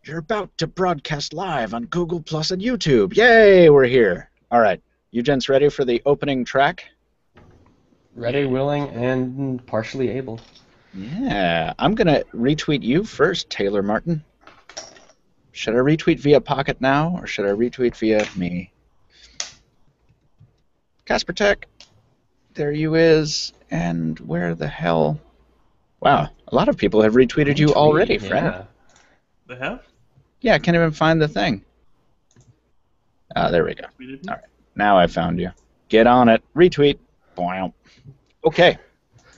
You're about to broadcast live on Google Plus and YouTube. Yay, we're here. All right, you gents ready for the opening track? Ready, willing, and partially able. Yeah, I'm going to retweet you first, Taylor Martin. Should I retweet via Pocketnow, or should I retweet via me? Casper Tech, there you is, and where the hell? Wow, a lot of people have retweeted you already, friend. Yeah. They have? Yeah, I can't even find the thing. There we go. All right, now I found you. Get on it. Retweet. Wow. Okay.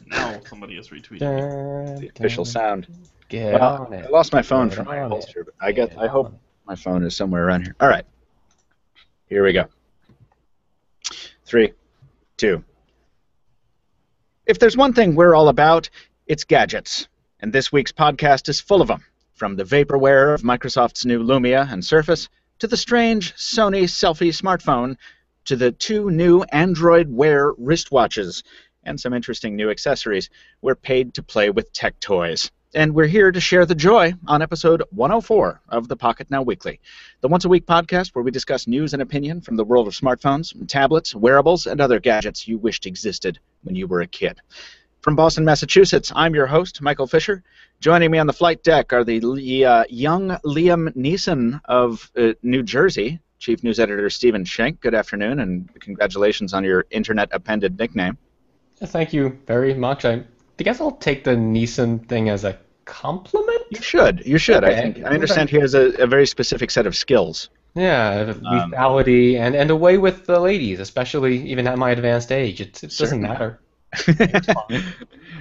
Now somebody has retweeted. The official sound. Get on it. I lost my phone from my holster, but I hope my phone is somewhere around here. All right. Here we go. 3, 2. If there's one thing we're all about, it's gadgets. And this week's podcast is full of them. From the vaporware of Microsoft's new Lumia and Surface, to the strange Sony Selfie smartphone, to the 2 new Android Wear wristwatches, and some interesting new accessories. We're paid to play with tech toys. And we're here to share the joy on episode 104 of the Pocketnow Weekly, the once-a-week podcast where we discuss news and opinion from the world of smartphones, tablets, wearables, and other gadgets you wished existed when you were a kid. From Boston, Massachusetts, I'm your host, Michael Fisher. Joining me on the flight deck are the young Liam Neeson of New Jersey, Chief News Editor Stephen Schenk. Good afternoon, and congratulations on your internet-appended nickname. Thank you very much. I guess I'll take the Neeson thing as a compliment? You should. You should. Okay. I understand he has a very specific set of skills. Yeah, lethality and a way with the ladies, especially even at my advanced age. It doesn't matter.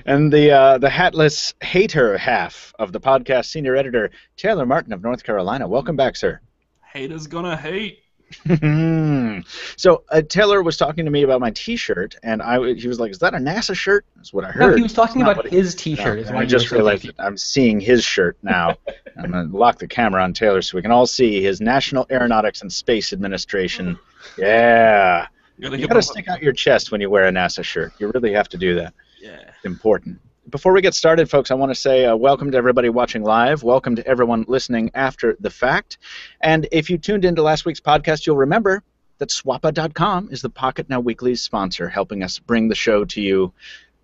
And the hatless hater half of the podcast, senior editor Taylor Martin of North Carolina. Welcome back, sir. Haters gonna hate. So Taylor was talking to me about my T-shirt, and he was like, "Is that a NASA shirt?" That's what I heard. No, he was talking about his T-shirt. I just realized that I'm seeing his shirt now. I'm going to lock the camera on Taylor so we can all see his National Aeronautics and Space Administration. Yeah. You got to stick out your chest when you wear a NASA shirt. You really have to do that. Yeah. It's important. Before we get started, folks, I want to say welcome to everybody watching live. Welcome to everyone listening after the fact. And if you tuned into last week's podcast, you'll remember that Swappa.com is the Pocketnow Weekly's sponsor, helping us bring the show to you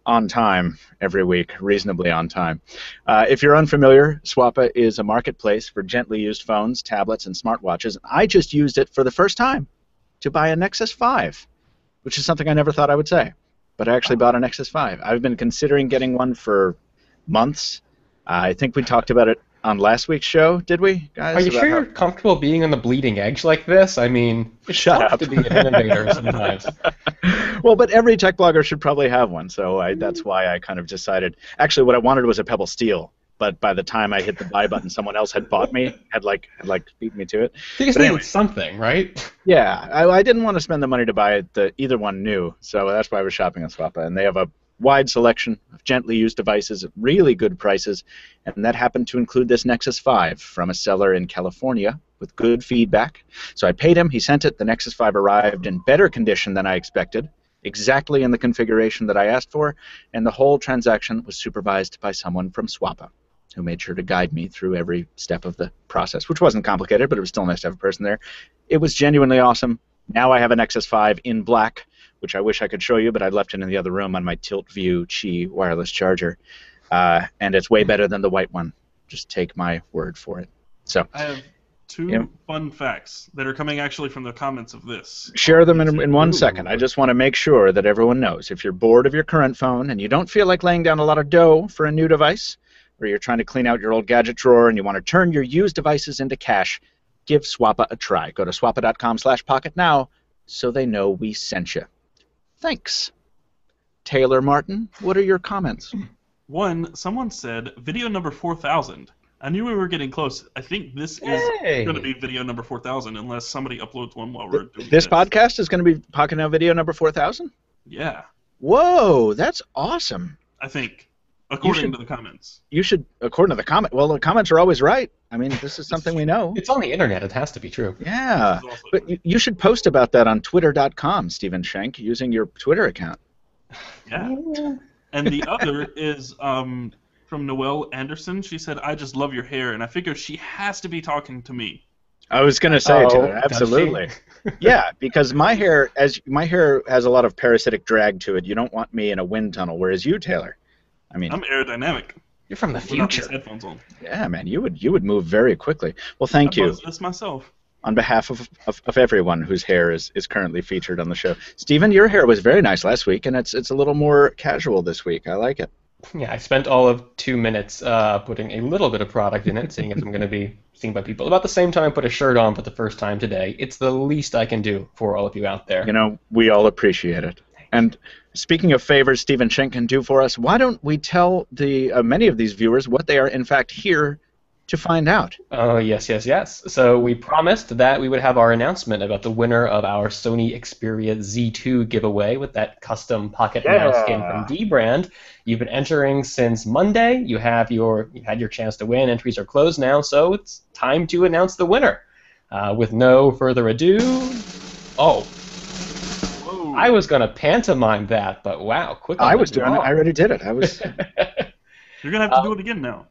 on time every week, reasonably on time. If you're unfamiliar, Swappa is a marketplace for gently used phones, tablets, and smartwatches. I just used it for the first time to buy a Nexus 5, which is something I never thought I would say. But I actually bought a Nexus 5. I've been considering getting one for months. I think we talked about it on last week's show, did we, guys? Are you sure you're comfortable being on the bleeding edge like this? I mean, it's tough to be an innovator sometimes. Well, but every tech blogger should probably have one, so that's why I kind of decided. Actually, what I wanted was a Pebble Steel, but by the time I hit the buy button, someone else had bought me, had beat me to it. You just needed something, right? Yeah, I didn't want to spend the money to buy either one new, so that's why I was shopping on Swappa, and they have a wide selection of gently used devices at really good prices, and that happened to include this Nexus 5 from a seller in California with good feedback. So I paid him, he sent it, the Nexus 5 arrived in better condition than I expected, exactly in the configuration that I asked for, and the whole transaction was supervised by someone from Swappa, who made sure to guide me through every step of the process, which wasn't complicated, but it was still nice to have a person there. It was genuinely awesome. Now I have a Nexus 5 in black, which I wish I could show you, but I left it in the other room on my TiltView Qi wireless charger, and it's way better than the white one. Just take my word for it. So I have two fun facts that are coming actually from the comments of this. Share them in 1 second. I just want to make sure that everyone knows. If you're bored of your current phone and you don't feel like laying down a lot of dough for a new device, or you're trying to clean out your old gadget drawer and you want to turn your used devices into cash, give Swappa a try. Go to swappa.com/pocketnow so they know we sent you. Thanks. Taylor Martin, what are your comments? One, someone said video number 4000. I knew we were getting close. I think this is going to be video number 4000 unless somebody uploads one while we're doing this. Podcast is going to be Pocketnow video number 4000? Yeah. Whoa, that's awesome. I think. According to the comments. You should, according to the comment. Well, the comments are always right. I mean, this is something we know. It's on the internet. It has to be true. Yeah. But you should post about that on twitter.com, Stephen Schenk, using your Twitter account. Yeah. And the other is from Noelle Anderson. She said, "I just love your hair," and I figure she has to be talking to me. I was going to say, Taylor, absolutely. Yeah, because my hair has a lot of parasitic drag to it. You don't want me in a wind tunnel, whereas you, Taylor, I mean, I'm aerodynamic. You're from the future. Headphones on. Yeah, man, you would move very quickly. Well, thank you. This myself. On behalf of everyone whose hair is currently featured on the show. Stephen, your hair was very nice last week, and it's a little more casual this week. I like it. Yeah, I spent all of 2 minutes putting a little bit of product in it, seeing as I'm going to be seen by people. About the same time I put a shirt on for the first time today. It's the least I can do for all of you out there. You know, we all appreciate it. And speaking of favors Stephen Chink can do for us, why don't we tell the many of these viewers what they are in fact here to find out? Oh, yes. So we promised that we would have our announcement about the winner of our Sony Xperia Z2 giveaway with that custom Pocketnow skin from D-Brand. You've been entering since Monday. You had your chance to win. Entries are closed now, so it's time to announce the winner. With no further ado, I was going to pantomime that, but wow, quick. I was doing it. I already did it. I was. You're going to have to do it again now.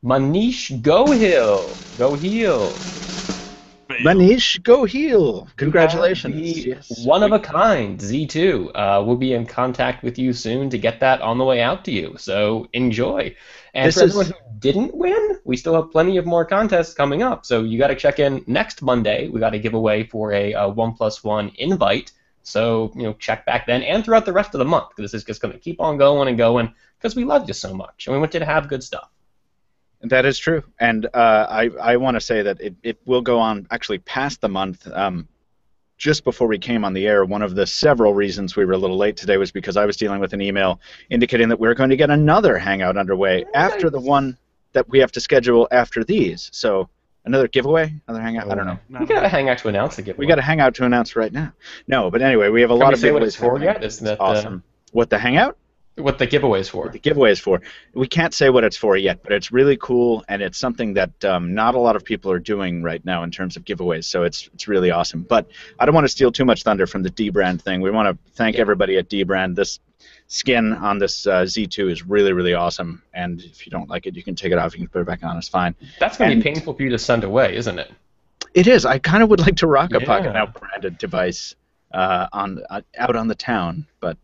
Manish Gohil. Manish Gohil. Congratulations. Yes. One-of-a-kind Z2. We'll be in contact with you soon to get that on the way out to you, so enjoy. And for everyone who didn't win, we still have plenty of more contests coming up, so you got to check in next Monday. We got a giveaway for a 1+1 invite, so check back then and throughout the rest of the month, because this is just going to keep on going and going because we love you so much, and we want you to have good stuff. That is true, and I want to say that it will go on actually past the month. Just before we came on the air, one of the several reasons we were a little late today was because I was dealing with an email indicating that we were going to get another Hangout underway after the one that we have to schedule after these. So another giveaway, another Hangout, I don't know. We got a Hangout to announce the giveaway. We got a Hangout to announce right now. No, but anyway, we have a lot of giveaways. Can we say what it's for yet? Isn't that awesome? What, the Hangout? What the giveaway is for. What the giveaway is for. We can't say what it's for yet, but it's really cool, and it's something that not a lot of people are doing right now in terms of giveaways, so it's really awesome. But I don't want to steal too much thunder from the D-Brand thing. We want to thank everybody at D-Brand. This skin on this Z2 is really, really awesome, and if you don't like it, you can take it off. You can put it back on. It's fine. That's going to be painful for you to send away, isn't it? It is. I kind of would like to rock a Pocketnow branded device out on the town, but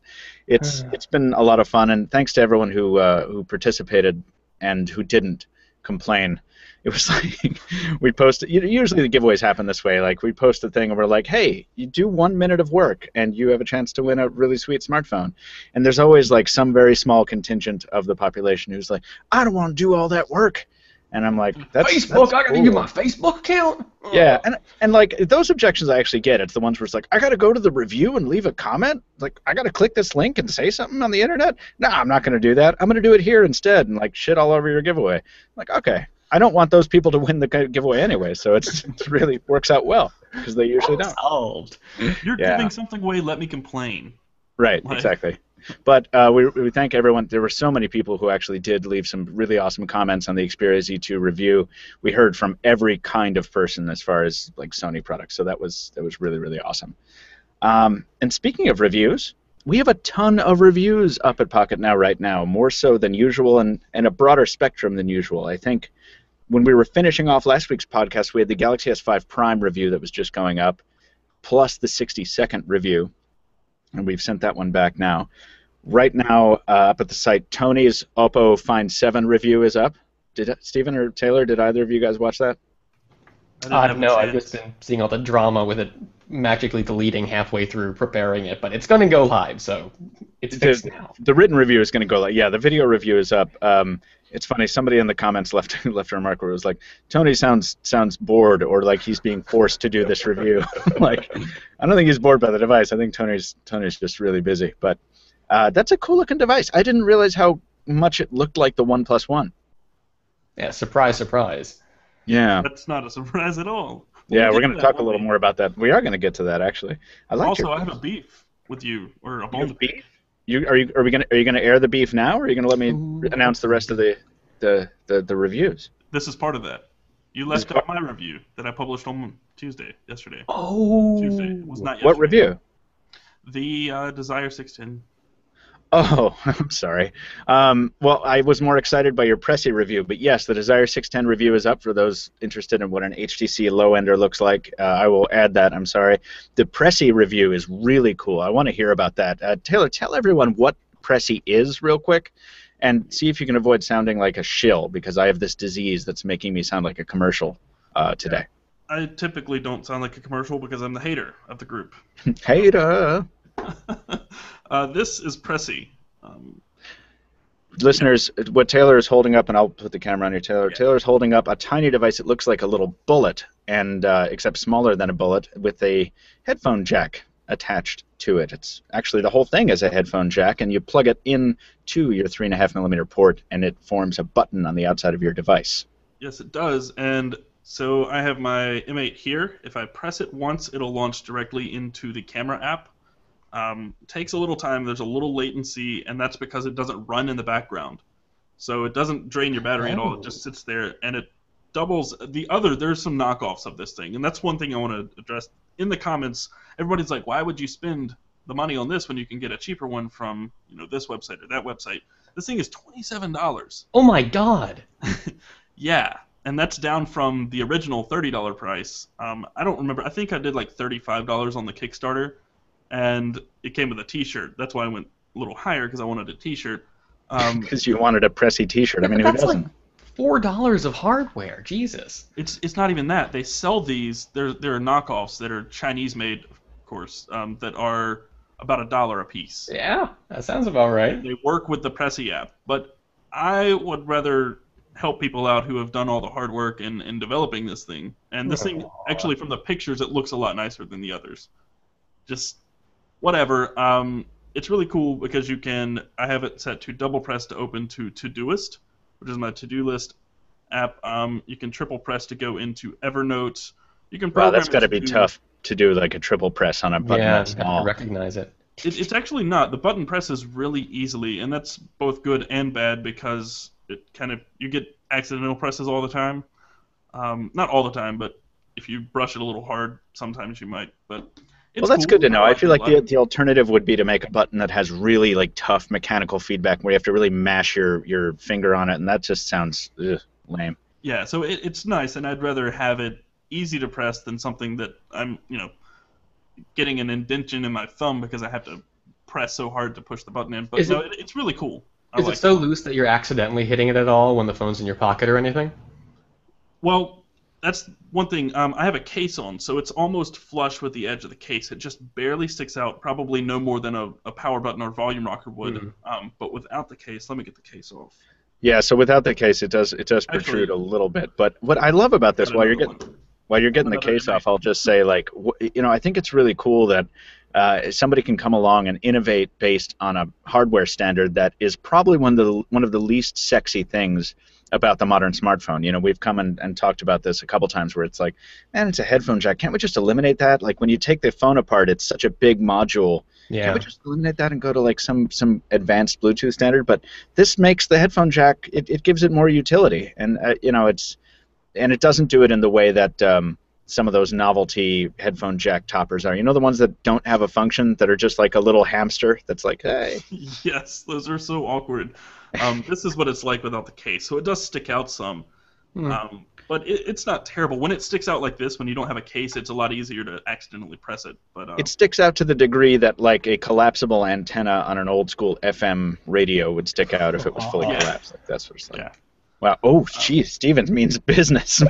it's been a lot of fun, and thanks to everyone who participated and who didn't complain. It was like we posted. Usually the giveaways happen this way. Like we post a thing and we're like, "Hey, you do 1 minute of work and you have a chance to win a really sweet smartphone." And there's always like some very small contingent of the population who's like, "I don't want to do all that work." And I'm like, that's Facebook, that's I gotta cool. give my Facebook account. Yeah, and like those objections I actually get. It's the ones where it's like, I gotta go to the review and leave a comment. Like I gotta click this link and say something on the internet. No, I'm not gonna do that. I'm gonna do it here instead and like shit all over your giveaway. I'm like, okay, I don't want those people to win the giveaway anyway, so it's really works out well because they usually don't. Solved. You're giving something away. Let me complain. Right, exactly. But we thank everyone. There were so many people who actually did leave some really awesome comments on the Xperia Z2 review. We heard from every kind of person as far as like Sony products, so that was really, really awesome. And speaking of reviews, we have a ton of reviews up at Pocketnow right now, more so than usual and a broader spectrum than usual. I think when we were finishing off last week's podcast, we had the Galaxy S5 Prime review that was just going up, plus the 60-second review. And we've sent that one back now. Right now, up at the site, Tony's Oppo Find 7 review is up. Did Stephen or Taylor, did either of you guys watch that? No, I've just been seeing all the drama with it magically deleting halfway through preparing it, but it's going to go live, so it's fixed now. The written review is going to go live. Yeah, the video review is up. It's funny, somebody in the comments left a remark where it was like, Tony sounds bored or like he's being forced to do this review. Like, I don't think he's bored by the device. I think Tony's just really busy. But that's a cool looking device. I didn't realize how much it looked like the OnePlus One. Yeah, surprise, surprise. Yeah. That's not a surprise at all. Yeah, we're going to talk a little more about that. We are going to get to that, actually. I have a beef with you, or a bone to beef. Are you going to air the beef now, or are you going to let me announce the rest of the reviews? This is part of that. You left out my review that I published on yesterday. Oh. Tuesday. It was not yesterday. What review? The Desire 610. Oh, I'm sorry. Well, I was more excited by your Pressy review, but yes, the Desire 610 review is up for those interested in what an HTC low-ender looks like. I will add that, I'm sorry. The Pressy review is really cool. I want to hear about that. Taylor, tell everyone what Pressy is real quick, and see if you can avoid sounding like a shill, because I have this disease that's making me sound like a commercial today. I typically don't sound like a commercial because I'm the hater of the group. Hater! This is Pressy. Listeners, what Taylor is holding up, and I'll put the camera on here, Taylor. Yeah. Taylor is holding up a tiny device that looks like a little bullet, and except smaller than a bullet, with a headphone jack attached to it. It's actually, the whole thing is a headphone jack, and you plug it into your 3.5mm port, and it forms a button on the outside of your device. Yes, it does. And so I have my M8 here. If I press it once, it'll launch directly into the camera app. Takes a little time, there's a little latency, and that's because it doesn't run in the background. So it doesn't drain your battery at all, it just sits there, and it doubles there's some knockoffs of this thing, and that's one thing I want to address. In the comments, everybody's like, why would you spend the money on this when you can get a cheaper one from, this website or that website? This thing is $27. Oh my god! Yeah, and that's down from the original $30 price. I don't remember, I think I did like $35 on the Kickstarter. And it came with a T-shirt. That's why I went a little higher, because I wanted a T-shirt. Because you wanted a Pressy T-shirt. I mean, who doesn't? Like $4 of hardware. Jesus. It's not even that. They sell these. There are knockoffs that are Chinese-made, of course, that are about $1 a piece. Yeah, that sounds about right. They work with the Pressy app, but I would rather help people out who have done all the hard work in developing this thing. And this thing, actually, from the pictures, it looks a lot nicer than the others. Just whatever. It's really cool because I have it set to double press to open to Todoist, which is my to-do list app. You can triple press to go into Evernote. You can program. Wow, that's got to be tough to do, like a triple press on a button that's small. Yeah, recognize it. It's actually not. The button presses really easily, and that's both good and bad because you get accidental presses all the time. Not all the time, but if you brush it a little hard, sometimes you might. But well, that's cool. Good to know. I feel like the alternative would be to make a button that has really tough mechanical feedback where you have to really mash your finger on it, and that just sounds lame. Yeah, so it's nice, and I'd rather have it easy to press than something that I'm, getting an indentation in my thumb because I have to press so hard to push the button in. But it's really cool. Is it so loose that you're accidentally hitting it at all when the phone's in your pocket or anything? Well, that's one thing. I have a case on, so it's almost flush with the edge of the case. It just barely sticks out, probably no more than a power button or volume rocker would. But without the case, let me get the case off. Yeah, so without the case, it does protrude a little bit. But what I love about this, while you're getting the case off, I'll just say, I think it's really cool that somebody can come along and innovate based on a hardware standard that is probably one of the least sexy things about the modern smartphone. We've come and talked about this a couple times where it's like, man, it's a headphone jack. Can't we just eliminate that? Like when you take the phone apart, it's such a big module. Yeah. Can't we just eliminate that and go to some advanced Bluetooth standard? But this makes the headphone jack, it gives it more utility, and it doesn't do it in the way that some of those novelty headphone jack toppers are. The ones that don't have a function, that are just like a little hamster that's like, hey. Yes, those are so awkward. This is what it's like without the case. So it does stick out some. But it's not terrible. When it sticks out like this, when you don't have a case, it's a lot easier to accidentally press it. But it sticks out to the degree that like a collapsible antenna on an old school FM radio would stick out if it was fully collapsed. Like that's what it's like. Yeah. Wow. Oh, geez. Steven means business.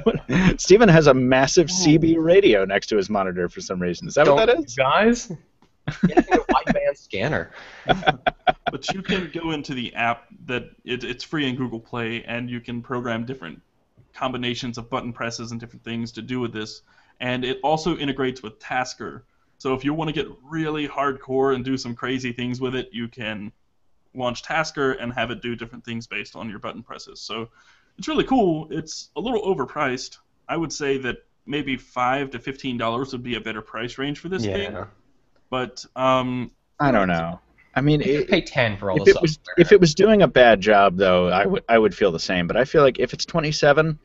Steven has a massive CB radio next to his monitor for some reason. Is that what that is? Guys? Yeah, a wideband scanner. But you can go into the app that it's free in Google Play, and you can program different combinations of button presses and different things to do with this. And it also integrates with Tasker. So if you want to get really hardcore and do some crazy things with it, you can launch Tasker and have it do different things based on your button presses. So it's really cool. It's a little overpriced. I would say that maybe $5 to $15 would be a better price range for this thing. But I don't know. I mean, you pay $10 for all the software. If it was doing a bad job, though, I would feel the same. But I feel like if it's $27,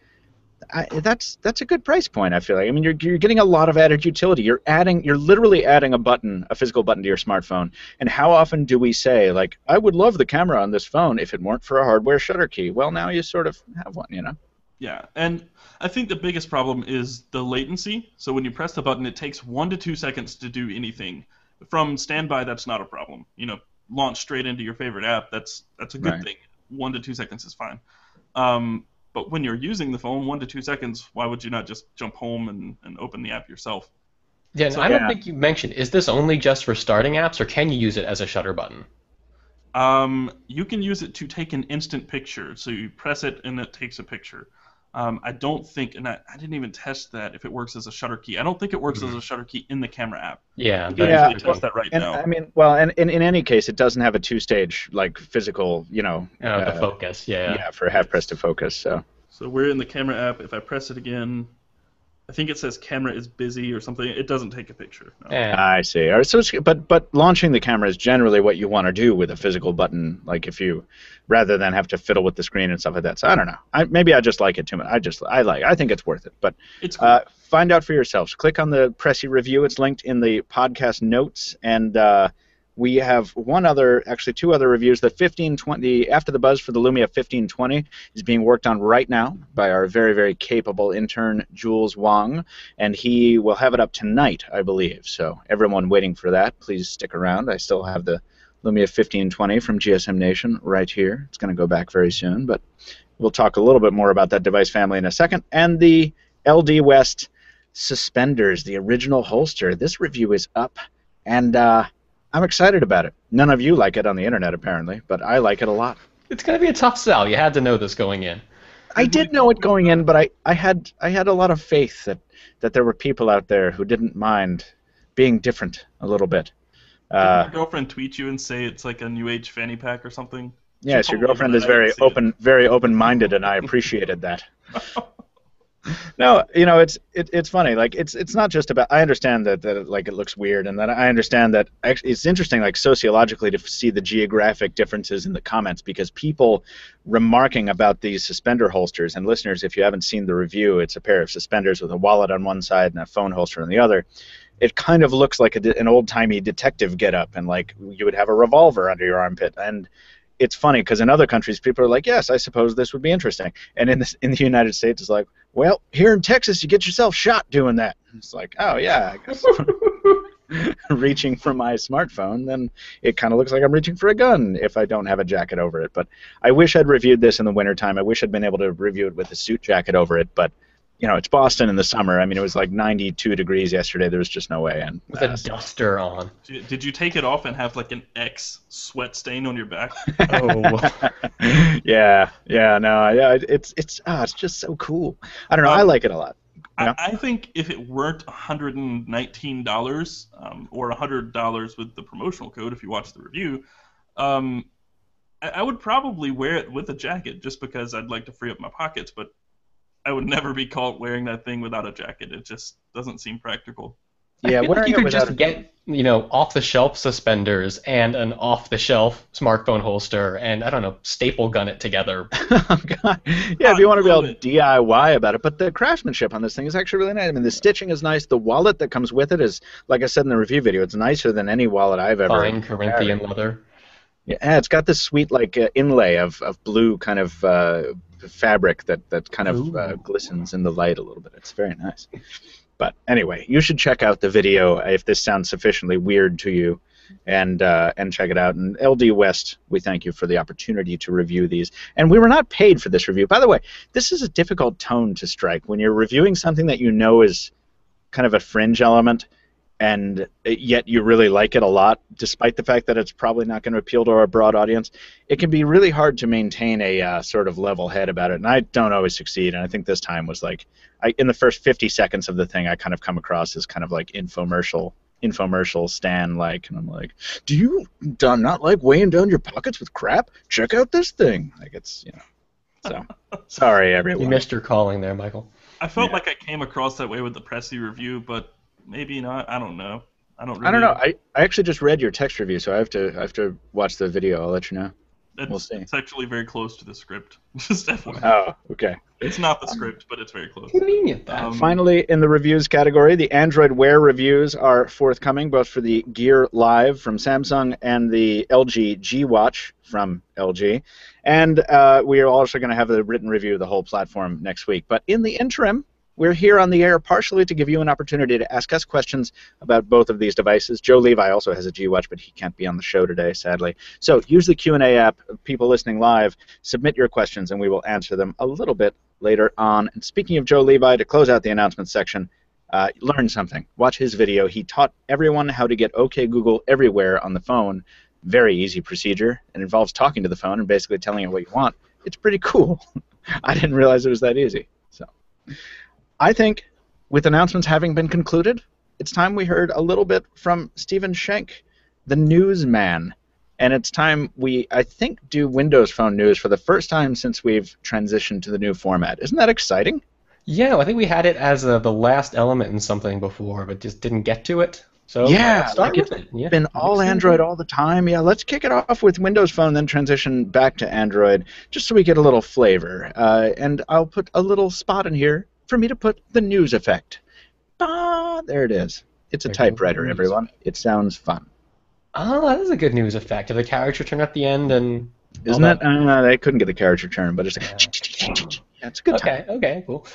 that's a good price point. I feel like. I mean, you're getting a lot of added utility. You're literally adding a physical button to your smartphone. And how often do we say, like, I would love the camera on this phone if it weren't for a hardware shutter key? Well, now you sort of have one, you know. Yeah, and I think the biggest problem is the latency. So when you press the button, it takes 1 to 2 seconds to do anything. From standby, that's not a problem. You know, launch straight into your favorite app, that's a good thing. 1 to 2 seconds is fine. But when you're using the phone, 1 to 2 seconds, why would you not just jump home and open the app yourself? Yeah, and I don't think you mentioned, is this only just for starting apps, or can you use it as a shutter button? You can use it to take an instant picture. So you press it and it takes a picture. I don't think, and I didn't even test that if it works as a shutter key. I don't think it works as a shutter key in the camera app. Yeah, you can actually test that right now. I mean, well, and in any case, it doesn't have a two-stage like physical, you know. The focus, yeah, for half press to focus. So we're in the camera app. If I press it again, I think it says camera is busy or something. It doesn't take a picture. No. I see. All right, so but launching the camera is generally what you want to do with a physical button, like if you, rather than have to fiddle with the screen and stuff like that. So I don't know. Maybe I just like it too much. I think it's worth it. But it's cool. Find out for yourselves. Click on the Pressy review. It's linked in the podcast notes, and we have two other reviews. The 1520, After the Buzz for the Lumia 1520 is being worked on right now by our very, very capable intern, Jules Wang, and he will have it up tonight, I believe. So everyone waiting for that, please stick around. I still have the Lumia 1520 from GSM Nation right here. It's going to go back very soon, but we'll talk a little bit more about that device family in a second. And the LD West suspenders, the original holster. This review is up, and I'm excited about it. None of you like it on the internet, apparently, but I like it a lot. It's going to be a tough sell. You had to know this going in. I did know it going in, but I had a lot of faith that there were people out there who didn't mind being different a little bit. Did your girlfriend tweet you and say it's like a new age fanny pack or something? Yes, your girlfriend is very open-minded, and I appreciated that. No, you know, it's funny. Like it's not just about. I understand that like it looks weird, and that I understand that actually it's interesting, like sociologically, to see the geographic differences in the comments, because people remarking about these suspender holsters, and listeners, if you haven't seen the review, it's a pair of suspenders with a wallet on one side and a phone holster on the other. It kind of looks like an old-timey detective getup, and like you would have a revolver under your armpit. And it's funny because in other countries, people are like, "Yes, I suppose this would be interesting." And in the United States, it's like, "Well, here in Texas, you get yourself shot doing that." It's like, "Oh yeah, I guess." Reaching for my smartphone, then it kind of looks like I'm reaching for a gun if I don't have a jacket over it. But I wish I'd reviewed this in the wintertime. I wish I'd been able to review it with a suit jacket over it. But you know, it's Boston in the summer. I mean, it was like 92 degrees yesterday. There was just no way. And with a duster on. Did you take it off and have like an X sweat stain on your back? Oh. yeah. It's just so cool. I don't know. I like it a lot. Yeah. I think if it weren't $119 or $100 with the promotional code, if you watch the review, I would probably wear it with a jacket just because I'd like to free up my pockets. But I would never be caught wearing that thing without a jacket. It just doesn't seem practical. Yeah, what like you could just get, off-the-shelf suspenders and an off-the-shelf smartphone holster, and I don't know, staple gun it together. Oh, God. Yeah, if you want to be able to DIY about it, but the craftsmanship on this thing is actually really nice. I mean, the stitching is nice. The wallet that comes with it is, like I said in the review video, it's nicer than any wallet I've ever. Fine Corinthian leather. Yeah, it's got this sweet inlay of blue kind of fabric that kind of glistens in the light a little bit. It's very nice. But anyway, you should check out the video if this sounds sufficiently weird to you, and check it out. And LD West, we thank you for the opportunity to review these. And we were not paid for this review. By the way, this is a difficult tone to strike when you're reviewing something that you know is kind of a fringe element, and yet you really like it a lot, despite the fact that it's probably not going to appeal to a broad audience. It can be really hard to maintain a sort of level head about it, and I don't always succeed. And I think this time was like, in the first 50 seconds of the thing, I kind of come across as kind of like infomercial Stan-like, and I'm like, do you not like weighing down your pockets with crap? Check out this thing. Like, it's, so sorry, everyone. You missed your calling there, Michael. I felt like I came across that way with the Pressy review, but maybe not. I don't know. I don't know. I actually just read your text review, so I have to watch the video. I'll let you know. We'll see. It's actually very close to the script. Just FYI. Oh, okay. It's not the script, but it's very close. Convenient. Finally, in the reviews category, the Android Wear reviews are forthcoming, both for the Gear Live from Samsung and the LG G Watch from LG. And we are also going to have a written review of the whole platform next week. But in the interim, we're here on the air partially to give you an opportunity to ask us questions about both of these devices. Joe Levi also has a G-Watch, but he can't be on the show today, sadly. So use the Q&A app, people listening live, submit your questions, and we will answer them a little bit later on. And speaking of Joe Levi, to close out the announcements section, learn something. Watch his video. He taught everyone how to get OK Google everywhere on the phone. Very easy procedure. It involves talking to the phone and basically telling it what you want. It's pretty cool. I didn't realize it was that easy. So I think, with announcements having been concluded, it's time we heard a little bit from Stephen Schenk, the newsman. And it's time we, I think, do Windows Phone news for the first time since we've transitioned to the new format. Isn't that exciting? Yeah, I think we had it as the last element in something before, but just didn't get to it. So yeah, start like with it. Yeah, been all Android all the time. Yeah, let's kick it off with Windows Phone, then transition back to Android, just so we get a little flavor. And I'll put a little spot in here for me to put the news effect. Ah, there it is. It's a typewriter, everyone. It sounds fun. Oh, that is a good news effect. If the carriage return at the end and... Isn't it? They couldn't get the carriage return, but it's like... Yeah, it's a good time. Okay, cool.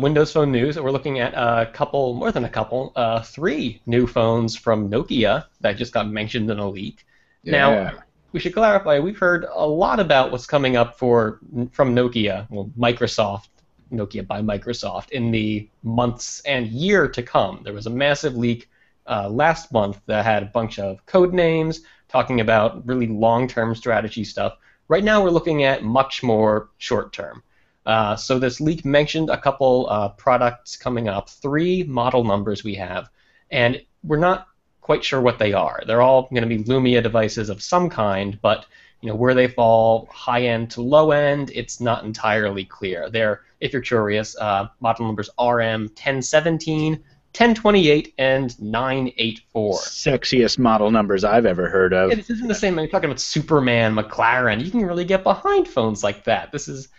Windows Phone news. We're looking at more than a couple, 3 new phones from Nokia that just got mentioned in a leak. Yeah. Now, we should clarify, we've heard a lot about what's coming up from Nokia, well, Microsoft, Nokia by Microsoft, in the months and year to come. There was a massive leak last month that had a bunch of code names talking about really long-term strategy stuff. Right now we're looking at much more short-term. So this leak mentioned a couple products coming up, 3 model numbers we have, and we're not quite sure what they are. They're all going to be Lumia devices of some kind, but where they fall high-end to low-end, it's not entirely clear. They're, if you're curious, model numbers RM 1017, 1028, and 984. Sexiest model numbers I've ever heard of. Yeah, this isn't the same. You're talking about Superman, McLaren. You can really get behind phones like that. This is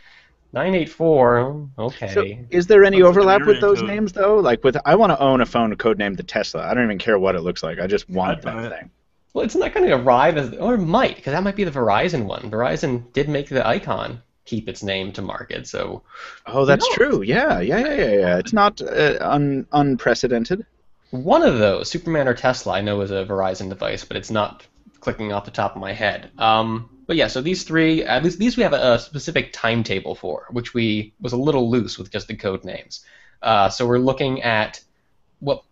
984. Okay. So is there any overlap with those code. names, though? Like, I want to own a phone codenamed the Tesla. I don't even care what it looks like. I just want that thing. Well, it's not going to arrive or it might, because that might be the Verizon one. Verizon did make the icon keep its name to market, so... Oh, that's true. Yeah. It's not unprecedented. One of those, Superman or Tesla, I know is a Verizon device, but it's not clicking off the top of my head. But yeah, so these 3, at least these we have a specific timetable for, which was a little loose with just the code names. So we're looking at what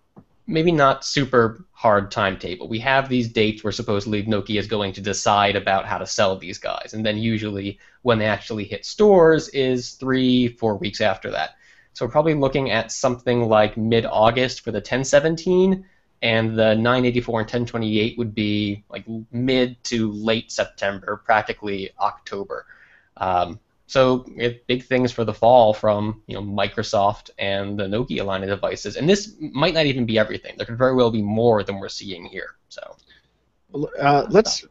maybe not super hard timetable. We have these dates where supposedly Nokia is going to decide about how to sell these guys, and then usually when they actually hit stores is 3-4 weeks after that. So we're probably looking at something like mid-August for the 1017, and the 984 and 1028 would be like mid to late September, practically October. So we have big things for the fall from Microsoft and the Nokia line of devices, and this might not even be everything. There could very well be more than we're seeing here. So let's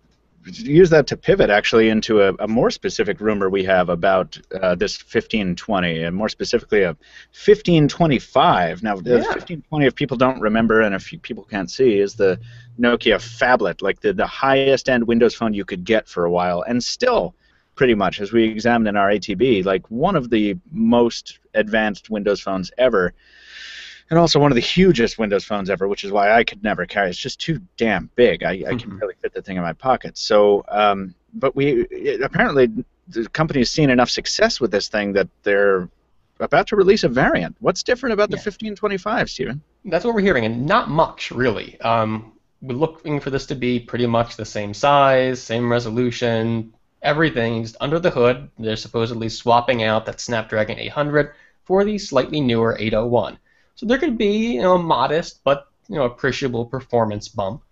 use that to pivot actually into a more specific rumor we have about this 1520, and more specifically a 1525. Now, the 1520, if people don't remember and if people can't see, is the Nokia phablet, like the highest end Windows phone you could get for a while, and still pretty much, as we examined in our ATB, like one of the most advanced Windows phones ever, and also one of the hugest Windows phones ever, which is why I could never carry it. It's just too damn big. I can barely fit the thing in my pocket. So, but apparently the company's seen enough success with this thing that they're about to release a variant. What's different about the 1525, Stephen? That's what we're hearing, and not much, really. We're looking for this to be pretty much the same size, same resolution, everything just under the hood. They're supposedly swapping out that Snapdragon 800 for the slightly newer 801. So there could be a modest but appreciable performance bump.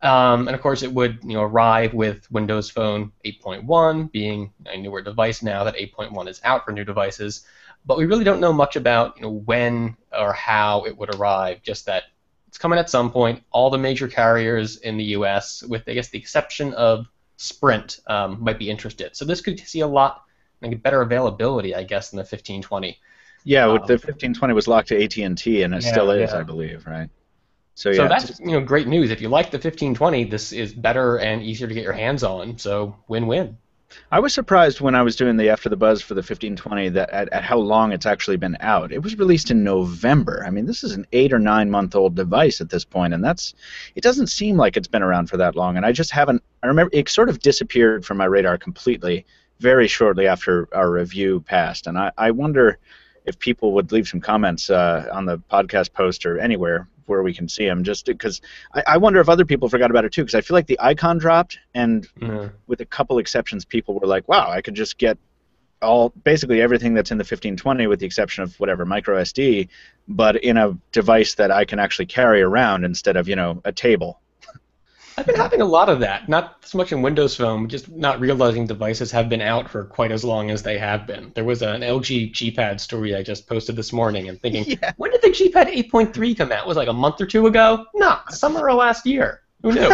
And of course it would arrive with Windows Phone 8.1 being a newer device now that 8.1 is out for new devices. But we really don't know much about when or how it would arrive, just that it's coming at some point. All the major carriers in the US, with I guess the exception of Sprint might be interested. So this could see a lot better availability, I guess, than the 1520. Yeah, with the 1520 was locked to AT&T, and it still is, yeah. I believe, right? So that's great news. If you like the 1520, this is better and easier to get your hands on. So win-win. I was surprised when I was doing the After the Buzz for the 1520 that at how long it's actually been out. It was released in November. I mean, this is an 8 or 9 month old device at this point, and it doesn't seem like it's been around for that long. And I just haven't. I remember it sort of disappeared from my radar completely very shortly after our review passed, and I wonder if people would leave some comments on the podcast post or anywhere where we can see them, just because I wonder if other people forgot about it too, because I feel like the icon dropped, and with a couple exceptions, people were like, wow, I could just get basically everything that's in the 1520 with the exception of whatever, micro SD, but in a device that I can actually carry around instead of, a table. I've been having a lot of that, not so much in Windows Phone, just not realizing devices have been out for quite as long as they have been. There was an LG G-Pad story I just posted this morning and thinking, when did the G-Pad 8.3 come out? It was like a month or two ago? No, summer of last year. Who knew?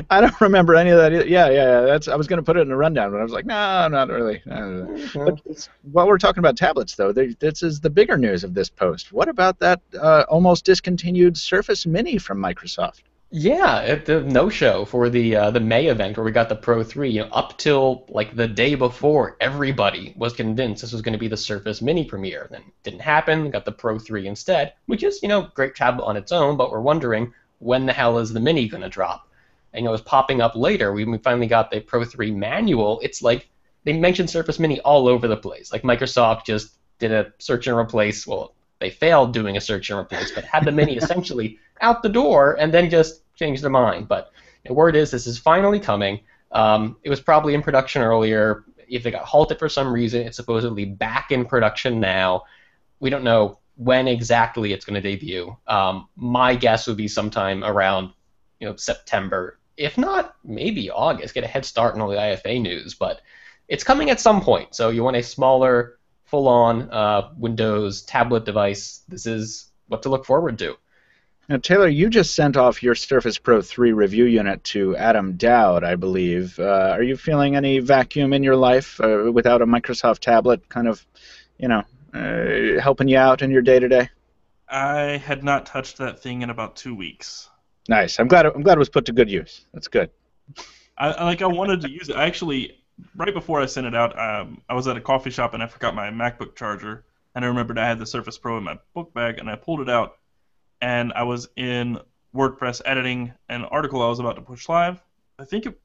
I don't remember any of that either. Yeah. I was going to put it in the rundown, but I was like, no, not really. But while we're talking about tablets, though, this is the bigger news of this post. What about that almost discontinued Surface Mini from Microsoft? Yeah, at the no-show for the May event where we got the Pro 3, up till like the day before, everybody was convinced this was going to be the Surface Mini premiere. Then it didn't happen. We got the Pro 3 instead, which is great tablet on its own. But we're wondering when the hell is the Mini going to drop? And it was popping up later. We finally got the Pro 3 manual. It's like they mentioned Surface Mini all over the place. Like Microsoft just did a search and replace. Well, they failed doing a search and replace, but had the Mini essentially out the door and then just changed their mind. But the word is this is finally coming. It was probably in production earlier. If it got halted for some reason, it's supposedly back in production now. We don't know when exactly it's going to debut. My guess would be sometime around September. If not, maybe August. Get a head start on all the IFA news. But it's coming at some point. So you want a smaller, full-on Windows tablet device. This is what to look forward to. Now, Taylor, you just sent off your Surface Pro 3 review unit to Adam Dowd, I believe. Are you feeling any vacuum in your life without a Microsoft tablet kind of, helping you out in your day-to-day? I had not touched that thing in about 2 weeks. Nice. I'm glad it was put to good use. That's good. I wanted to use it. Actually, right before I sent it out, I was at a coffee shop and I forgot my MacBook charger. And I remembered I had the Surface Pro in my book bag, and I pulled it out. And I was in WordPress editing an article I was about to push live. I don't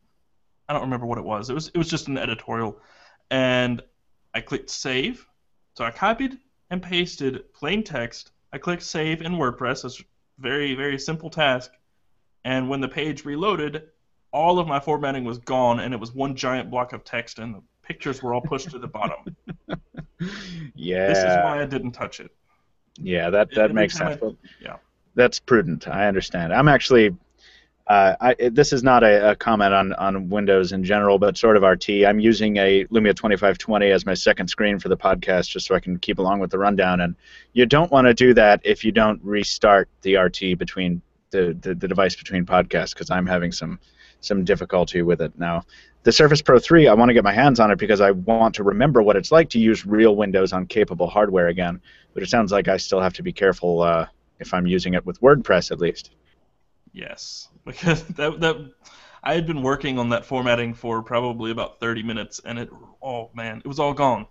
remember what it was. It was just an editorial. And I clicked save. So I copied and pasted plain text. I clicked save in WordPress. It's a very, very simple task. And when the page reloaded, all of my formatting was gone, and it was one giant block of text, and the pictures were all pushed to the bottom. Yeah. This is why I didn't touch it. Yeah, that makes sense. Yeah. That's prudent. I understand. I'm actually, this is not a comment on Windows in general, but sort of RT. I'm using a Lumia 2520 as my second screen for the podcast just so I can keep along with the rundown. And you don't want to do that if you don't restart the RT between the device between podcasts, because I'm having some difficulty with it now. The Surface Pro 3, I want to get my hands on it because I want to remember what it's like to use real Windows on capable hardware again. But it sounds like I still have to be careful if I'm using it with WordPress at least. Yes, because that I had been working on that formatting for probably about 30 minutes, and it was all gone,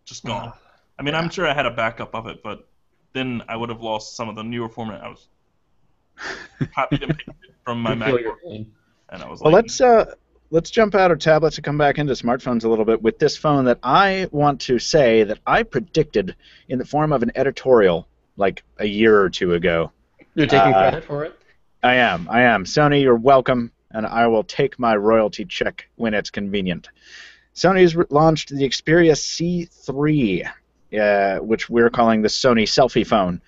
just gone. I mean, I'm sure I had a backup of it, but then I would have lost some of the newer format. I was copied and pasted from my MacBook, and I was let's jump out of tablets and come back into smartphones a little bit with this phone that I want to say that I predicted in the form of an editorial like a year or two ago. You're taking credit for it? I am. Sony, you're welcome, and I will take my royalty check when it's convenient. Sony's launched the Xperia Z3, which we're calling the Sony Selfie Phone.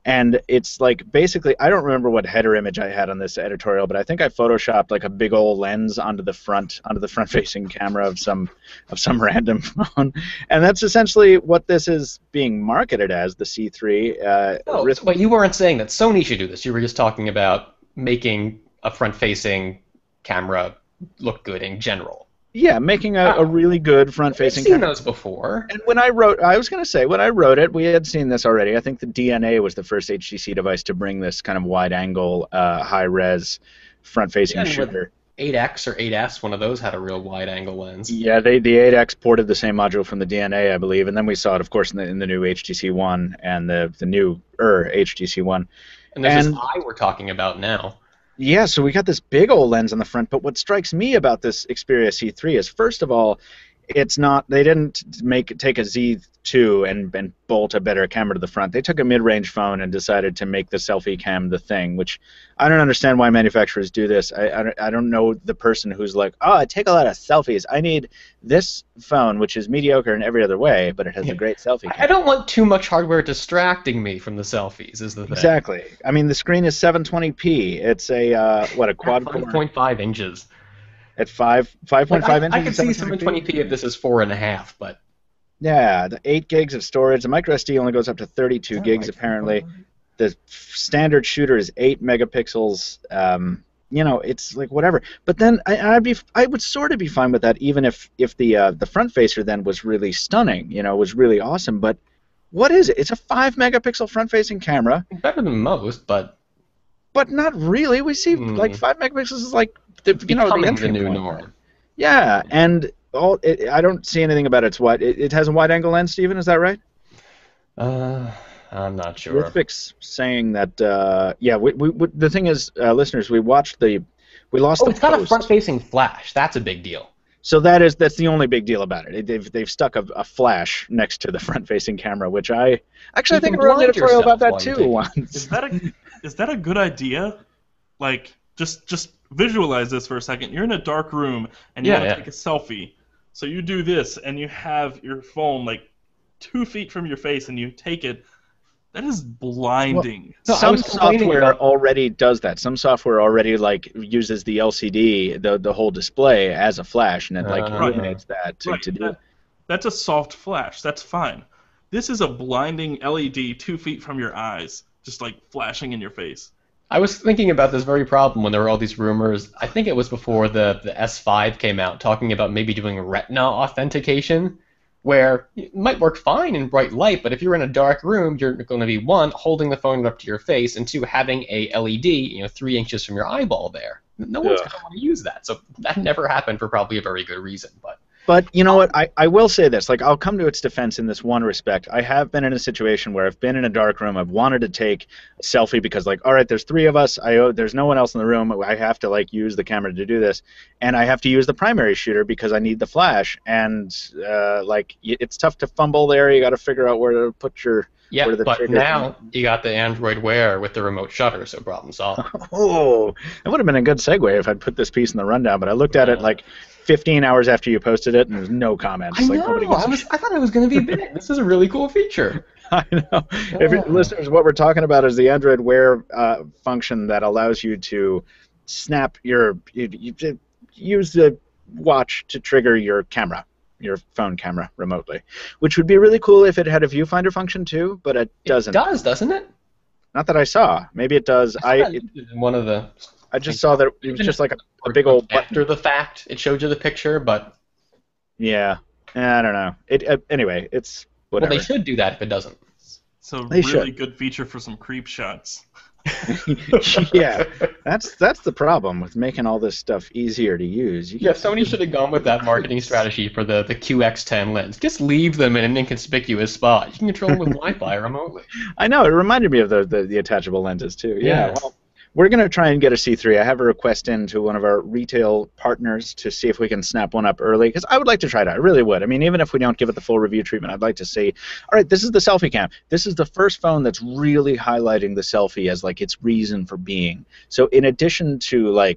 And it's like basically, I don't remember what header image I had on this editorial, but I think I photoshopped like a big old lens onto the front-facing camera of some random phone, and that's essentially what this is being marketed as, the C3. But you weren't saying that Sony should do this. You were just talking about making a front-facing camera look good in general. Yeah, making a really good front-facing camera. We've seen those before. And when I wrote it, we had seen this already. I think the DNA was the first HTC device to bring this kind of wide-angle, high-res front-facing shooter. 8X or 8S, one of those had a real wide-angle lens. Yeah, the 8X ported the same module from the DNA, I believe, and then we saw it, of course, in the new HTC One and the newer HTC One. And there's this eye we're talking about now. Yeah, so we got this big old lens on the front, but what strikes me about this Xperia C3 is, first of all, they didn't take a Z2 and bolt a better camera to the front. They took a mid-range phone and decided to make the selfie cam the thing, which I don't understand why manufacturers do this. I don't know the person who's like, oh, I take a lot of selfies. I need this phone, which is mediocre in every other way, but it has a great selfie cam. I don't want too much hardware distracting me from the selfies, is the thing. Exactly. I mean, the screen is 720p. It's a quad-core. 5.5 inches. At 5.5 inches? I could see 720p if this is 4.5, but... Yeah, the 8 gigs of storage. The microSD only goes up to 32 gigs, apparently. The standard shooter is 8 megapixels. It's like whatever. But then I would sort of be fine with that, even if the front facer then was really stunning, was really awesome. But what is it? It's a 5 megapixel front facing camera. Better than most, but not really. We see like 5 megapixels is like the new norm. Yeah, and I don't see anything about it has a wide-angle lens, Steven, is that right? I'm not sure. Rithvik's saying that, the thing is, listeners, we lost the post. It's got a front-facing flash. That's a big deal. So that's the only big deal about it. They've stuck a flash next to the front-facing camera, which I think I wrote an editorial about that too once. Is that a good idea? Like, just visualize this for a second. You're in a dark room and you want to take a selfie. So you do this and you have your phone like 2 feet from your face and you take it. That is blinding. Well, some software already does that. Some software already uses the LCD, the whole display as a flash, and it illuminates that to do. That's a soft flash. That's fine. This is a blinding LED 2 feet from your eyes, just like flashing in your face. I was thinking about this very problem when there were all these rumors. I think it was before the S5 came out, talking about maybe doing Retina authentication, where it might work fine in bright light, but if you're in a dark room, you're going to be, 1, holding the phone up to your face, and 2, having a LED 3 inches from your eyeball there. No one's going to want to use that. So that never happened for probably a very good reason. But you know what? I will say this. I'll come to its defense in this one respect. I have been in a situation where I've been in a dark room. I've wanted to take a selfie because, all right, there's 3 of us. There's no one else in the room. I have to, use the camera to do this. And I have to use the primary shooter because I need the flash. And, it's tough to fumble there. You got to figure out where to put your... Yeah, but now you got the Android Wear with the remote shutter, so problem solved. Oh, that would have been a good segue if I'd put this piece in the rundown, but I looked at it 15 hours after you posted it, and there's no comments. I know. I thought it was going to be big. This is a really cool feature. I know. Listeners, what we're talking about is the Android Wear function that allows you to snap you use the watch to trigger your phone camera remotely, which would be really cool if it had a viewfinder function too, but it doesn't. It does, doesn't it? Not that I saw. Maybe it does. I just saw that it was just like a big old button. After the fact, it showed you the picture, but... Yeah. I don't know. Anyway, it's whatever. Well, they should do that if it doesn't. It's a really good feature for some creep shots. Yeah, that's the problem with making all this stuff easier to use. Sony should have gone with that marketing strategy for the QX10 lens. Just leave them in an inconspicuous spot. You can control them with Wi-Fi remotely. I know. It reminded me of the attachable lenses too. Yeah. Well, we're going to try and get a C3. I have a request in to one of our retail partners to see if we can snap one up early, because I would like to try it out. I really would. I mean, even if we don't give it the full review treatment, I'd like to see, all right, this is the selfie cam. This is the first phone that's really highlighting the selfie as its reason for being. So in addition to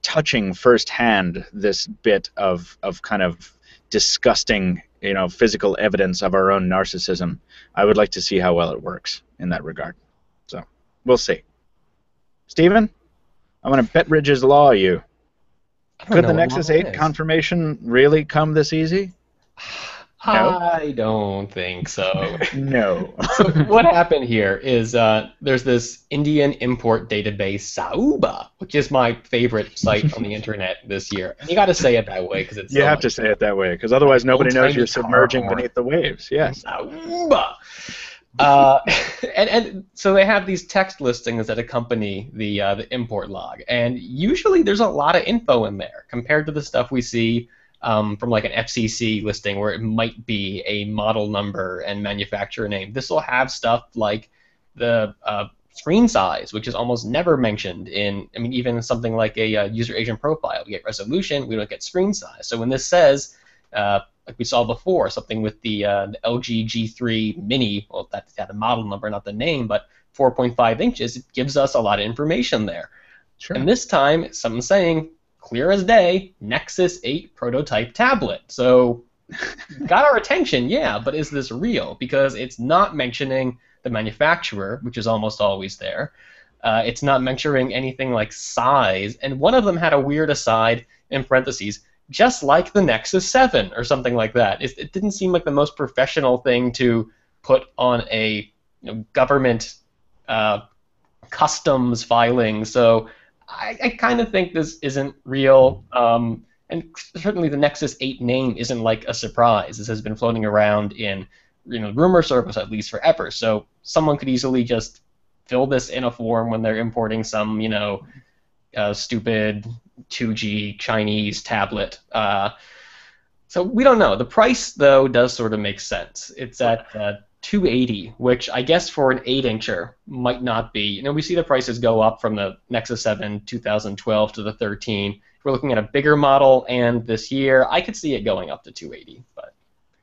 touching firsthand this bit of kind of disgusting, physical evidence of our own narcissism, I would like to see how well it works in that regard. So we'll see. Steven, I'm going to Betridge's Law you. Could the Nexus 8 confirmation really come this easy? No? I don't think so. No. So what happened here is there's this Indian import database, Sauba, which is my favorite site on the internet this year. And you got to say it that way because it's You so have much to say it that way, because otherwise nobody knows you're old-timey car submerging horn. beneath the waves. Yes. Sauba. Uh, and so they have these text listings that accompany the import log, and usually there's a lot of info in there compared to the stuff we see from like an FCC listing where it might be a model number and manufacturer name. This will have stuff like the screen size, which is almost never mentioned in, I mean, even something like a user agent profile. We get resolution, we don't get screen size. So when this says, like we saw before, something with the LG G3 Mini, well, that's had a model number, not the name, but 4.5 inches, it gives us a lot of information there. Sure. And this time, something saying, clear as day, Nexus 8 prototype tablet. So, got our attention, yeah, but is this real? Because it's not mentioning the manufacturer, which is almost always there. It's not mentioning anything like size, and one of them had a weird aside in parentheses, just like the Nexus 7 or something like that. It didn't seem like the most professional thing to put on a government customs filing. So I kind of think this isn't real. And certainly the Nexus 8 name isn't like a surprise. This has been floating around in rumor circles at least forever. So someone could easily just fill this in a form when they're importing some, stupid 2G Chinese tablet. So we don't know. The price, though, does sort of make sense. It's at $280, which I guess for an 8-incher might not be. We see the prices go up from the Nexus 7 2012 to the 13. If we're looking at a bigger model, and this year, I could see it going up to $280. But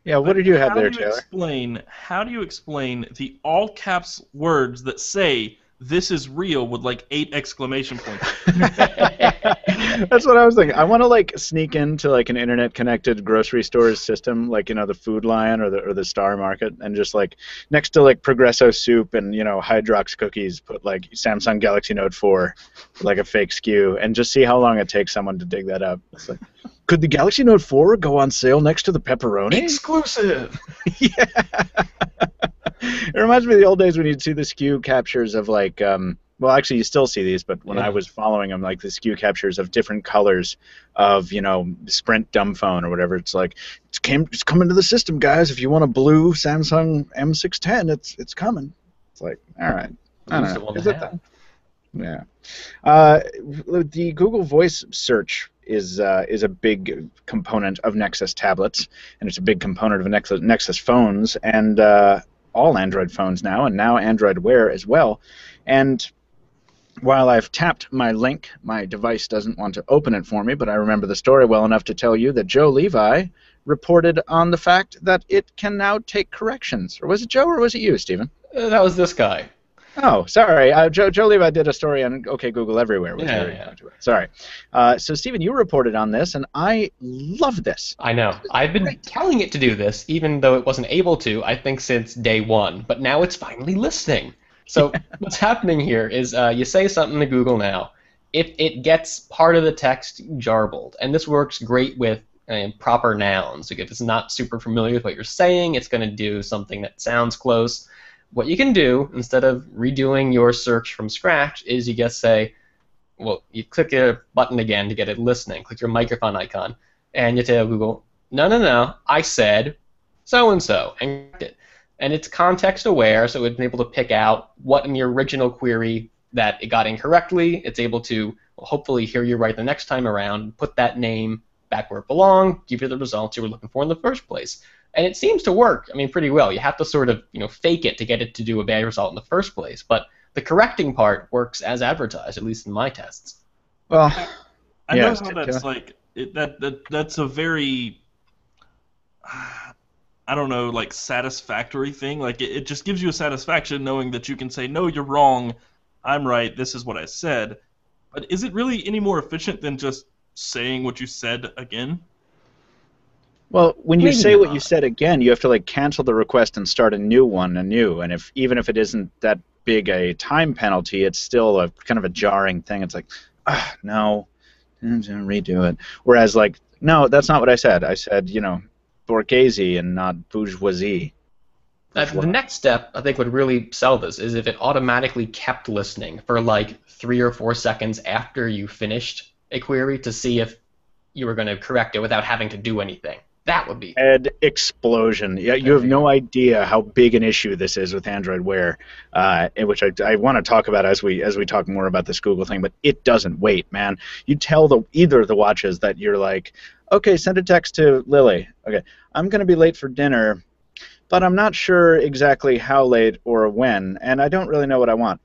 yeah, what did you have there, Taylor? How do you explain the all caps words that say "this is real" with like 8 exclamation points? That's what I was thinking. I want to sneak into an internet connected grocery stores system, the Food Lion or the Star Market, and just next to Progresso soup and Hydrox cookies, put Samsung Galaxy Note 4, a fake SKU, and just see how long it takes someone to dig that up. It's could the Galaxy Note 4 go on sale next to the pepperoni? Exclusive. Yeah. It reminds me of the old days when you'd see the SKU captures of well, actually, you still see these, but when I was following them, the SKU captures of different colors of, Sprint dumb phone or whatever. It's it's coming to the system, guys. If you want a blue Samsung M610, it's coming. It's all right. I don't know. Is it that? Yeah. The Google Voice search is a big component of Nexus tablets, and it's a big component of Nexus phones, and all Android phones now, and now Android Wear as well. And while I've tapped my link, my device doesn't want to open it for me, but I remember the story well enough to tell you that Joe Levi reported on the fact that it can now take corrections. Or was it Joe, or was it you, Stephen? That was this guy. Oh, sorry. Joe Levi did a story on OK Google Everywhere. Sorry. So, Stephen, you reported on this, and I love this. I know. I've been telling it to do this, even though it wasn't able to, I think, since day one. But now it's finally listening. So what's happening here is you say something to Google now. If it gets part of the text garbled, and this works great with proper nouns. Like if it's not super familiar with what you're saying, it's going to do something that sounds close. What you can do, instead of redoing your search from scratch, is you just say, well, you click your button again to get it listening. Click your microphone icon, and you tell Google, no, I said so-and-so, and correct it. And it's context aware, so it's able to pick out what in the original query that it got incorrectly. It's able to hopefully hear you right the next time around, put that name back where it belonged, give you the results you were looking for in the first place. And it seems to work, pretty well. You have to sort of, fake it to get it to do a bad result in the first place. But the correcting part works as advertised, at least in my tests. Well, I know how that's that's a very, I don't know, satisfactory thing. It just gives you a satisfaction knowing that you can say, no, you're wrong, I'm right, this is what I said. But is it really any more efficient than just saying what you said again? Well, when you say what you said again, you have to cancel the request and start a new one anew. And even if it isn't that big a time penalty, it's still a kind of a jarring thing. It's no, redo it. Whereas no, that's not what I said. I said, Borghese and not bourgeoisie. The next step, I think, would really sell this is if it automatically kept listening for like 3 or 4 seconds after you finished a query to see if you were going to correct it without having to do anything. That would be Head explosion. Yeah, you have no idea how big an issue this is with Android Wear, which I want to talk about as we talk more about this Google thing. But it doesn't wait, man. You tell either of the watches that you're like, okay, send a text to Lily. Okay, I'm going to be late for dinner, but I'm not sure exactly how late or when, and I don't really know what I want.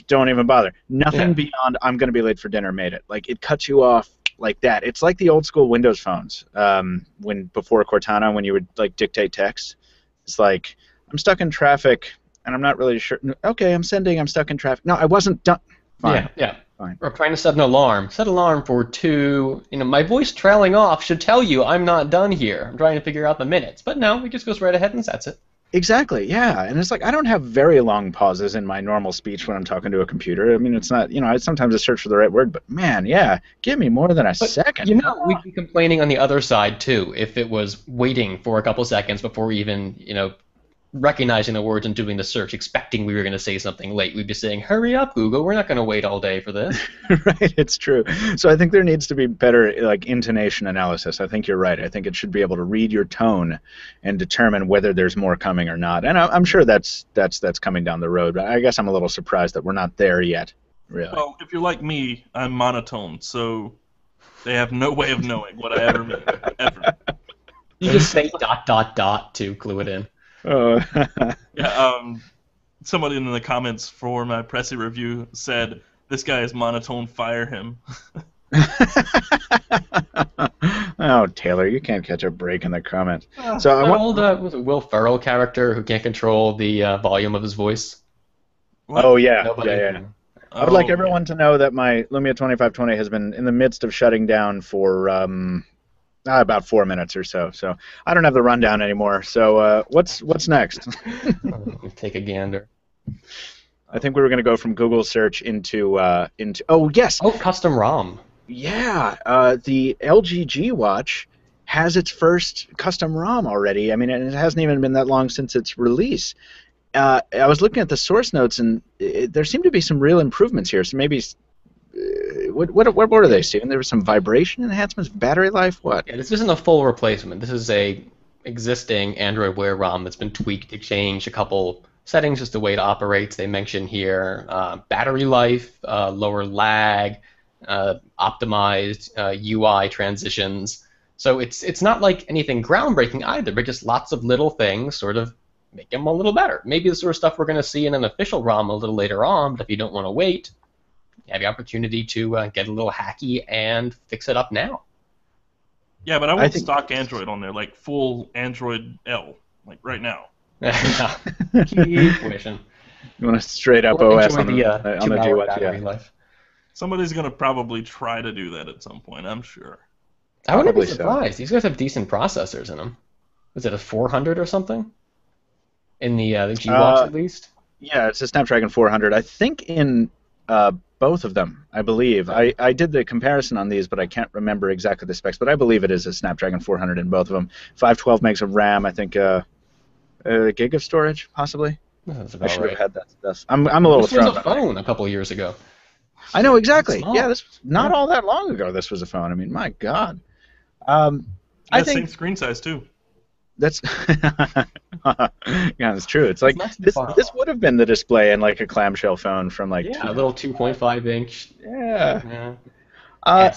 Don't even bother. Nothing beyond I'm going to be late for dinner made it. Like, it cuts you off like that. It's like the old school Windows phones before Cortana, when you would like dictate text. It's like, I'm stuck in traffic and I'm not really sure. Okay, I'm stuck in traffic. No, I wasn't done. Fine. Yeah. Fine. Or trying to set an alarm. Set alarm for 2. My voice trailing off should tell you I'm not done here. I'm trying to figure out the minutes. But no, it just goes right ahead and sets it. Exactly, yeah. And it's like, I don't have very long pauses in my normal speech when I'm talking to a computer. I mean, it's not, I sometimes I search for the right word, but man, yeah, give me more than a second. We'd be complaining on the other side, too, if it was waiting for a couple seconds before even, recognizing the words and doing the search, expecting we were going to say something late. We'd be saying, hurry up, Google, we're not going to wait all day for this. Right, it's true. So I think there needs to be better like intonation analysis. I think you're right. I think it should be able to read your tone and determine whether there's more coming or not. And I'm sure that's coming down the road, but I guess I'm a little surprised that we're not there yet, really. Well, if you're like me, I'm monotone, so they have no way of knowing what I ever mean, ever. You just say ... to clue it in. Oh. Yeah, somebody in the comments for my Pressy review said, this guy is monotone, fire him. Oh, Taylor, you can't catch a break in the comments. Was it Will Ferrell character who can't control the volume of his voice? What? Oh, yeah. Nobody Yeah. I would like everyone to know that my Lumia 2520 has been in the midst of shutting down for about 4 minutes or so. So I don't have the rundown anymore. So what's next? Take a gander. I think we were going to go from Google search into oh, yes. Oh, custom ROM. Yeah, the LG G Watch has its first custom ROM already. I mean, and it hasn't even been that long since its release. I was looking at the source notes, and there seem to be some real improvements here. So maybe, what were they, Steven? There was some vibration enhancements, battery life, what? Yeah, this isn't a full replacement. This is a existing Android Wear ROM that's been tweaked to change a couple settings, just the way it operates. They mention here battery life, lower lag, optimized UI transitions. So it's not like anything groundbreaking either, but just lots of little things sort of make them a little better. Maybe the sort of stuff we're going to see in an official ROM a little later on, but if you don't want to wait, you have the opportunity to get a little hacky and fix it up now. Yeah, but I want stock Android on there, like full Android L, like right now. Keep wishing. You want a straight up OS on the G Watch? Yeah. Life. Somebody's going to probably try to do that at some point, I'm sure. I wouldn't be surprised. These guys have decent processors in them. Was it a 400 or something? In the G Watch at least? Yeah, it's a Snapdragon 400. I think in both of them, I believe. I did the comparison on these, but I can't remember exactly the specs. But I believe it is a Snapdragon 400 in both of them. 512 megs of RAM, I think a gig of storage, possibly. That's about I should right. have had that stuff. I'm a little thrown. This was a phone a couple of years ago. I know, exactly. Yeah, this was not all that long ago. This was a phone. I mean, my God. I think same screen size too. That's yeah, it's true. It's like this would have been the display in like a clamshell phone from like a little 2.5 inch. Yeah.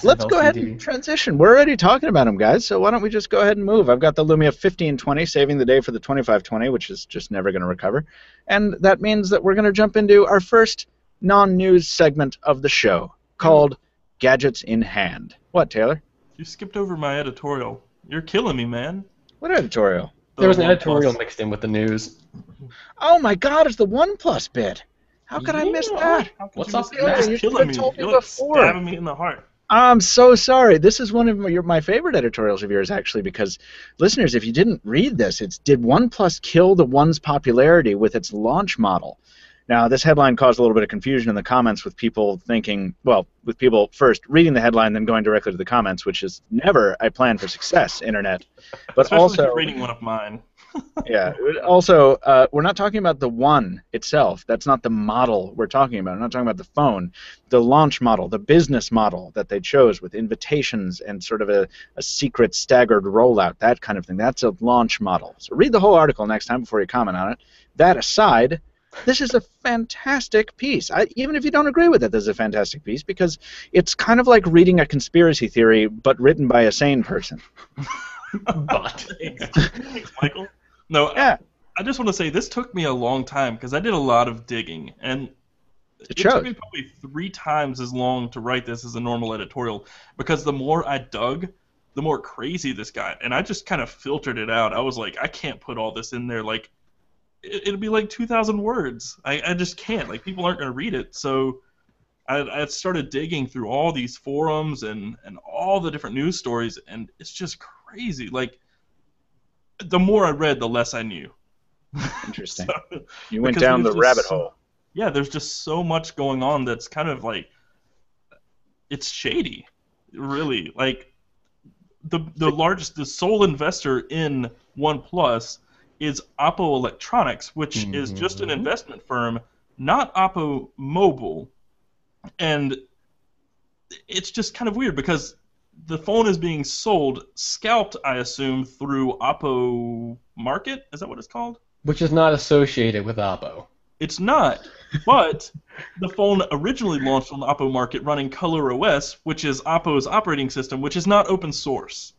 Let's go ahead and transition. We're already talking about them, guys. So why don't we just go ahead and move? I've got the Lumia 1520 saving the day for the 2520, which is just never going to recover, and that means that we're going to jump into our first non-news segment of the show called Gadgets in Hand. What, Taylor? You skipped over my editorial. You're killing me, man. What editorial? There was an editorial mixed in with the news. Oh my God! It's the OnePlus bit. How could I miss that? What's up? You're killing me. You're like stabbing me in the heart. I'm so sorry. This is one of my favorite editorials of yours, actually, because, listeners, if you didn't read this, it's did OnePlus kill the One's popularity with its launch model? Now, this headline caused a little bit of confusion in the comments with people thinking, well, with people first reading the headline, then going directly to the comments, which is never a plan for success, Internet. But especially also, if you're reading one of mine. yeah. Also, we're not talking about the One itself. That's not the model we're talking about. We're not talking about the phone. The launch model, the business model that they chose with invitations and sort of a secret staggered rollout, that kind of thing. That's a launch model. So read the whole article next time before you comment on it. That aside, this is a fantastic piece. Even if you don't agree with it, this is a fantastic piece because it's kind of like reading a conspiracy theory, but written by a sane person. But thanks, Michael. No, yeah. I just want to say this took me a long time because I did a lot of digging, and it took me probably 3 times as long to write this as a normal editorial because the more I dug, the more crazy this got, and I just kind of filtered it out. I was like, I can't put all this in there. Like, it'd be like 2,000 words. I just can't. Like, people aren't going to read it. So I started digging through all these forums and all the different news stories, and it's just crazy. Like, the more I read, the less I knew. Interesting. You went down the rabbit hole. Yeah, there's just so much going on that's kind of like, it's shady, really. Like, the sole investor in OnePlus is Oppo Electronics, which is just an investment firm, not Oppo Mobile. And it's just kind of weird because the phone is being sold, scalped, I assume, through Oppo Market. Is that what it's called? Which is not associated with Oppo. It's not, but the phone originally launched on the Oppo Market running ColorOS, which is Oppo's operating system, which is not open source.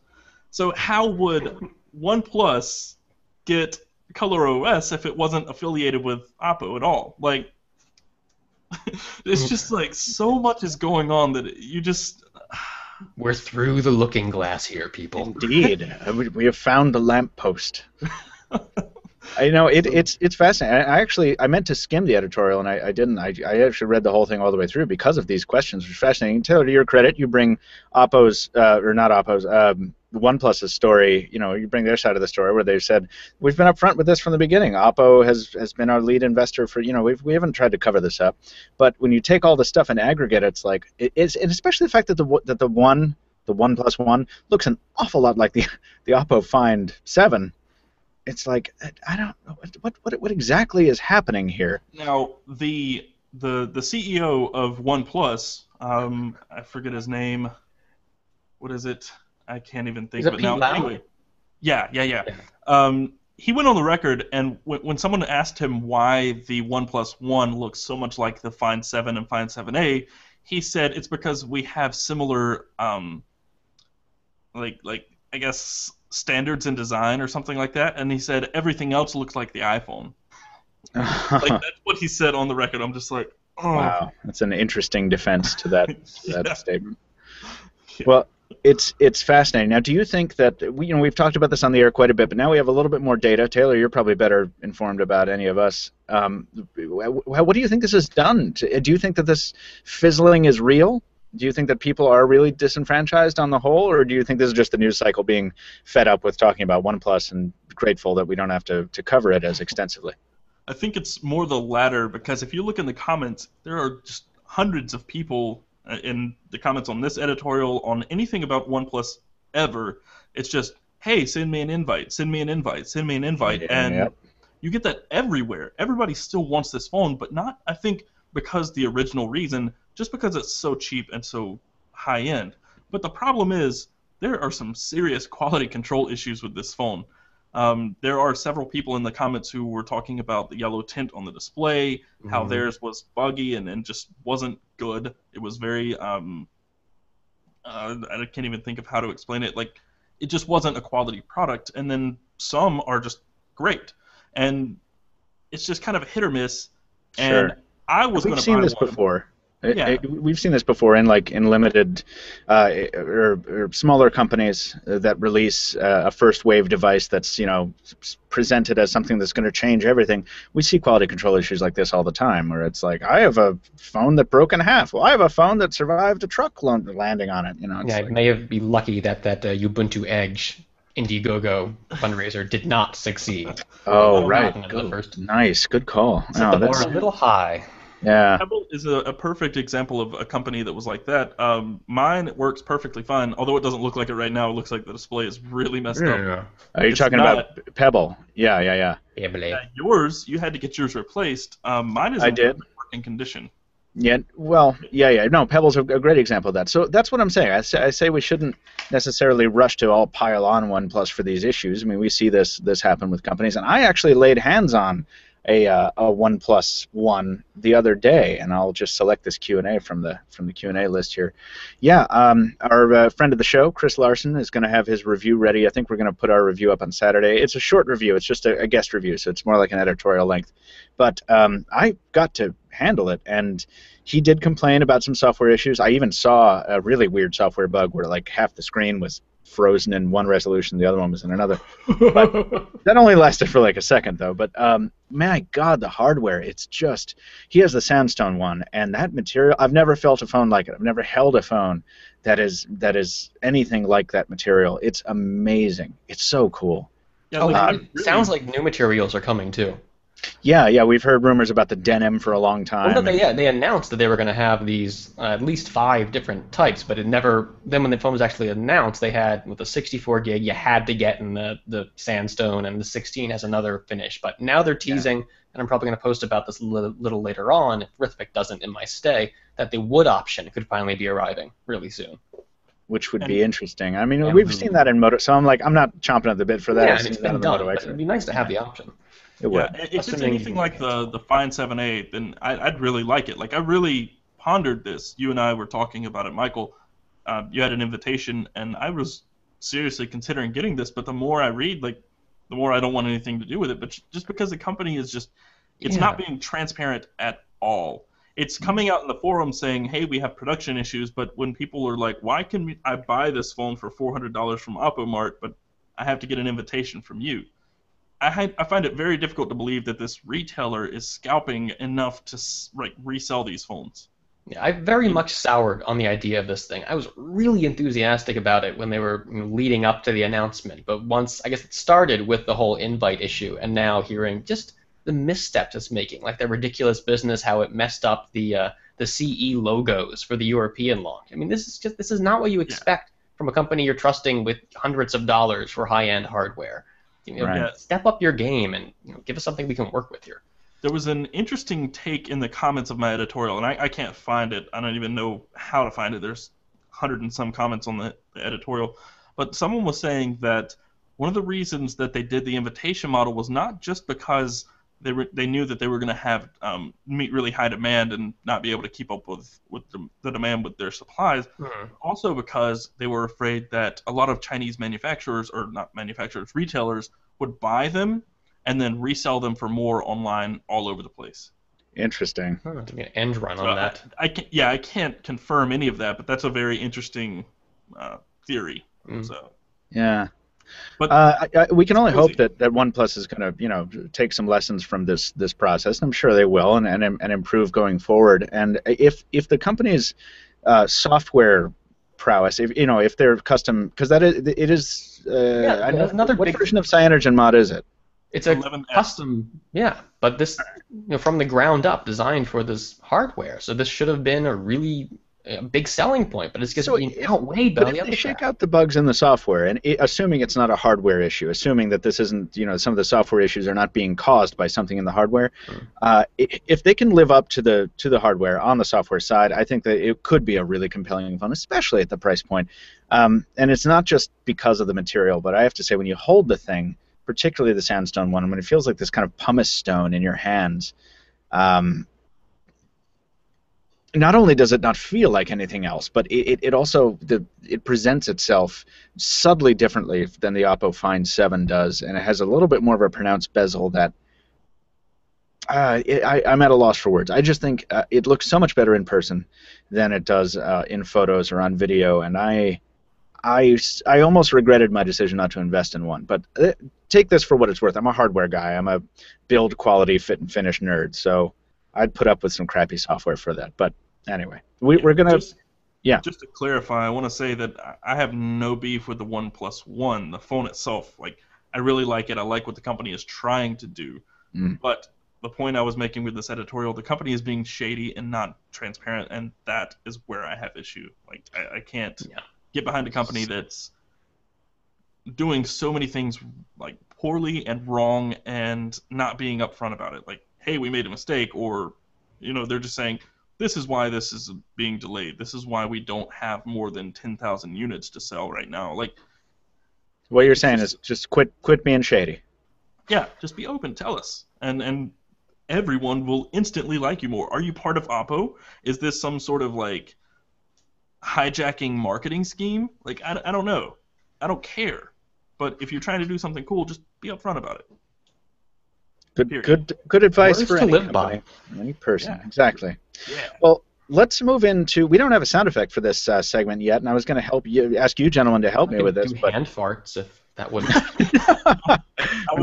So how would OnePlus get ColorOS if it wasn't affiliated with Oppo at all? Like, it's just like so much is going on that you just... We're through the looking glass here, people. Indeed. We have found the lamppost. I know it's fascinating. I meant to skim the editorial and I didn't. I actually read the whole thing all the way through because of these questions, which is fascinating. Taylor, to your credit, you bring Oppo's or not Oppo's, OnePlus's story. You know, you bring their side of the story where they've said we've been upfront with this from the beginning. Oppo has been our lead investor for. You know, we haven't tried to cover this up, but when you take all the stuff and aggregate, it's like and especially the fact that the OnePlus One looks an awful lot like the Oppo Find 7. It's like I don't know what exactly is happening here. Now the CEO of OnePlus, I forget his name. What is it? I can't even think of it now. Anyway, yeah. He went on the record, and when someone asked him why the OnePlus One looks so much like the Find 7 and Find 7a, he said it's because we have similar, like I guess, standards in design or something like that, and he said everything else looks like the iPhone. Like, that's what he said on the record. I'm just like, oh. Wow, that's an interesting defense to that Yeah. statement. Yeah. Well, it's fascinating. Now, do you think that we've talked about this on the air quite a bit, but now we have a little bit more data. Taylor, you're probably better informed about any of us. What do you think this has done? Do you think that this fizzling is real? Do you think that people are really disenfranchised on the whole, or do you think this is just the news cycle being fed up with talking about OnePlus and grateful that we don't have to cover it as extensively? I think it's more the latter, because if you look in the comments, there are just hundreds of people in the comments on this editorial, on anything about OnePlus ever. It's just, hey, send me an invite, send me an invite, send me an invite. Yeah, and yep. You get that everywhere. Everybody still wants this phone, but not, I think, because the original reason, just because it's so cheap and so high-end. But the problem is, there are some serious quality control issues with this phone. There are several people in the comments who were talking about the yellow tint on the display, how theirs was buggy and just wasn't good. It was very, I can't even think of how to explain it. Like, it just wasn't a quality product. And then some are just great. And it's just kind of a hit or miss. Sure. And I was going to buy We've seen this one. before. Yeah. We've seen this before in limited or smaller companies that release a first wave device that's presented as something that's going to change everything. We see quality control issues like this all the time, where it's like, I have a phone that broke in half. Well, I have a phone that survived a truck landing on it. It may be lucky that Ubuntu Edge Indiegogo fundraiser did not succeed. Oh, They right. got into the first. Nice. Good call. Set the bar a little high. Yeah. Pebble is a perfect example of a company that was like that. Mine works perfectly fine, although it doesn't look like it right now. It looks like the display is really messed up. Are you talking about Pebble? Yeah. Yours, you had to get yours replaced. Mine is in working condition. Yeah, well, yeah. No, Pebble's a great example of that. So that's what I'm saying. I say we shouldn't necessarily rush to all pile on OnePlus for these issues. I mean, we see this happen with companies, and I actually laid hands on a OnePlus One the other day, and I'll just select this Q&A from the Q&A list here. Yeah, our friend of the show, Chris Larson, is going to have his review ready. I think we're going to put our review up on Saturday. It's a short review. It's just a guest review, so it's more like an editorial length. But I got to handle it, and he did complain about some software issues. I even saw a really weird software bug where like half the screen was frozen in one resolution, the other one was in another. But that only lasted for like a second, though. But my God, the hardware, it's just, he has the Sandstone one, and that material, I've never felt a phone like it. I've never held a phone that is anything like that material. It's amazing. It's so cool. Yeah, it sounds like new materials are coming, too. Yeah, we've heard rumors about the denim for a long time. Well, they announced that they were going to have these at least 5 different types, but it never. Then when the phone was actually announced, they had with the 64 gig, you had to get in the Sandstone, and the 16 has another finish. But now they're teasing, and I'm probably going to post about this a little later on, if Rithvik doesn't in my stay, that the wood option could finally be arriving really soon. Which would be interesting. I mean, we've seen that in Moto, so I'm not chomping at the bit for that. Yeah, and it's been done, but it'd be nice to have the option. If it's anything like the Fine 7a, then I'd really like it. Like, I really pondered this. You and I were talking about it, Michael. You had an invitation, and I was seriously considering getting this, but the more I read, like, the more I don't want anything to do with it. But just because the company is just, it's not being transparent at all. It's coming out in the forum saying, hey, we have production issues, but when people are like, why can I buy this phone for $400 from OppoMart, but I have to get an invitation from you? I find it very difficult to believe that this retailer is scalping enough to resell these phones. Yeah, I very much soured on the idea of this thing. I was really enthusiastic about it when they were leading up to the announcement, but once, I guess it started with the whole invite issue, and now hearing just the missteps it's making, like the ridiculous business, how it messed up the CE logos for the European launch. I mean, this is not what you expect from a company you're trusting with hundreds of dollars for high-end hardware. Step up your game and give us something we can work with here. There was an interesting take in the comments of my editorial, and I can't find it. I don't even know how to find it. There's 100 and some comments on the editorial. But someone was saying that one of the reasons that they did the invitation model was not just because they knew that they were going to have meet really high demand and not be able to keep up with the demand with their supplies. Also because they were afraid that a lot of Chinese manufacturers, or not manufacturers, retailers, would buy them and then resell them for more online all over the place. Interesting. To be an end run on that. I can't confirm any of that, but that's a very interesting theory. So. Yeah. But we can only hope that OnePlus is going to take some lessons from this process. I'm sure they will, and improve going forward. And if the company's software prowess, if they're custom, because it is another what big version of CyanogenMod is it? It's a custom, but this from the ground up designed for this hardware. So this should have been a really big selling point, but it's just being outweighed by the other crap. They shake out the bugs in the software, and assuming it's not a hardware issue, assuming that this isn't, some of the software issues are not being caused by something in the hardware, if they can live up to the hardware on the software side, I think that it could be a really compelling phone, especially at the price point. And it's not just because of the material, but I have to say, when you hold the thing, particularly the Sandstone one, when it feels like this kind of pumice stone in your hands, not only does it not feel like anything else, but it also it presents itself subtly differently than the Oppo Find 7 does, and it has a little bit more of a pronounced bezel that I'm at a loss for words. I just think it looks so much better in person than it does in photos or on video, and I almost regretted my decision not to invest in one. But take this for what it's worth. I'm a hardware guy. I'm a build quality, fit and finish nerd, so I'd put up with some crappy software for that. But anyway, we're gonna. Yeah. Just to clarify, I want to say that I have no beef with the OnePlus One, the phone itself. Like, I really like it. I like what the company is trying to do. But the point I was making with this editorial, the company is being shady and not transparent, and that is where I have issue. Like, I can't get behind a company that's doing so many things like poorly and wrong and not being upfront about it. Like, hey, we made a mistake, or they're just saying, this is why this is being delayed. This is why we don't have more than 10,000 units to sell right now. Like, what you're saying is just quit being shady. Yeah, just be open. Tell us, and everyone will instantly like you more. Are you part of Oppo? Is this some sort of like hijacking marketing scheme? Like, I don't know. I don't care. But if you're trying to do something cool, just be upfront about it. Good advice Words for to any live company, any person. Yeah. Exactly. Yeah. Well, let's move into. We don't have a sound effect for this segment yet, and I was going to ask you gentlemen to help me with this. Do hand farts if that would.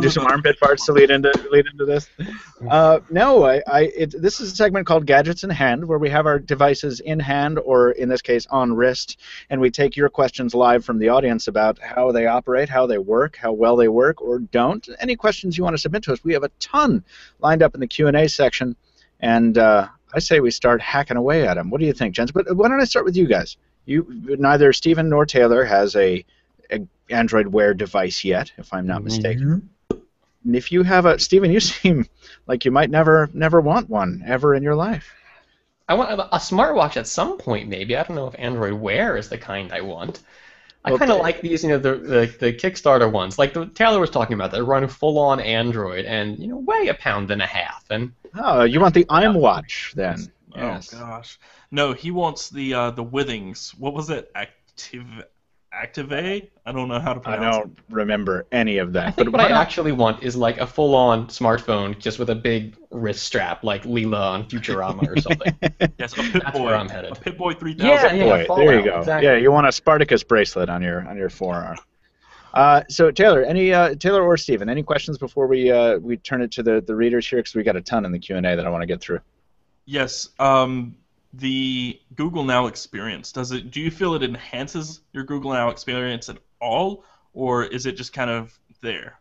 Do some armpit farts to lead into this. No, this is a segment called Gadgets in Hand, where we have our devices in hand, or in this case, on wrist, and we take your questions live from the audience about how they operate, how they work, how well they work or don't. Any questions you want to submit to us, we have a ton lined up in the Q&A section, and I say we start hacking away at them. What do you think, gents? But why don't I start with you guys? Neither Stephen nor Taylor has a Android Wear device yet, if I'm not mistaken. And if you have Stephen, you seem like you might never want one ever in your life. I want a smartwatch at some point, maybe. I don't know if Android Wear is the kind I want. I kind of like these, the Kickstarter ones, like the Taylor was talking about, that run full-on Android and weigh 1.5 pounds. And you want the iWatch then? Yes. Oh gosh, no, he wants the Withings. What was it? Active? I don't know how to pronounce it. I don't remember any of that. I think what I actually want is like a full-on smartphone just with a big wrist strap, like Leela on Futurama or something. Yes, a Pip-Boy. That's where I'm headed. A Pip-Boy 3000. Yeah, there you go. Exactly. Yeah, you want a Spartacus bracelet on your forearm. So Taylor, Taylor or Stephen, any questions before we turn it to the readers here, because we got a ton in the Q&A that I want to get through. Yes. The Google Now experience, do you feel it enhances your Google Now experience at all, or is it just kind of there?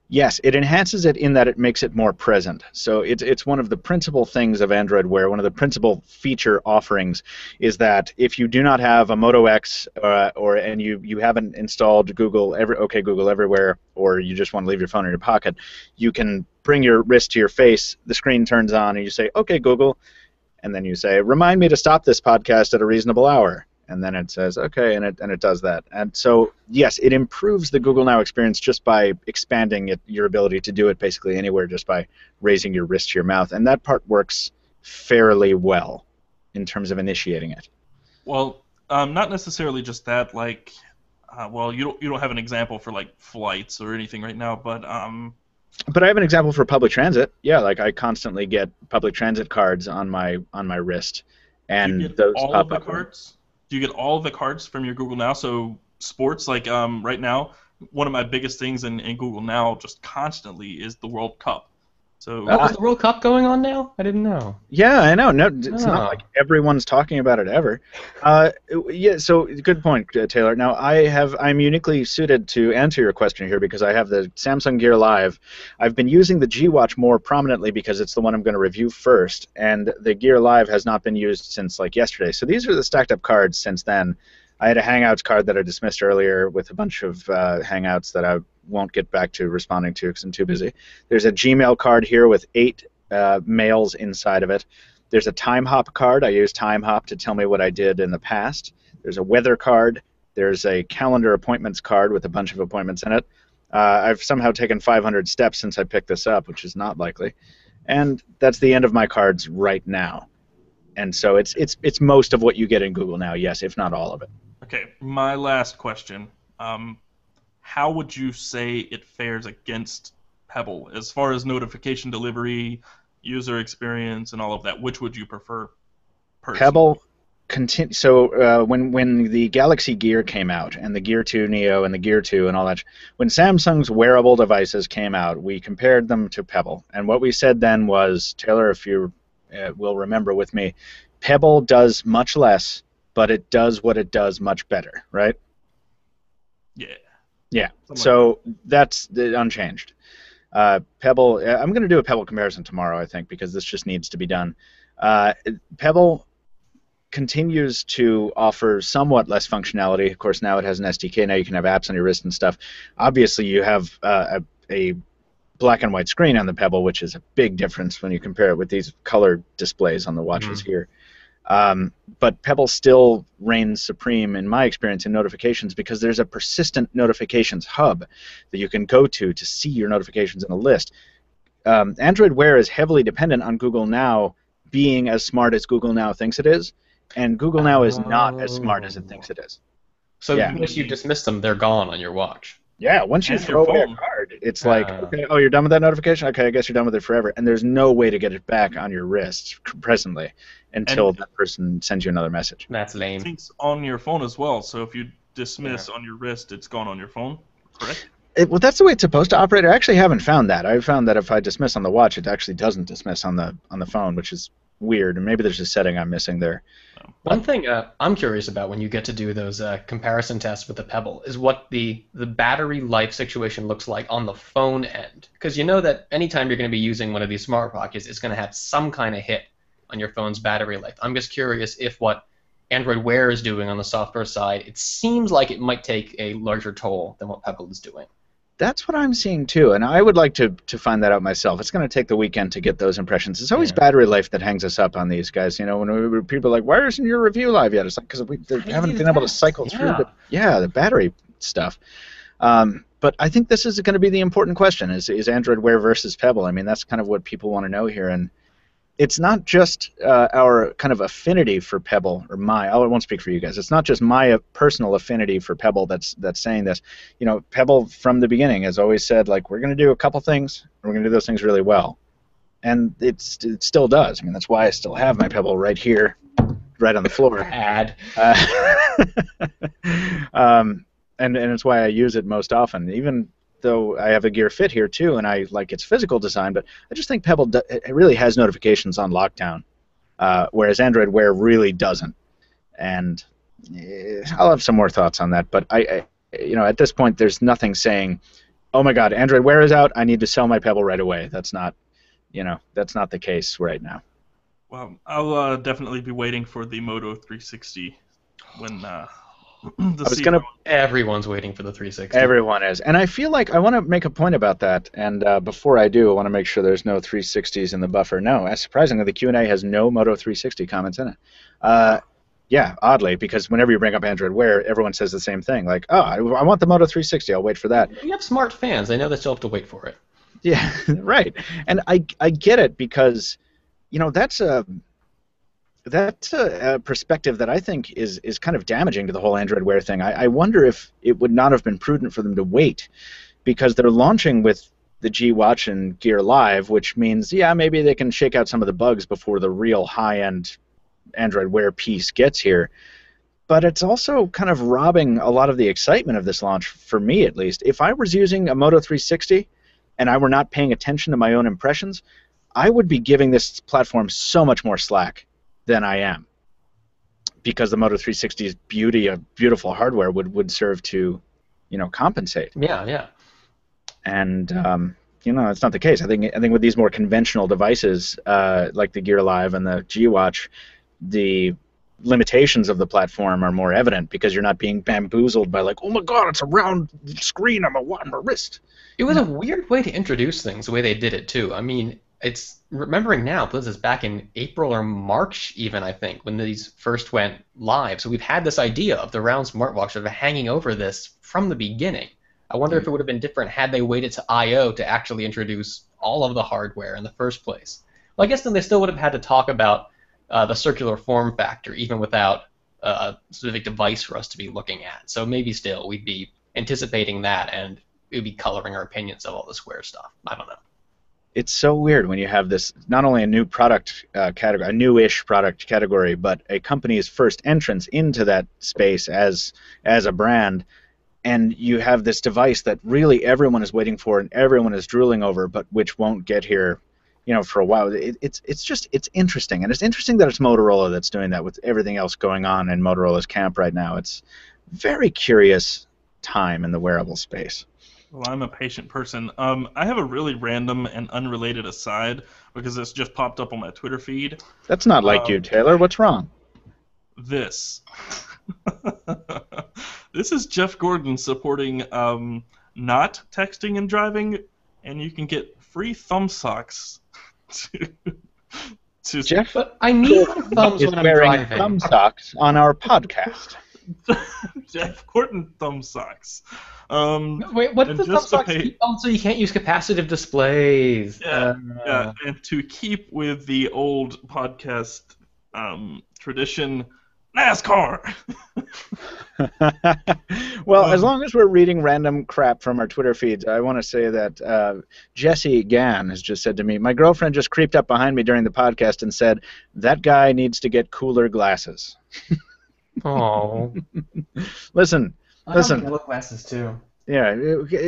Yes, it enhances it in that it makes it more present. So it's one of the principal things of Android Wear, one of the principal feature offerings is that if you do not have a Moto X and you haven't installed Google Everywhere, or you just want to leave your phone in your pocket, you can bring your wrist to your face, the screen turns on, and you say, "Okay, Google," and then you say, "Remind me to stop this podcast at a reasonable hour." And then it says, "Okay," and it does that. And so, yes, it improves the Google Now experience just by expanding your ability to do it basically anywhere, just by raising your wrist to your mouth. And that part works fairly well in terms of initiating it. Well, not necessarily just that. Like, you don't have an example for like flights or anything right now, but I have an example for public transit. Yeah, like I constantly get public transit cards on my wrist, and do you get those all pop of the up. cards? Do you get all of the cards from your Google Now? So sports, like right now, one of my biggest things in Google Now just constantly is the World Cup. So is the World Cup going on now? I didn't know. Yeah, I know. No, it's not like everyone's talking about it ever. Yeah, so good point, Taylor. Now I'm uniquely suited to answer your question here because I have the Samsung Gear Live. I've been using the G Watch more prominently because it's the one I'm going to review first, and the Gear Live has not been used since like yesterday. So these are the stacked up cards since then. I had a Hangouts card that I dismissed earlier with a bunch of Hangouts that I won't get back to responding to because I'm too busy. There's a Gmail card here with 8 mails inside of it. There's a Time Hop card. I use Time Hop to tell me what I did in the past. There's a weather card. There's a calendar appointments card with a bunch of appointments in it. I've somehow taken 500 steps since I picked this up, which is not likely. And that's the end of my cards right now. And so it's most of what you get in Google Now, yes, if not all of it. Okay, my last question. How would you say it fares against Pebble as far as notification delivery, user experience, and all of that? Which would you prefer personally? Pebble, so when the Galaxy Gear came out, and the Gear 2 Neo and the Gear 2 and all that, when Samsung's wearable devices came out, we compared them to Pebble. And what we said then was, Taylor, if you will remember with me, Pebble does much less but it does what it does much better, right? Yeah. Yeah. So that's unchanged. Pebble, I'm going to do a Pebble comparison tomorrow, I think, because this just needs to be done. Pebble continues to offer somewhat less functionality. Of course, now it has an SDK. Now you can have apps on your wrist and stuff. Obviously, you have a black and white screen on the Pebble, which is a big difference when you compare it with these colored displays on the watches here. But Pebble still reigns supreme in my experience in notifications because there's a persistent notifications hub that you can go to see your notifications in a list. Android Wear is heavily dependent on Google Now being as smart as Google Now thinks it is, and Google Now is not as smart as it thinks it is. So once you dismiss them, they're gone on your watch. Yeah, once you throw away a card, it's like, okay, oh, you're done with that notification? Okay, I guess you're done with it forever. And there's no way to get it back on your wrist presently until that person sends you another message. That's lame. It's on your phone as well, so if you dismiss on your wrist, it's gone on your phone, correct? Well, that's the way it's supposed to operate. I actually haven't found that. I've found that if I dismiss on the watch, it actually doesn't dismiss on the phone, which is weird. And maybe there's a setting I'm missing there. One thing I'm curious about when you get to do those comparison tests with the Pebble is what the battery life situation looks like on the phone end. Because you know that anytime you're going to be using one of these smart watches, it's going to have some kind of hit on your phone's battery life. I'm just curious if what Android Wear is doing on the software side, it seems like it might take a larger toll than what Pebble is doing. That's what I'm seeing too, and I would like to find that out myself. It's going to take the weekend to get those impressions. It's always battery life that hangs us up on these guys. You know, when people are like, "Why isn't your review live yet?" It's like because they haven't been able to cycle through the battery stuff. But I think this is going to be the important question: is Android Wear versus Pebble? I mean, that's kind of what people want to know here, and it's not just our kind of affinity for Pebble, or I won't speak for you guys. It's not just my personal affinity for Pebble that's saying this. You know, Pebble from the beginning has always said, like, we're going to do a couple things, and we're going to do those things really well. And it still does. I mean, that's why I still have my Pebble right here, right on the floor. And it's why I use it most often, even though I have a Gear Fit here too, and I like its physical design, but I just think Pebble it really has notifications on lockdown, whereas Android Wear really doesn't. And I'll have some more thoughts on that, but I at this point, there's nothing saying, "Oh my God, Android Wear is out. I need to sell my Pebble right away." That's not the case right now. Well, I'll definitely be waiting for the Moto 360 when. Everyone's waiting for the 360. Everyone is. And I feel like I want to make a point about that. And before I do, I want to make sure there's no 360s in the buffer. No, surprisingly, the Q&A has no Moto 360 comments in it. Yeah, oddly, because whenever you bring up Android Wear, everyone says the same thing. Like, oh, I want the Moto 360. I'll wait for that. We have smart fans. They know they still have to wait for it. Yeah, right. And I get it because, that's a perspective that I think is kind of damaging to the whole Android Wear thing. I wonder if it would not have been prudent for them to wait, because they're launching with the G Watch and Gear Live, which means, maybe they can shake out some of the bugs before the real high-end Android Wear piece gets here. But it's also kind of robbing a lot of the excitement of this launch, for me at least. If I was using a Moto 360 and I were not paying attention to my own impressions, I would be giving this platform so much more slack than I am, because the Moto 360's beauty of beautiful hardware would serve to, compensate. Yeah. And it's not the case. I think with these more conventional devices, like the Gear Live and the G Watch, the limitations of the platform are more evident because you're not being bamboozled by, like, oh my God, it's a round screen on my wrist. It was a weird way to introduce things, the way they did it too. I mean, it's remembering now, this is back in April or March even, I think, when these first went live. So we've had this idea of the round smartwatch sort of hanging over this from the beginning. I wonder if it would have been different had they waited to I.O. to actually introduce all of the hardware in the first place. Well, I guess then they still would have had to talk about the circular form factor, even without a specific device for us to be looking at. So maybe still we'd be anticipating that, and it would be coloring our opinions of all the Square stuff. I don't know. It's so weird when you have this, not only a new product category, a newish product category, but a company's first entrance into that space as a brand, and you have this device that really everyone is waiting for and everyone is drooling over, but which won't get here, for a while. It's interesting, and it's interesting that it's Motorola that's doing that with everything else going on in Motorola's camp right now. It's very curious time in the wearable space. Well, I'm a patient person. I have a really random and unrelated aside because this just popped up on my Twitter feed. That's not like you, Taylor. What's wrong? This. This is Jeff Gordon supporting not texting and driving, and you can get free thumb socks. to Jeff, but I need thumbs when I'm wearing driving. thumb socks on our podcast. Jeff Gordon thumb socks. Wait, what the thumb socks keep on so you can't use capacitive displays? Yeah, and to keep with the old podcast tradition, NASCAR. Well, as long as we're reading random crap from our Twitter feeds, I want to say that Jesse Gann has just said to me, my girlfriend just creeped up behind me during the podcast and said, that guy needs to get cooler glasses. Oh. Listen. I have glasses too. Yeah,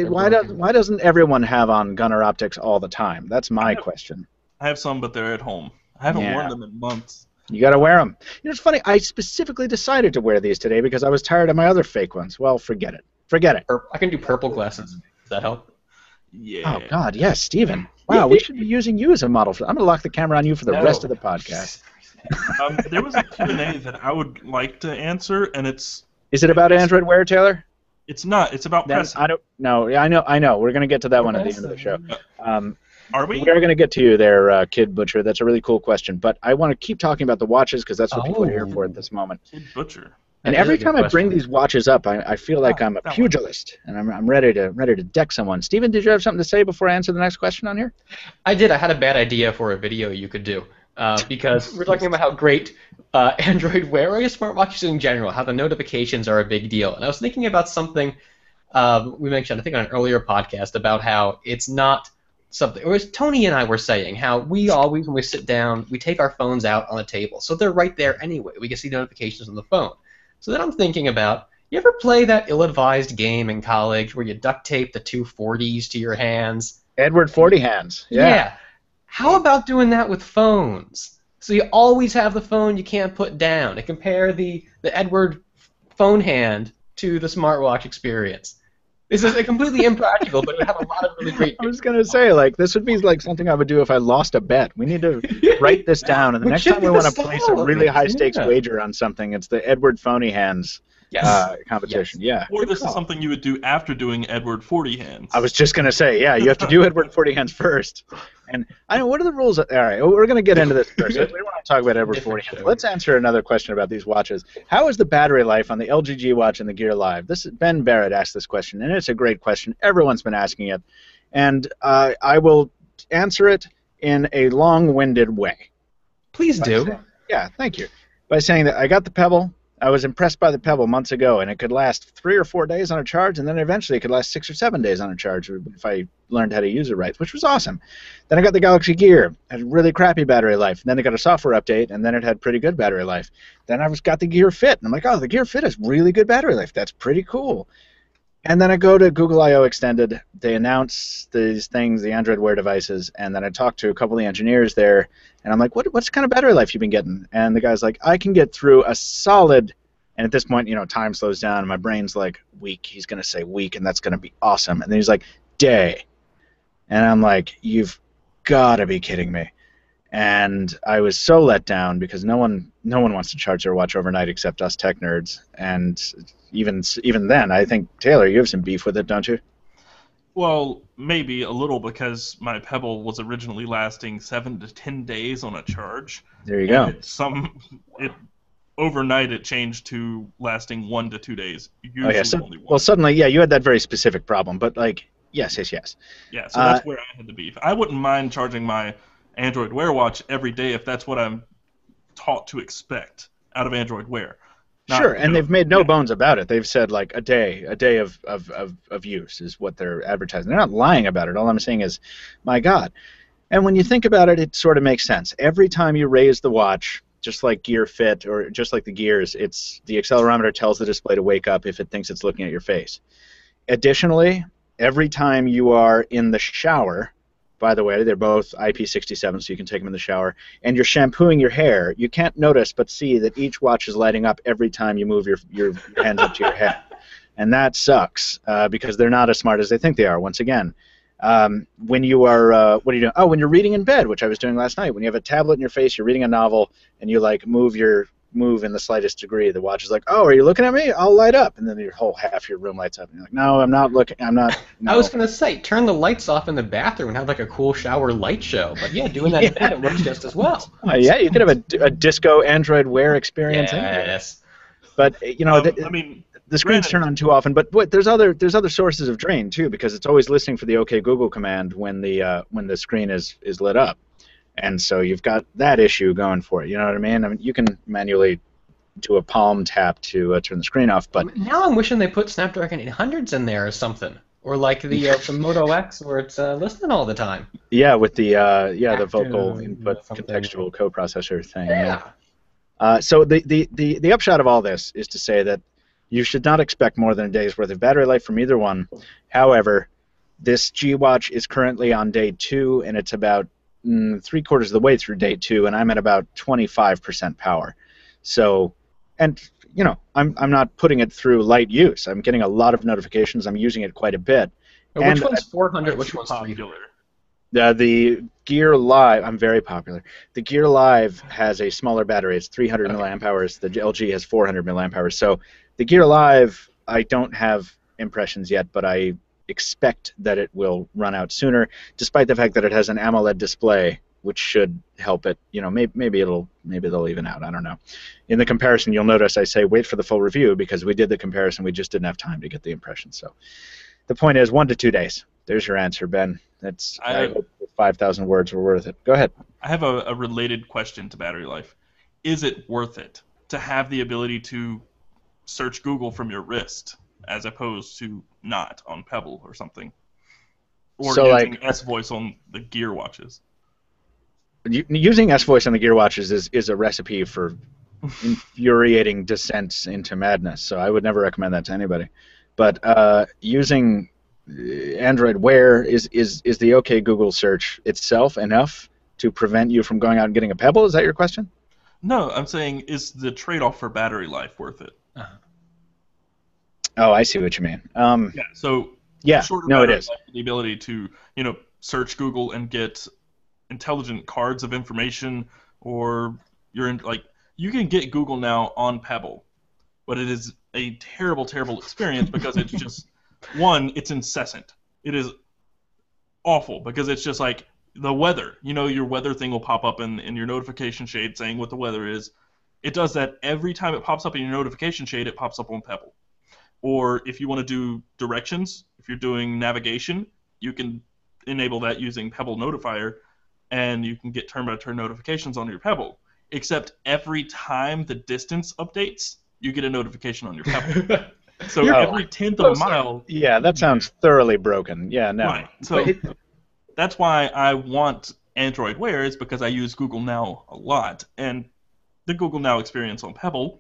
why doesn't everyone have on gunner optics all the time? That's my question. I have some, but they're at home. I haven't worn them in months. You got to wear them. It's funny. I specifically decided to wear these today because I was tired of my other fake ones. Well, forget it. Forget it. I can do purple glasses. Does that help? Yeah. Oh, God, yes, Steven. Wow, we should be using you as a model. I'm going to lock the camera on you for the rest of the podcast. There was a Q&A that I would like to answer, and it's... Is it about Android Wear, Taylor? It's not. It's about pressing. I don't know. Yeah, I know. We're going to get to that one at the end of the show. Are we? We are going to get to you there, Kid Butcher. That's a really cool question. But I want to keep talking about the watches because that's what people are here for at this moment. Kid Butcher. And every time I bring these watches up, I feel like I'm a pugilist, and I'm ready to deck someone. Steven, did you have something to say before I answer the next question on here? I did. I had a bad idea for a video you could do. Because we're talking about how great Android Wear, or I guess smartwatches in general, how the notifications are a big deal. And I was thinking about something we mentioned, I think, on an earlier podcast about how it's not something, or as Tony and I were saying, how we always, when we sit down, we take our phones out on the table. So they're right there anyway. We can see notifications on the phone. So then I'm thinking about, you ever play that ill-advised game in college where you duct tape the two 40s to your hands? Edward 40 hands. Yeah. How about doing that with phones? So you always have the phone you can't put down, and compare the Edward phone hand to the smartwatch experience. This is completely impractical, but it would have a lot of really great... I was going to say, this would be like something I would do if I lost a bet. We need to write this down, and the next time we want to place a really high-stakes wager on something, it's the Edward Phony Hands competition. Yes. Yeah. Or this is something you would do after doing Edward 40 hands. I was just going to say, you have to do Edward 40 hands first. And I know, what are the rules? All right, we're going to get into this first. We want to talk about Edward 40 hands. Let's answer another question about these watches. How is the battery life on the LG G Watch and the Gear Live? Ben Barrett asked this question, and it's a great question. Everyone's been asking it. And I will answer it in a long-winded way. Please do. Thank you. By saying that I got the Pebble. I was impressed by the Pebble months ago, and it could last 3 or 4 days on a charge, and then eventually it could last 6 or 7 days on a charge if I learned how to use it right, which was awesome. Then I got the Galaxy Gear. It had really crappy battery life. And then it got a software update, and then it had pretty good battery life. Then I got the Gear Fit, and I'm like, oh, the Gear Fit has really good battery life. That's pretty cool. And then I go to Google I/O Extended. They announce these things, the Android Wear devices, and then I talk to a couple of the engineers there, and I'm like, what's kind of battery life you've been getting? And the guy's like, I can get through a solid, and at this point, time slows down, and my brain's like, week. He's going to say week, and that's going to be awesome. And then he's like, day. And I'm like, you've got to be kidding me. And I was so let down because no one wants to charge their watch overnight except us tech nerds. And even then, I think, Taylor, you have some beef with it, don't you? Well, maybe a little, because my Pebble was originally lasting 7 to 10 days on a charge. There you go. Overnight it changed to lasting 1 to 2 days. Usually only one. Well, suddenly, you had that very specific problem, but yes. Yeah, so that's where I had the beef. I wouldn't mind charging my Android Wear watch every day if that's what I'm taught to expect out of Android Wear. Sure, and they've made no bones about it. They've said a day of use is what they're advertising. They're not lying about it. All I'm saying is, my God. And when you think about it, it sort of makes sense. Every time you raise the watch, just like Gear Fit or just like the gears, it's the accelerometer tells the display to wake up if it thinks it's looking at your face. Additionally, every time you are in the shower, by the way. They're both IP67, so you can take them in the shower. And you're shampooing your hair. You can't notice but see that each watch is lighting up every time you move your hands up to your head. And that sucks because they're not as smart as they think they are, once again. When you are, what are you doing? Oh, when you're reading in bed, which I was doing last night. When you have a tablet in your face, you're reading a novel, and you like move in the slightest degree, the watch is like, oh, are you looking at me? I'll light up. And then your whole half your room lights up. And you're like, no, I'm not looking. I'm not. No. I was going to say, turn the lights off in the bathroom and have like a cool shower light show. But yeah, doing that in bed, it works just as well. Yeah, you could have a disco Android Wear experience. Yes. But, you know, the screens turn on too often. But there's other sources of drain, too, because it's always listening for the OK Google command when the screen is lit up. And so you've got that issue going for it. You know what I mean? I mean, you can manually do a palm tap to turn the screen off, but now I'm wishing they put Snapdragon 800s in there or something, or like the Moto X where it's listening all the time. Yeah, with the the vocal input contextual coprocessor thing. Yeah. So the upshot of all this is to say that you should not expect more than a day's worth of battery life from either one. However, this G Watch is currently on day 2, and it's about 3/4 of the way through day 2, and I'm at about 25% power. So, and you know, I'm not putting it through light use. I'm getting a lot of notifications. I'm using it quite a bit. Which one's 400? Which one's popular? The Gear Live. I'm very popular. The Gear Live has a smaller battery. It's 300 milliamp hours. The LG has 400 milliamp hours. So the Gear Live, I don't have impressions yet, but I expect that it will run out sooner, despite the fact that it has an AMOLED display, which should help it. You know, maybe they'll even out. I don't know. In the comparison, you'll notice I say wait for the full review because we did the comparison. We just didn't have time to get the impressions. So the point is 1 to 2 days. There's your answer, Ben. I hope 5,000 words were worth it. Go ahead. I have a related question to battery life. Is it worth it to have the ability to search Google from your wrist as opposed to not on Pebble or something? Or so using like S-Voice on the Gear watches? Using S-Voice on the Gear watches is a recipe for infuriating descents into madness, so I would never recommend that to anybody. But using Android Wear is the OK Google search itself enough to prevent you from going out and getting a Pebble? Is that your question? No, I'm saying is the trade-off for battery life worth it? Oh, I see what you mean. It is. Life, the ability to search Google and get intelligent cards of information, or you can get Google now on Pebble, but it is a terrible, terrible experience because it's just it's incessant. It is awful because it's just like the weather. Your weather thing will pop up in your notification shade saying what the weather is. It does that every time it pops up in your notification shade. It pops up on Pebble. Or if you want to do directions, if you're doing navigation, you can enable that using Pebble Notifier, and you can get turn-by-turn notifications on your Pebble. Except every time the distance updates, you get a notification on your Pebble. So every 1/10 of a mile... Yeah, that sounds thoroughly broken. Yeah, no. Right. So that's why I want Android Wear, is because I use Google Now a lot. And the Google Now experience on Pebble,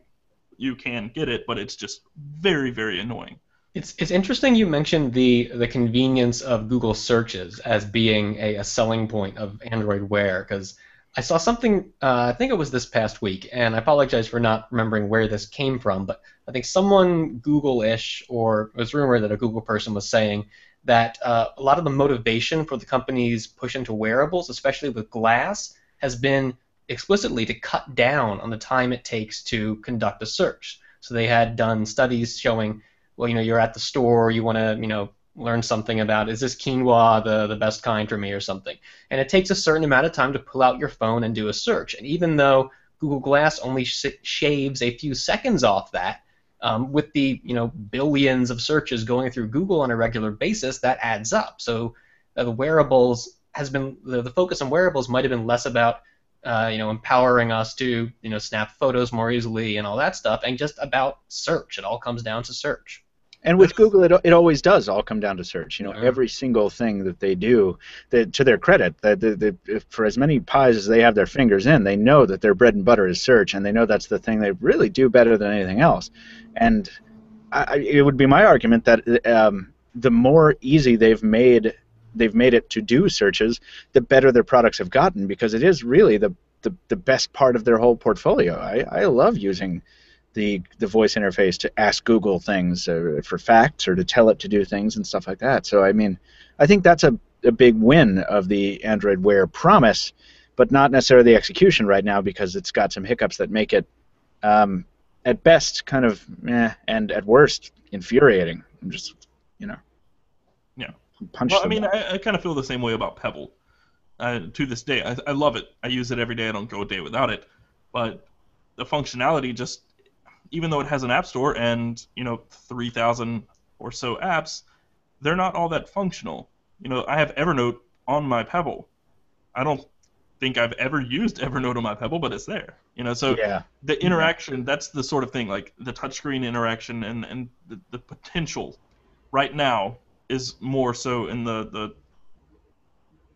you can get it, but it's just very, very annoying. It's interesting you mentioned the convenience of Google searches as being a selling point of Android Wear, because I saw something, I think it was this past week, and I apologize for not remembering where this came from, but I think someone Google-ish, or it was rumored that a Google person was saying that a lot of the motivation for the company's push into wearables, especially with glass, has been explicitly to cut down on the time it takes to conduct a search. So they had done studies showing, well, you're at the store, you want to, learn something about, is this quinoa the best kind for me or something? And it takes a certain amount of time to pull out your phone and do a search. And even though Google Glass only shaves a few seconds off that, with the billions of searches going through Google on a regular basis, that adds up. So the wearables has been the focus on wearables might have been less about empowering us to snap photos more easily and all that stuff, and just about search. It all comes down to search. And with Google, it always does all come down to search. Every single thing that they do, to their credit, for as many pies as they have their fingers in, they know that their bread and butter is search, and they know that's the thing they really do better than anything else. And it would be my argument that the more easy they've made they've made it to do searches, the better their products have gotten, because it is really the best part of their whole portfolio. I love using the voice interface to ask Google things for facts, or to tell it to do things and stuff like that. So I mean, I think that's a big win of the Android Wear promise, but not necessarily the execution right now, because it's got some hiccups that make it at best kind of and at worst infuriating. I'm just, Yeah. punch Well, the I mean, wall. I kind of feel the same way about Pebble. To this day, I love it. I use it every day. I don't go a day without it. But the functionality just, even though it has an app store and 3,000 or so apps, they're not all that functional. I have Evernote on my Pebble. I don't think I've ever used Evernote on my Pebble, but it's there. So Yeah. the interaction, that's the sort of thing, like the touchscreen interaction and the potential right now is more so in the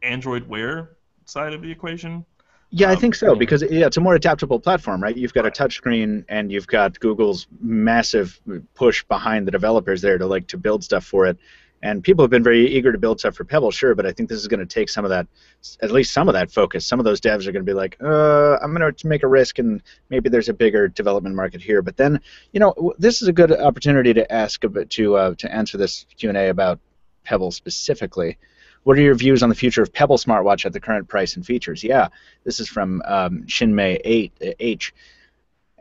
Android Wear side of the equation. Yeah, I think so, yeah. because it's a more adaptable platform, right? You've got a Right. touchscreen, and you've got Google's massive push behind the developers there to build stuff for it. And people have been very eager to build stuff for Pebble, sure, but I think this is going to take some of that, at least some of that focus. Some of those devs are going to be like, I'm going to make a risk, and maybe there's a bigger development market here. But then, this is a good opportunity to ask a bit to answer this Q&A about Pebble specifically. What are your views on the future of Pebble smartwatch at the current price and features? Yeah, this is from Shinmei H.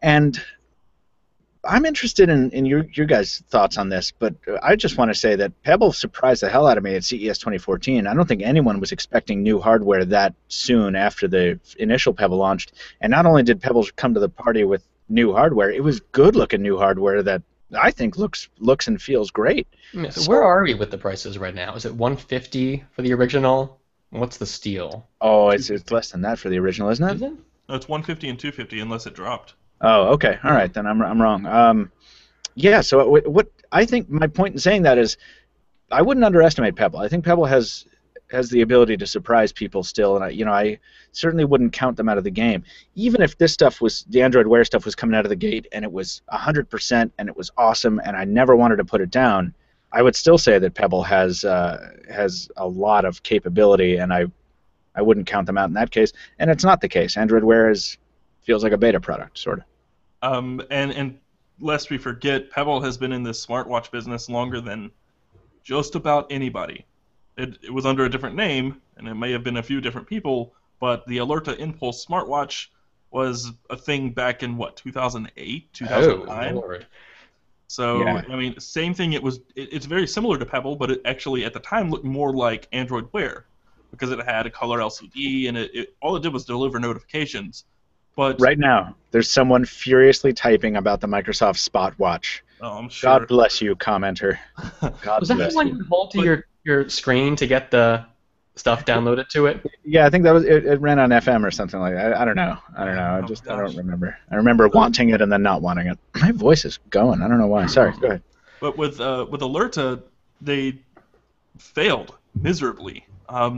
And I'm interested in your guys' thoughts on this, but I just want to say that Pebble surprised the hell out of me at CES 2014. I don't think anyone was expecting new hardware that soon after the initial Pebble launched. And not only did Pebble come to the party with new hardware, it was good-looking new hardware that I think looks and feels great. Yeah, so where are we with the prices right now? Is it 150 for the original? What's the steal? Oh, it's less than that for the original, isn't it? Is it? No, it's 150 and 250 unless it dropped. Oh, okay. All right, then I'm wrong. Yeah. So what I think my point in saying that is, I wouldn't underestimate Pebble. I think Pebble has the ability to surprise people still, and I certainly wouldn't count them out of the game. Even if this stuff the Android Wear stuff was coming out of the gate and it was 100% and it was awesome, and I never wanted to put it down, I would still say that Pebble has a lot of capability, and I wouldn't count them out in that case. And it's not the case. Android Wear feels like a beta product, sort of. And lest we forget, Pebble has been in this smartwatch business longer than just about anybody. It was under a different name, and it may have been a few different people, but the Alerta Impulse smartwatch was a thing back in, 2008, 2009? Oh, Lord. So, Yeah. I mean, same thing. It's very similar to Pebble, but it actually, at the time, looked more like Android Wear, because it had a color LCD, and all it did was deliver notifications. But Right now, there's someone furiously typing about the Microsoft Spot Watch. I'm sure. God bless you, commenter. God Was that bless the one you. you hold to your screen to get the stuff downloaded to it? Yeah, I think that was it ran on FM or something like that. I don't know. I Oh, I gosh. don't remember. I remember wanting it and then not wanting it. My voice is going. I don't know why. Sorry. Go ahead. But with Alerta, they failed miserably.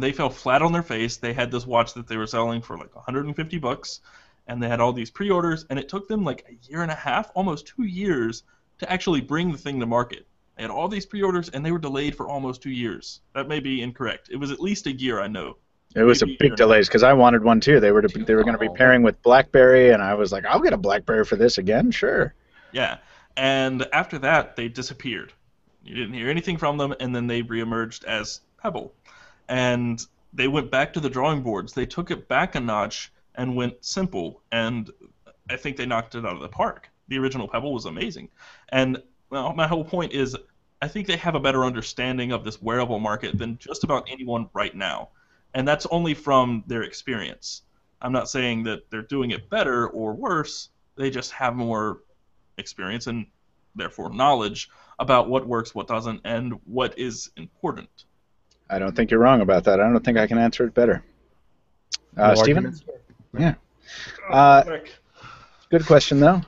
They fell flat on their face. They had this watch that they were selling for like $150, and they had all these pre-orders, and it took them like a year and a half, almost 2 years, to actually bring the thing to market. They had all these pre-orders, and they were delayed for almost 2 years. That may be incorrect. It was at least a year, I know. It was a Maybe a year big and a half. delays because I wanted one too. They were going to be pairing with BlackBerry, and I was like, I'll get a BlackBerry for this again, sure. Yeah, and after that, they disappeared. You didn't hear anything from them, and then they reemerged as Pebble. And they went back to the drawing boards. They took it back a notch and went simple, and I think they knocked it out of the park. The original Pebble was amazing. And well, my whole point is, I think they have a better understanding of this wearable market than just about anyone right now. And that's only from their experience. I'm not saying that they're doing it better or worse. They just have more experience and therefore knowledge about what works, what doesn't, and what is important. I don't think you're wrong about that. I don't think I can answer it better. No Stephen? arguments here. Yeah. Good question, though.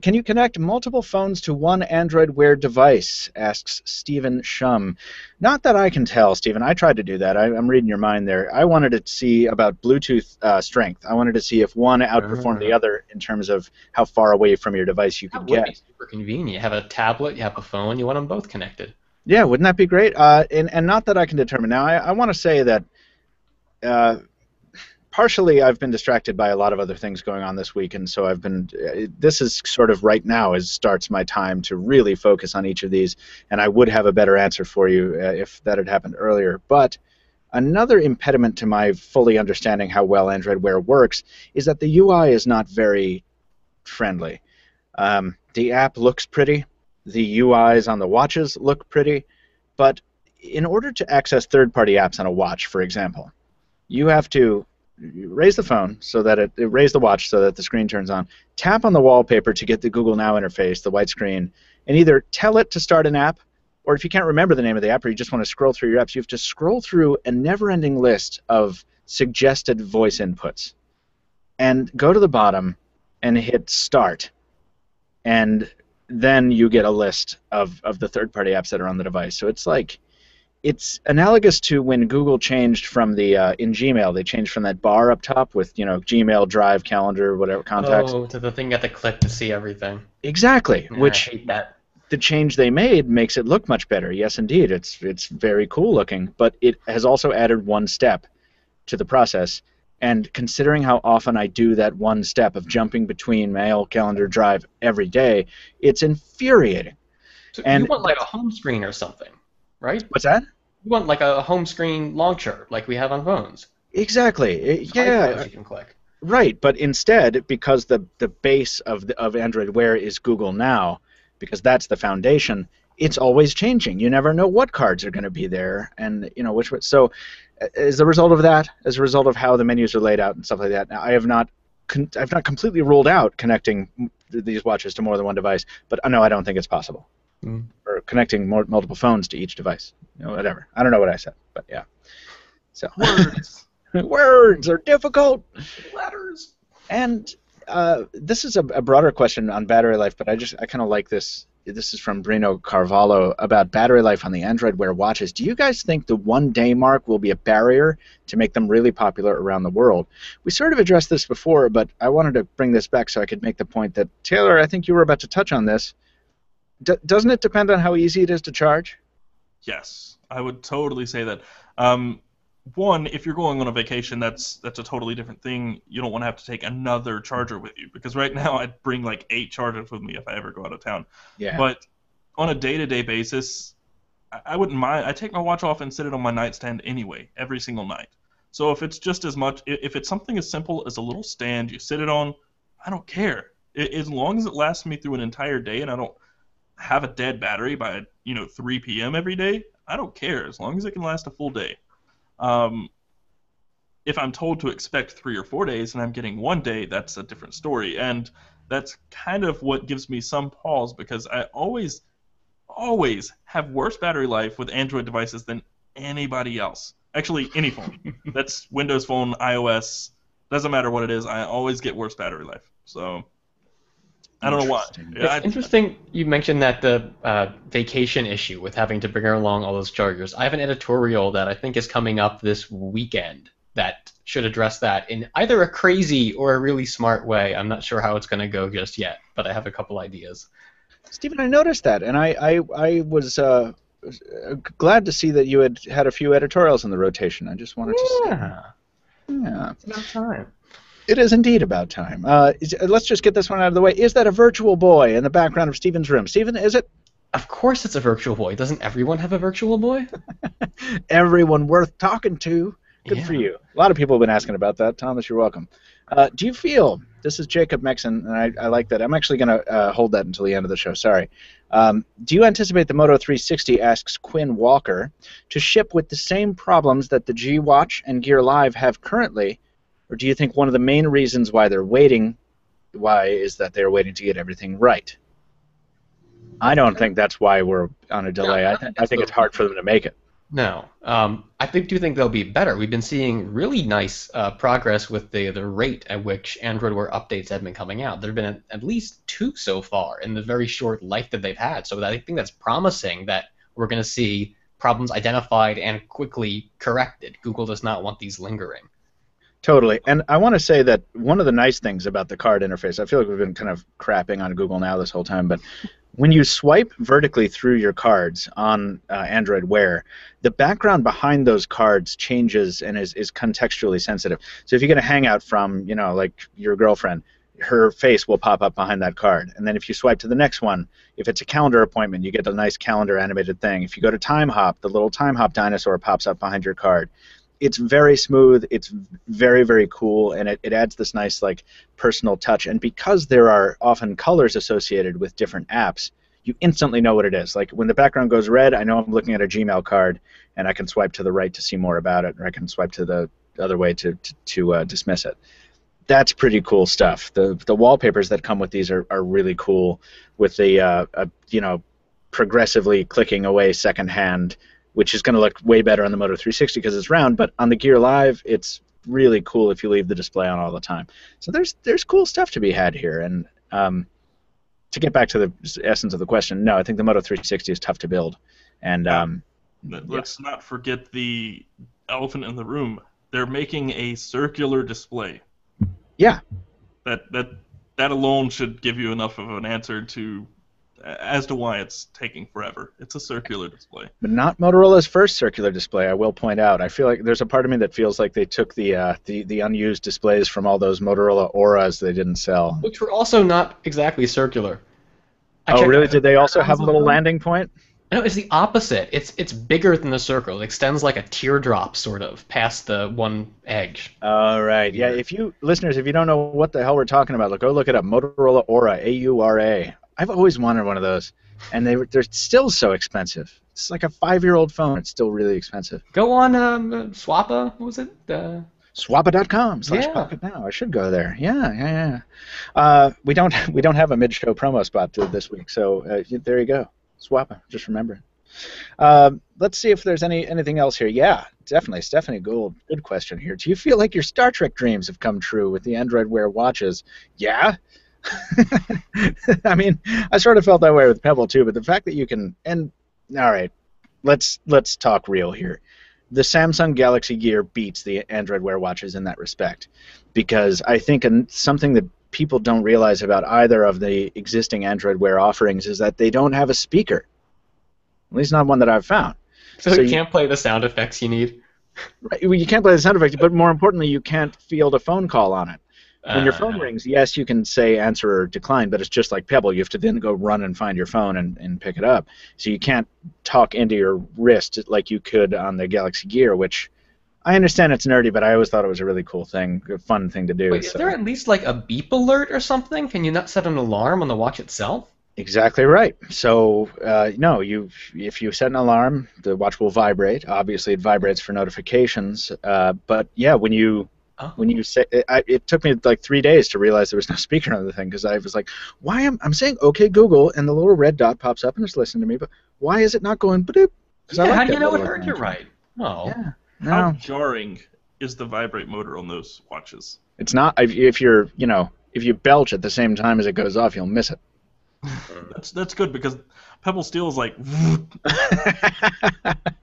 Can you connect multiple phones to one Android Wear device? Asks Stephen Shum. Not that I can tell, Stephen. I tried to do that. I'm reading your mind there. I wanted to see about Bluetooth strength. I wanted to see if one outperformed the other in terms of how far away from your device you could That would get. be super convenient. You have a tablet, you have a phone, you want them both connected. Yeah, wouldn't that be great? And not that I can determine. Now, I want to say that partially I've been distracted by a lot of other things going on this week, and so I've been. This is sort of right now starts my time to really focus on each of these, and I would have a better answer for you if that had happened earlier. But another impediment to my fully understanding how well Android Wear works is that the UI is not very friendly. The app looks pretty, the UIs on the watches look pretty, but in order to access third-party apps on a watch, for example, you have to raise the phone so that raise the watch so that the screen turns on, tap on the wallpaper to get the Google Now interface, the white screen, and either tell it to start an app, or if you can't remember the name of the app or you just want to scroll through your apps, you have to scroll through a never-ending list of suggested voice inputs and go to the bottom and hit start. And then you get a list of the third-party apps that are on the device. So it's analogous to when Google changed from in Gmail, they changed from that bar up top with, Gmail, Drive, Calendar, whatever, contacts. Oh, to the thing you have to click to see everything. Exactly, Yeah, which I hate that. The change they made makes it look much better. Yes, indeed, it's very cool looking, but it has also added one step to the process. And considering how often I do that one step of jumping between Mail, Calendar, Drive every day, it's infuriating. So And you want like a home screen or something, right? what's that? You want like a home screen launcher like we have on phones. Exactly. Yeah. Icons you can click. Right, but instead, because the base of Android Wear is Google Now, because that's the foundation, it's always changing. You never know what cards are going to be there, and which. So, as a result of that, as a result of how the menus are laid out and stuff like that, now I've not completely ruled out connecting these watches to more than one device, but no, I don't think it's possible. Or connecting multiple phones to each device. Whatever. I don't know what I said, but yeah. So Words. Words are difficult. Letters. And this is a broader question on battery life, but I kind of like this. This is from Brino Carvalho about battery life on the Android Wear watches. Do you guys think the 1 day mark will be a barrier to make them really popular around the world? We sort of addressed this before, but I wanted to bring this back so I could make the point that, Taylor, I think you were about to touch on this. Doesn't it depend on how easy it is to charge? Yes, I would totally say that. One, if you're going on a vacation, that's a totally different thing. You don't want to have to take another charger with you, because right now I'd bring like 8 chargers with me if I ever go out of town. Yeah. But on a day-to-day basis, I wouldn't mind. I take my watch off and sit it on my nightstand anyway, every single night. So if it's just as much, if it's something as simple as a little stand you sit it on, I don't care. As long as it lasts me through an entire day and I don't have a dead battery by 3 p.m. every day, I don't care, as long as it can last a full day. If I'm told to expect 3 or 4 days and I'm getting 1 day, that's a different story. And that's kind of what gives me some pause, because I always have worse battery life with Android devices than anybody else. Actually, any phone. That's Windows Phone, iOS, doesn't matter what it is, I always get worse battery life. So I don't know why. It's interesting you mentioned that the vacation issue with having to bring along all those chargers. I have an editorial that I think is coming up this weekend that should address that in either a crazy or a really smart way. I'm not sure how it's going to go just yet, but I have a couple ideas. Stephen, I noticed that, and I was glad to see that you had a few editorials in the rotation. I just wanted to say. Yeah. It's about time. It is indeed about time. Let's just get this one out of the way. Is that a virtual boy in the background of Stephen's room? Stephen, is it? Of course it's a virtual boy. Doesn't everyone have a virtual boy? Everyone worth talking to. Good for you. A lot of people have been asking about that. Thomas, you're welcome. Do you feel, this is Jacob Mexon, and I like that. I'm actually going to hold that until the end of the show. Sorry. Do you anticipate the Moto 360, asks Quinn Walker, to ship with the same problems that the G Watch and Gear Live have currently? Or do you think one of the main reasons why they're waiting, is that they're waiting to get everything right? I don't think that's why we're on a delay. No, I think it's hard for them to make it. No. I do think they'll be better. We've been seeing really nice progress with the rate at which Android Wear updates have been coming out. There have been at least 2 so far in the very short life that they've had. So I think that's promising that we're going to see problems identified and quickly corrected. Google does not want these lingering. Totally. And I want to say that one of the nice things about the card interface, I feel like we've been kind of crapping on Google Now this whole time, but When you swipe vertically through your cards on Android Wear, the background behind those cards changes and is contextually sensitive. So if you get a Hangout from, like your girlfriend, her face will pop up behind that card. And then if you swipe to the next one, if it's a calendar appointment, you get a nice calendar animated thing. If you go to Time Hop, the little Time Hop dinosaur pops up behind your card. It's very smooth. It's very, very cool, and it adds this nice personal touch. And because there are often colors associated with different apps, you instantly know what it is. Like when the background goes red, I know I'm looking at a Gmail card, and I can swipe to the right to see more about it, or I can swipe to the other way to dismiss it. That's pretty cool stuff. The wallpapers that come with these are really cool, with the progressively clicking away second hand, which is going to look way better on the Moto 360 because it's round, but on the Gear Live, it's really cool if you leave the display on all the time. So there's cool stuff to be had here. And to get back to the essence of the question, no, I think the Moto 360 is tough to build. And let's not forget the elephant in the room. They're making a circular display. Yeah. That alone should give you enough of an answer as to why it's taking forever. It's a circular display. But not Motorola's first circular display, I will point out. I feel like there's a part of me that feels like they took the unused displays from all those Motorola Auras they didn't sell. Which were also not exactly circular. Oh, really? Did they also have a little landing point? No, it's the opposite. It's bigger than the circle. It extends like a teardrop, sort of, past the one edge. All right. Yeah, listeners, if you don't know what the hell we're talking about, go look it up. Motorola Aura, A-U-R-A. I've always wanted one of those, and they're still so expensive. It's like a 5-year-old phone. It's still really expensive. Go on Swappa. What was it? Swappa.com/Pocketnow. I should go there. Yeah. We don't have a mid-show promo spot this week, so there you go. Swappa. Just remember it. Let's see if there's anything else here. Yeah, definitely. Stephanie Gould, good question here. Do you feel like your Star Trek dreams have come true with the Android Wear watches? Yeah. I mean, I sort of felt that way with Pebble too, but the fact that you can, and all right, let's talk real here. The Samsung Galaxy Gear beats the Android Wear watches in that respect, because I think something that people don't realize about either of the existing Android Wear offerings is that they don't have a speaker, at least not one that I've found. So you can't play the sound effects you need? Right, well, you can't play the sound effects, but more importantly, you can't field a phone call on it. When your phone rings, yes, you can say answer or decline, but it's just like Pebble. You have to then go run and find your phone and pick it up. So you can't talk into your wrist like you could on the Galaxy Gear, which I understand it's nerdy, but I always thought it was a really cool thing, a fun thing to do. Wait, is there at least like a beep alert or something? Can you not set an alarm on the watch itself? Exactly right. So no, if you set an alarm, the watch will vibrate. Obviously, it vibrates for notifications. But yeah, when you say it took me like 3 days to realize there was no speaker on the thing, because I was like, why I'm saying OK Google and the little red dot pops up and it's listening to me, but why is it not going badoop? Yeah, how do you know it heard you right? Oh. Yeah. No. How jarring is the vibrate motor on those watches? It's not. If you belch at the same time as it goes off, you'll miss it. That's good, because Pebble Steel is like.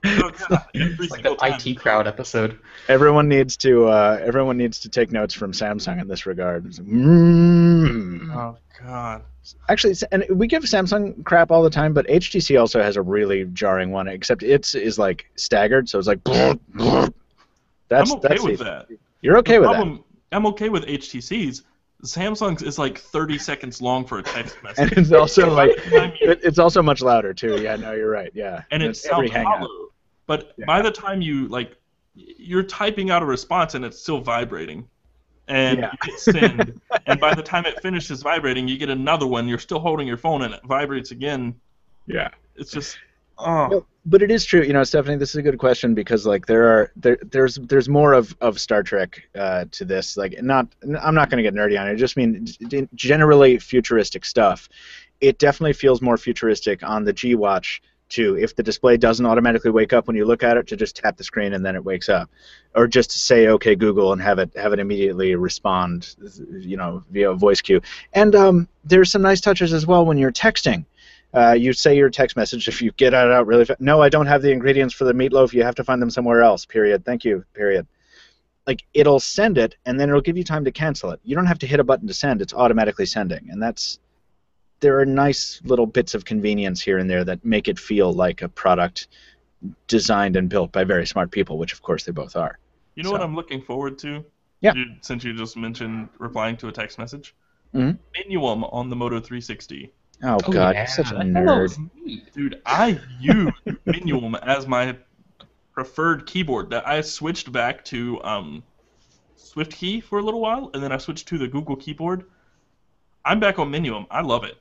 It's like the IT crowd episode. Everyone needs to take notes from Samsung in this regard. Oh God. Actually, and we give Samsung crap all the time, but HTC also has a really jarring one. Except it's like staggered, so it's like. I'm okay with that. You're okay with that. I'm okay with HTC's. Samsung's is like 30 seconds long for a text message. And it's also it's also much louder too. Yeah, no, you're right. Yeah. And it sounds hollow. But by the time you're typing out a response and it's still vibrating, and you hit send, and by the time it finishes vibrating, you get another one. You're still holding your phone and it vibrates again. Yeah. It's just. No, but it is true, Stephanie. This is a good question, because there's more of Star Trek to this. I'm not going to get nerdy on it. I just mean generally futuristic stuff. It definitely feels more futuristic on the G Watch too. If the display doesn't automatically wake up when you look at it, to just tap the screen and then it wakes up, or just to say "OK Google" and have it immediately respond, via a voice cue. And there's some nice touches as well when you're texting. You say your text message, if you get it out really fast. No, I don't have the ingredients for the meatloaf. You have to find them somewhere else. Period. Thank you. Period. Like, it'll send it, and then it'll give you time to cancel it. You don't have to hit a button to send. It's automatically sending, and that's there are nice little bits of convenience here and there that make it feel like a product designed and built by very smart people, which of course they both are. You know what I'm looking forward to? Yeah. Since you just mentioned replying to a text message. Mm-hmm. Minuum on the Moto 360. Oh God, you're such a nerd. Dude, I use Minuum as my preferred keyboard. That I switched back to SwiftKey for a little while, and then I switched to the Google keyboard. I'm back on Minuum. I love it.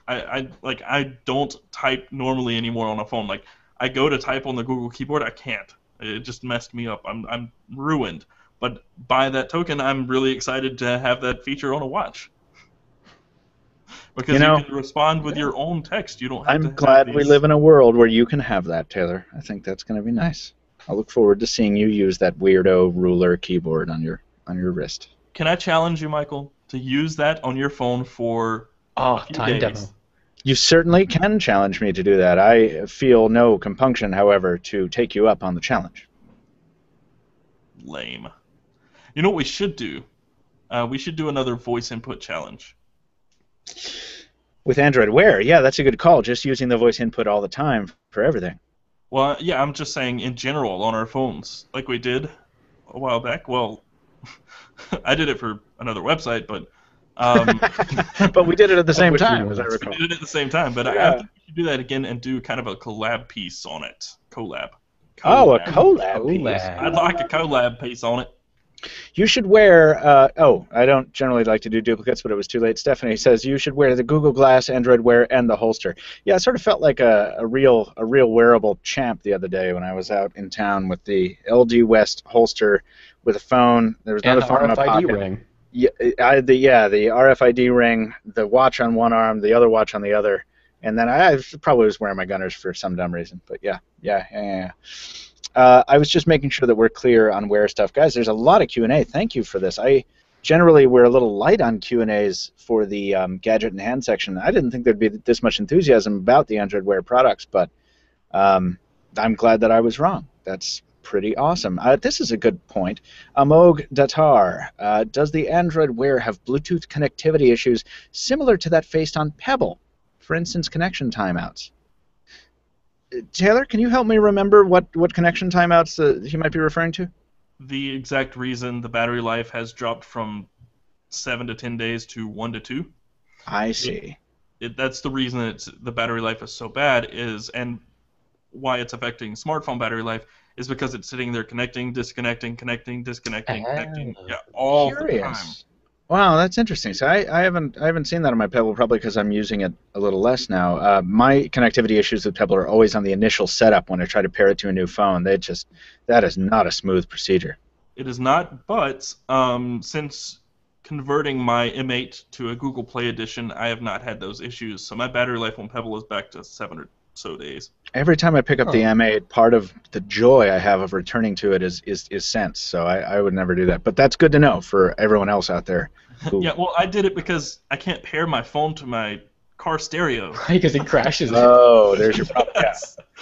I don't type normally anymore on a phone. Like I go to type on the Google keyboard, I can't. It just messed me up. I'm ruined. But by that token, I'm really excited to have that feature on a watch. Because you can respond with your own text. You don't have to. I'm glad we live in a world where you can have that, Taylor. I think that's going to be nice. I look forward to seeing you use that weirdo ruler keyboard on your wrist. Can I challenge you, Michael, to use that on your phone for a few days? Demo? You certainly can challenge me to do that. I feel no compunction, however, to take you up on the challenge. Lame. You know what we should do? We should do another voice input challenge. With Android Wear, yeah, that's a good call. Just using the voice input all the time for everything. Well, yeah, I'm just saying in general on our phones, like we did a while back. Well, I did it for another website, but but we did it at the same time, as I recall. We did it at the same time, but I think we should do that again and do kind of a collab piece on it. Collab. Oh, a collab piece. I'd like a collab piece on it. You should wear, I don't generally like to do duplicates, but it was too late. Stephanie says you should wear the Google Glass, Android Wear, and the holster. Yeah, I sort of felt like a real wearable champ the other day when I was out in town with the LG West holster with a phone. There was another phone in my pocket. Ring. Yeah, the RFID ring, the watch on one arm, the other watch on the other, and then I probably was wearing my Gunners for some dumb reason. But yeah. I was just making sure that we're clear on Wear stuff. Guys, there's a lot of Q&A. Thank you for this. Generally, we're a little light on Q&As for the gadget and hand section. I didn't think there'd be this much enthusiasm about the Android Wear products, but I'm glad that I was wrong. That's pretty awesome. This is a good point. Amog Datar, does the Android Wear have Bluetooth connectivity issues similar to that faced on Pebble? For instance, connection timeouts. Taylor, can you help me remember what connection timeouts he might be referring to? The exact reason the battery life has dropped from 7 to 10 days to 1 to 2. I see. That's the reason the battery life is so bad and why it's affecting smartphone battery life is because it's sitting there connecting, disconnecting, connecting, disconnecting, connecting, all the time. Wow, that's interesting. So I haven't seen that on my Pebble, probably because I'm using it a little less now. My connectivity issues with Pebble are always on the initial setup when I try to pair it to a new phone. That is not a smooth procedure. It is not, but since converting my M8 to a Google Play edition, I have not had those issues. So my battery life on Pebble is back to 7 or so days. Every time I pick up the M8, part of the joy I have of returning to it is sense. So I would never do that. But that's good to know for everyone else out there. Yeah, well, I did it because I can't pair my phone to my car stereo. Right, because it crashes. Oh, there's your problem. Yeah.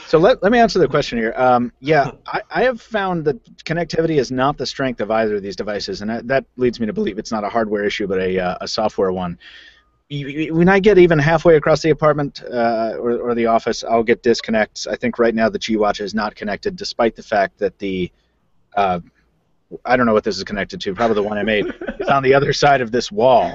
So let me answer the question here. I have found that connectivity is not the strength of either of these devices, and that leads me to believe it's not a hardware issue, but a software one. When I get even halfway across the apartment or the office, I'll get disconnects. I think right now the G-Watch is not connected, despite the fact that the I don't know what this is connected to. Probably the one I made. It's on the other side of this wall.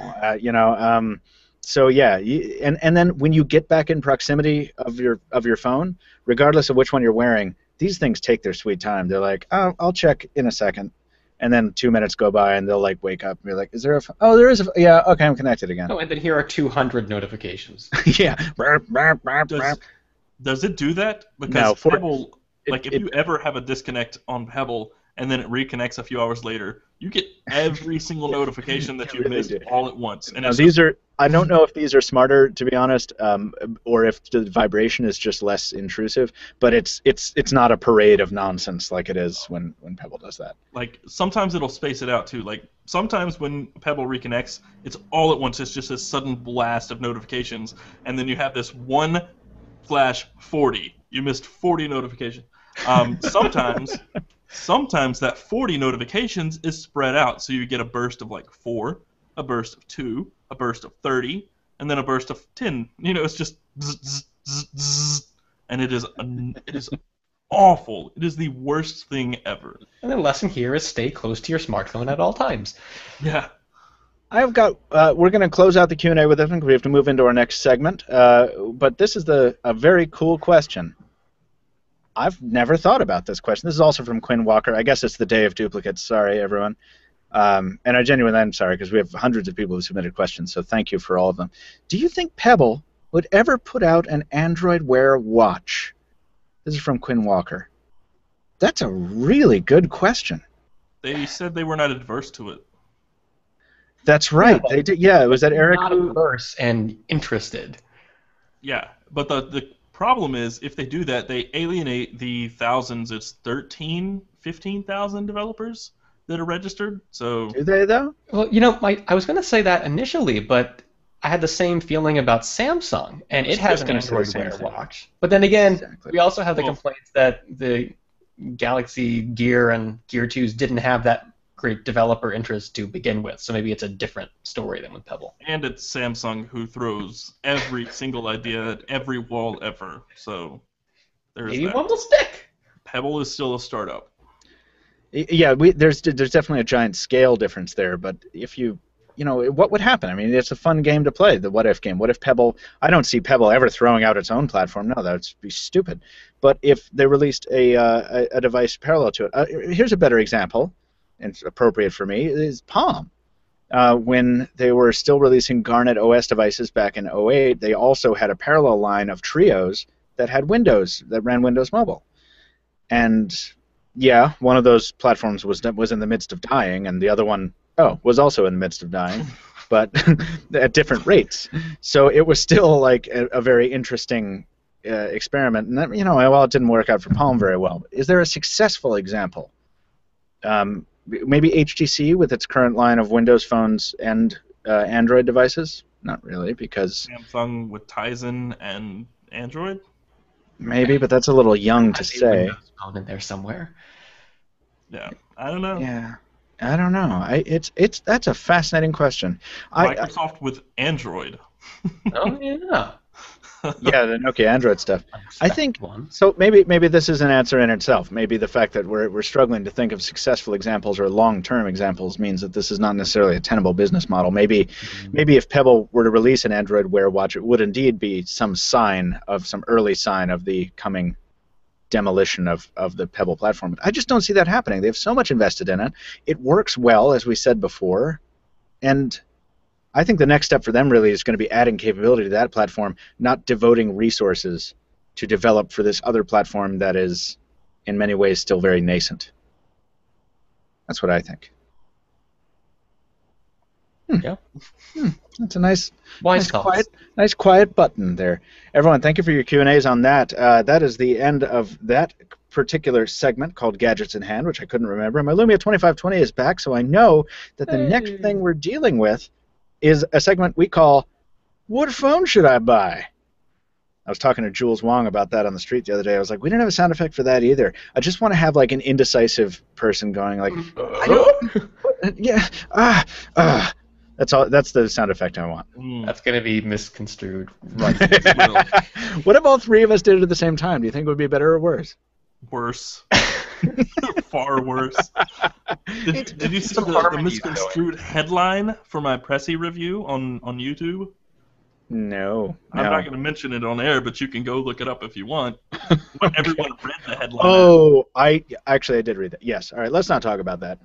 So yeah, and then when you get back in proximity of your phone, regardless of which one you're wearing, these things take their sweet time. They're like, oh, I'll check in a second. And then 2 minutes go by, and they'll like wake up and be like, "Is there a? Oh, there is a. Yeah, okay, I'm connected again." Oh, and then here are 200 notifications. Yeah. Does it do that? Because Pebble, if you ever have a disconnect on Pebble and then it reconnects a few hours later, you get every single notification that you missed all at once. And I don't know if these are smarter, to be honest, or if the vibration is just less intrusive. But it's not a parade of nonsense like it is when Pebble does that. Like sometimes it'll space it out too. Like sometimes when Pebble reconnects, it's all at once. It's just this sudden blast of notifications, and then you have this one flash 40. You missed 40 notifications. Sometimes that 40 notifications is spread out, so you get a burst of like 4, a burst of 2, a burst of 30, and then a burst of tin. It's just zzz, zzz, zzz, zzz, and it is awful. It is the worst thing ever. And the lesson here is stay close to your smartphone at all times. Yeah. I've got. We're going to close out the Q&A with this one because we have to move into our next segment. But this is a very cool question. I've never thought about this question. This is also from Quinn Walker. I guess it's the day of duplicates. Sorry, everyone. And I genuinely am sorry because we have hundreds of people who submitted questions, so thank you for all of them. Do you think Pebble would ever put out an Android Wear watch? This is from Quinn Walker. That's a really good question. They said they were not adverse to it. That's right. Yeah, they did. Yeah, was that Eric? Not averse and interested. Yeah, but the problem is if they do that, they alienate the thousands. It's 15,000 developers that are registered. So Do they though? Well, I was going to say that initially, but I had the same feeling about Samsung, and it has an Android Wear watch. But then again, we also have the complaints that the Galaxy Gear and Gear 2s didn't have that great developer interest to begin with, so maybe it's a different story than with Pebble. And it's Samsung who throws every single idea at every wall ever. So there's Maybe that. one will stick. Pebble is still a startup. Yeah, there's definitely a giant scale difference there. But if what would happen? I mean, it's a fun game to play, the what if game. What if Pebble? I don't see Pebble ever throwing out its own platform. No, that would be stupid. But if they released a device parallel to it, here's a better example. And it's appropriate for me, is Palm. When they were still releasing Garnet OS devices back in 2008, they also had a parallel line of Trios that had Windows, that ran Windows Mobile. And yeah, one of those platforms was in the midst of dying, and the other one, was also in the midst of dying, but at different rates. So it was still like a very interesting experiment. And that, while it didn't work out for Palm very well, is there a successful example? Maybe HTC with its current line of Windows phones and Android devices? Not really, because Samsung with Tizen and Android? Maybe, but that's a little young to say. Windows Phone in there somewhere. Yeah, I don't know. Yeah, I don't know. That's a fascinating question. Microsoft with Android. Oh yeah. Yeah, the Nokia Android stuff. I think so. Maybe this is an answer in itself. Maybe the fact that we're struggling to think of successful examples or long-term examples means that this is not necessarily a tenable business model. Maybe if Pebble were to release an Android Wear watch, it would indeed be some early sign of the coming demolition of the Pebble platform. But I just don't see that happening. They have so much invested in it. It works well, as we said before, and I think the next step for them really is going to be adding capability to that platform, not devoting resources to develop for this other platform that is, in many ways, still very nascent. That's what I think. Yeah. That's a nice quiet button there. Everyone, thank you for your Q&As on that. That is the end of that particular segment called Gadgets in Hand, which I couldn't remember. My Lumia 2520 is back, so I know that the next thing we're dealing with is a segment we call, What Phone Should I Buy? I was talking to Jules Wong about that on the street the other day. I was like, we didn't have a sound effect for that either. I just want to have like an indecisive person going like, I don't, yeah, That's all. That's the sound effect I want. That's going to be misconstrued. Right. What if all three of us did it at the same time? Do you think it would be better or worse? Worse. Far worse. Did you see the misconstrued headline for my Pressy review on YouTube? No. I'm not going to mention it on air, but you can go look it up if you want. But everyone read the headline. Oh, I did read that. Yes. All right, let's not talk about that.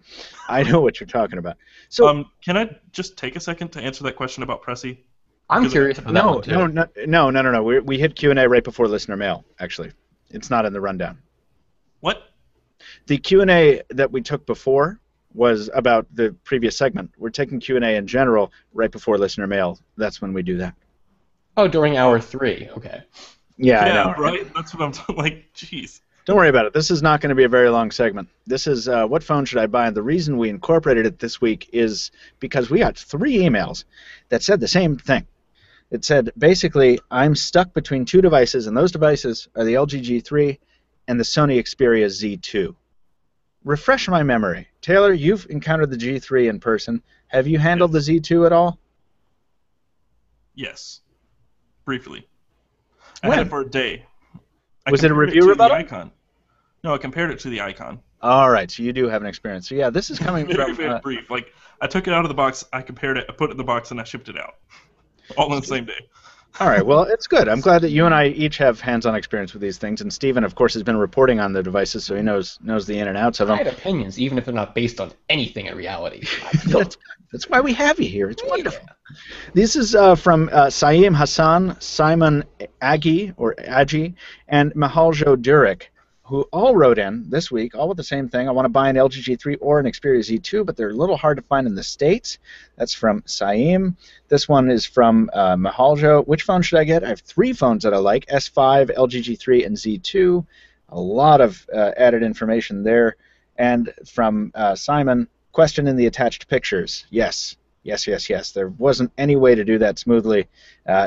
I know what you're talking about. So, can I just take a second to answer that question about Pressy? I'm curious about that one too. No. We hit Q&A right before listener mail, actually. It's not in the rundown. What? The Q&A that we took before was about the previous segment. We're taking Q&A in general right before listener mail. That's when we do that. Oh, during hour 3. Okay. Yeah, I know. Right? That's what I'm like, jeez. Don't worry about it. This is not going to be a very long segment. This is What Phone Should I Buy? And the reason we incorporated it this week is because we got 3 emails that said the same thing. It said, basically, I'm stuck between 2 devices, and those devices are the LG G3 and the Sony Xperia Z2. Refresh my memory. Taylor, you've encountered the G3 in person. Have you handled the Z2 at all? Yes, briefly. I When? had it for a day. Was it a compared review to rebuttal? The Icon. No, I compared it to the Icon. All right, so you do have an experience. So yeah, this is coming Very, from very brief. Like, I took it out of the box, I compared it, I put it in the box, and I shipped it out. All in the same day. All right, well, it's good. I'm glad that you and I each have hands-on experience with these things, and Stephen, of course, has been reporting on the devices, so he knows the in and outs of them. I have opinions, even if they're not based on anything in reality. That's why we have you here. It's wonderful. Yeah. This is from Saeem Hassan, Simon Agi, and Mahaljo Durek, who all wrote in this week, all with the same thing. I want to buy an LG G3 or an Xperia Z2, but they're a little hard to find in the States. That's from Saeem. This one is from Mahaljo. Which phone should I get? I have 3 phones that I like, S5, LG G3, and Z2. A lot of added information there. And from Simon, question in the attached pictures. Yes. Yes. There wasn't any way to do that smoothly.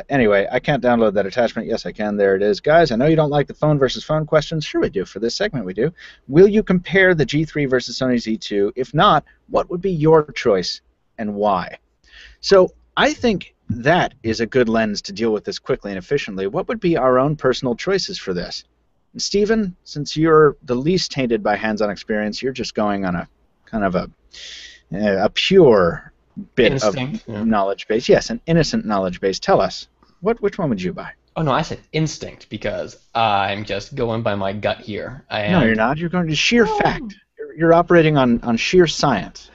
Anyway, I can't download that attachment. Yes, I can. There it is. Guys, I know you don't like the phone versus phone questions. Sure we do. For this segment we do. Will you compare the G3 versus Sony Z2? If not, what would be your choice and why? So I think that is a good lens to deal with this quickly and efficiently. What would be our own personal choices for this? And Stephen, since you're the least tainted by hands-on experience, you're just going on a kind of a pure bit Instinct, of knowledge base. Yes, an innocent knowledge base. Tell us, which one would you buy? Oh, no, I said instinct because I'm just going by my gut here. No, you're not. You're going to sheer fact. You're operating on sheer science.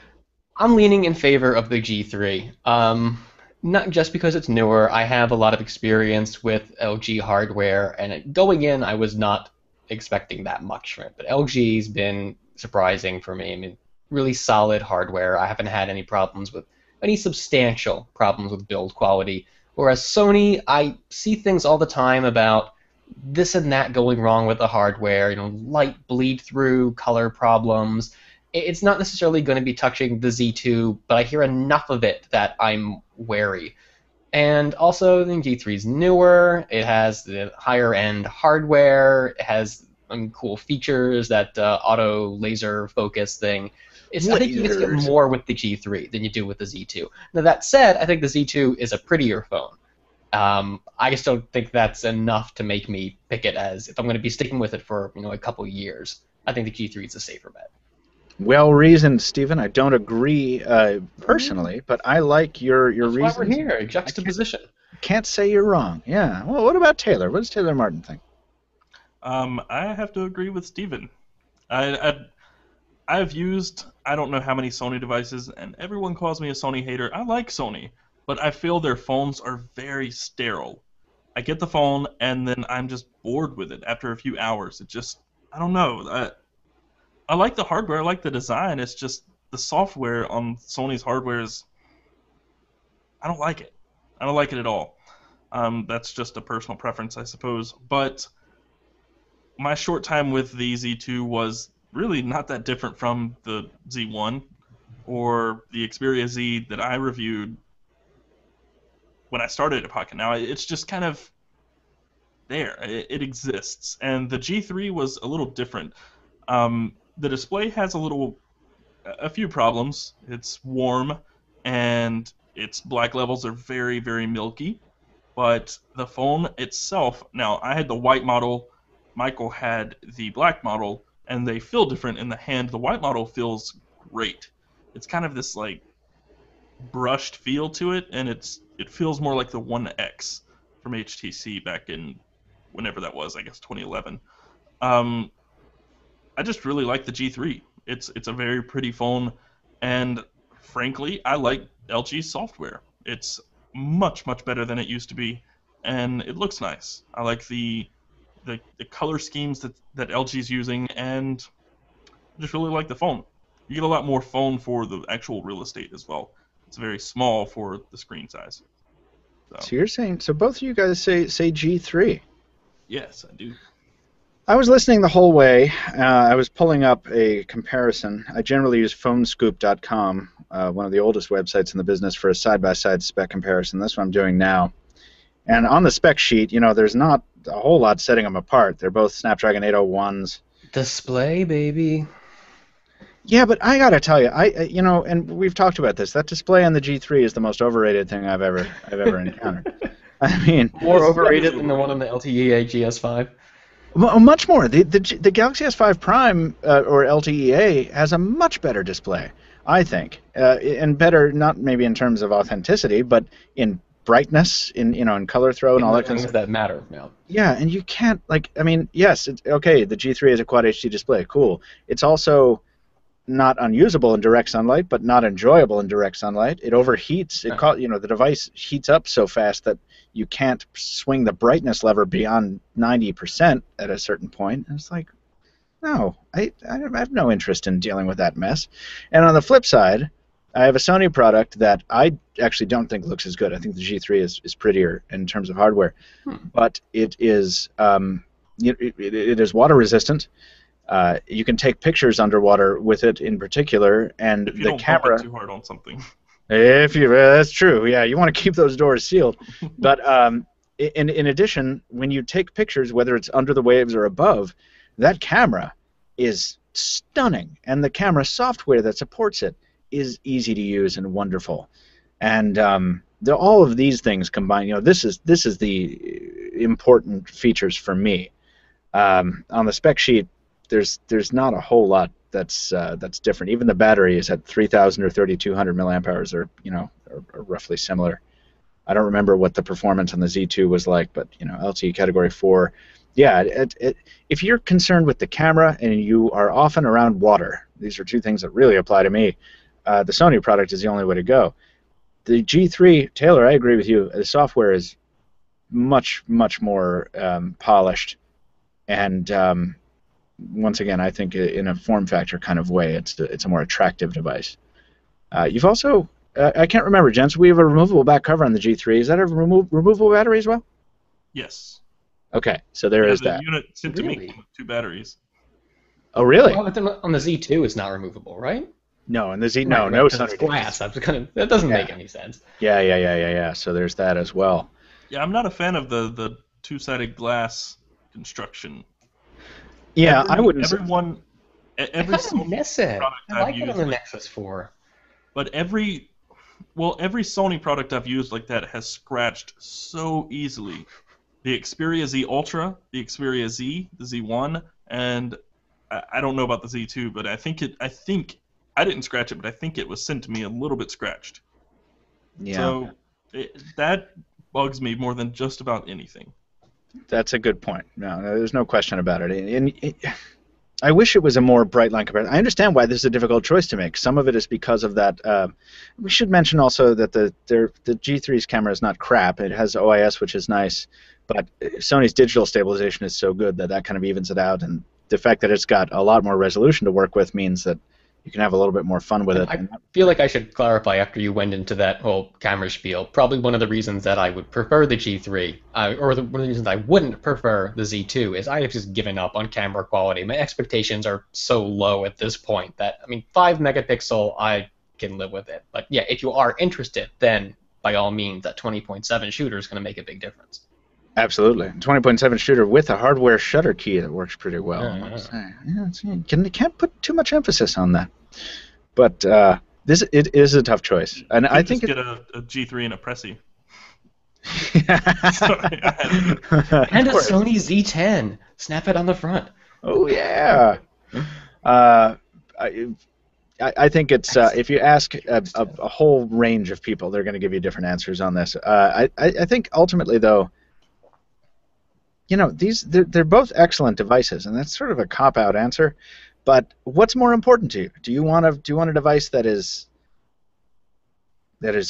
I'm leaning in favor of the G3. Not just because it's newer. I have a lot of experience with LG hardware, and going in, I was not expecting that much from it. But LG's been surprising for me. I mean, really solid hardware. I haven't had any substantial problems with build quality. Whereas Sony, I see things all the time about this and that going wrong with the hardware. Light bleed through, color problems. It's not necessarily going to be touching the Z2, but I hear enough of it that I'm wary. And also, the G3 is newer. It has the higher-end hardware. It has cool features, that auto laser focus thing. I think you get to get more with the G3 than you do with the Z2. Now, that said, I think the Z2 is a prettier phone. I just don't think that's enough to make me pick it as, if I'm going to be sticking with it for a couple years, I think the G3 is a safer bet. Well reasoned, Stephen. I don't agree personally, but I like your reasons. That's why we're here, juxtaposition. Can't say you're wrong. Yeah. Well, what about Taylor? What does Taylor Martin think? I have to agree with Stephen. I've used I don't know how many Sony devices, and everyone calls me a Sony hater. I like Sony, but I feel their phones are very sterile. I get the phone, and then I'm just bored with it after a few hours. I don't know. I like the hardware, I like the design. It's just the software on Sony's hardware I don't like it. I don't like it at all. That's just a personal preference, I suppose. But my short time with the Z2 was really not that different from the Z1 or the Xperia Z that I reviewed when I started at Pocketnow. It's just kind of there. It exists. And the G3 was a little different. The display has a few problems. It's warm, and its black levels are very, very milky. But the phone itself, now I had the white model, Michael had the black model, and they feel different in the hand. The white model feels great. It's kind of this like brushed feel to it, and it feels more like the 1X from HTC back in whenever that was, I guess 2011. I just really like the G3. It's a very pretty phone, and frankly, I like LG's software. It's much, much better than it used to be, and it looks nice. I like the color schemes that LG's using, and I just really like the phone. You get a lot more phone for the actual real estate as well. It's very small for the screen size. So you're saying, so both of you guys say G3? Yes, I do. I was listening the whole way. I was pulling up a comparison. I generally use phonescoop.com, one of the oldest websites in the business, for a side-by-side spec comparison. That's what I'm doing now. And on the spec sheet, there's not a whole lot setting them apart. They're both Snapdragon 801s. Display, baby. Yeah, but I gotta tell you, and we've talked about this. That display on the G3 is the most overrated thing I've ever encountered. I mean, more overrated than the one on the LTE GS5. Much more. The Galaxy S5 Prime or LTEA has a much better display, I think, and better not maybe in terms of authenticity, but in brightness, in color throw and all that kind of stuff. That matter. Yeah. Yeah, and you can't yes, okay. The G3 is a Quad HD display, cool. It's also not unusable in direct sunlight, but not enjoyable in direct sunlight. It overheats. The device heats up so fast that you can't swing the brightness lever beyond 90% at a certain point. And it's like, no, I have no interest in dealing with that mess. And on the flip side, I have a Sony product that I actually don't think looks as good. I think the G3 is prettier in terms of hardware, but it is it is water resistant. You can take pictures underwater with it in particular, and if you the don't camera. Pump it too hard on something. That's true. Yeah, you want to keep those doors sealed. But in addition, when you take pictures, whether it's under the waves or above, that camera is stunning, and the camera software that supports it is easy to use and wonderful. And all of these things combined, this is the important features for me. On the spec sheet, there's not a whole lot that's different. Even the battery is at 3,000 or 3,200 milliamp hours, are roughly similar. I don't remember what the performance on the Z2 was like, but LTE Category 4. Yeah, if you're concerned with the camera and you are often around water, these are two things that really apply to me. The Sony product is the only way to go. The G3, Taylor, I agree with you. The software is much more polished, and once again, I think in a form factor kind of way, it's a more attractive device. You've also, I can't remember, gents, we have a removable back cover on the G3. Is that a removable battery as well? Yes. Okay, so there is that. The unit sent to me with 2 batteries. Oh, really? Well, on the Z2, it's not removable, right? No, and the Z, no Sony. It's glass. That doesn't make any sense. Yeah. So there's that as well. Yeah, I'm not a fan of the 2-sided glass construction. Yeah, I wouldn't. Every miss it. I like it on the Nexus 4. But every Sony product I've used like that has scratched so easily. The Xperia Z Ultra, the Xperia Z, the Z1, and I don't know about the Z2, but I think I didn't scratch it, but I think it was sent to me a little bit scratched. Yeah. So that bugs me more than just about anything. That's a good point. No, there's no question about it. And I wish it was a more bright line comparison. I understand why this is a difficult choice to make. Some of it is because of that. We should mention also that the G3's camera is not crap. It has OIS, which is nice, but Sony's digital stabilization is so good that kind of evens it out. And the fact that it's got a lot more resolution to work with means that you can have a little bit more fun with it. I feel like I should clarify after you went into that whole camera spiel. Probably one of the reasons that I would prefer the G3, or one of the reasons I wouldn't prefer the Z2, is I have just given up on camera quality. My expectations are so low at this point that, 5 megapixel, I can live with it. But yeah, if you are interested, then by all means, that 20.7 shooter is going to make a big difference. Absolutely. 20.7 shooter with a hardware shutter key that works pretty well. Can't put too much emphasis on that. But it is a tough choice. And I think get a G3 and a Prezi. And a Sony Z10. Snap it on the front. Oh, yeah. I think it's if you ask a whole range of people, they're going to give you different answers on this. I think ultimately, though, they're both excellent devices, and that's sort of a cop-out answer. But what's more important to you? Do you want a device that is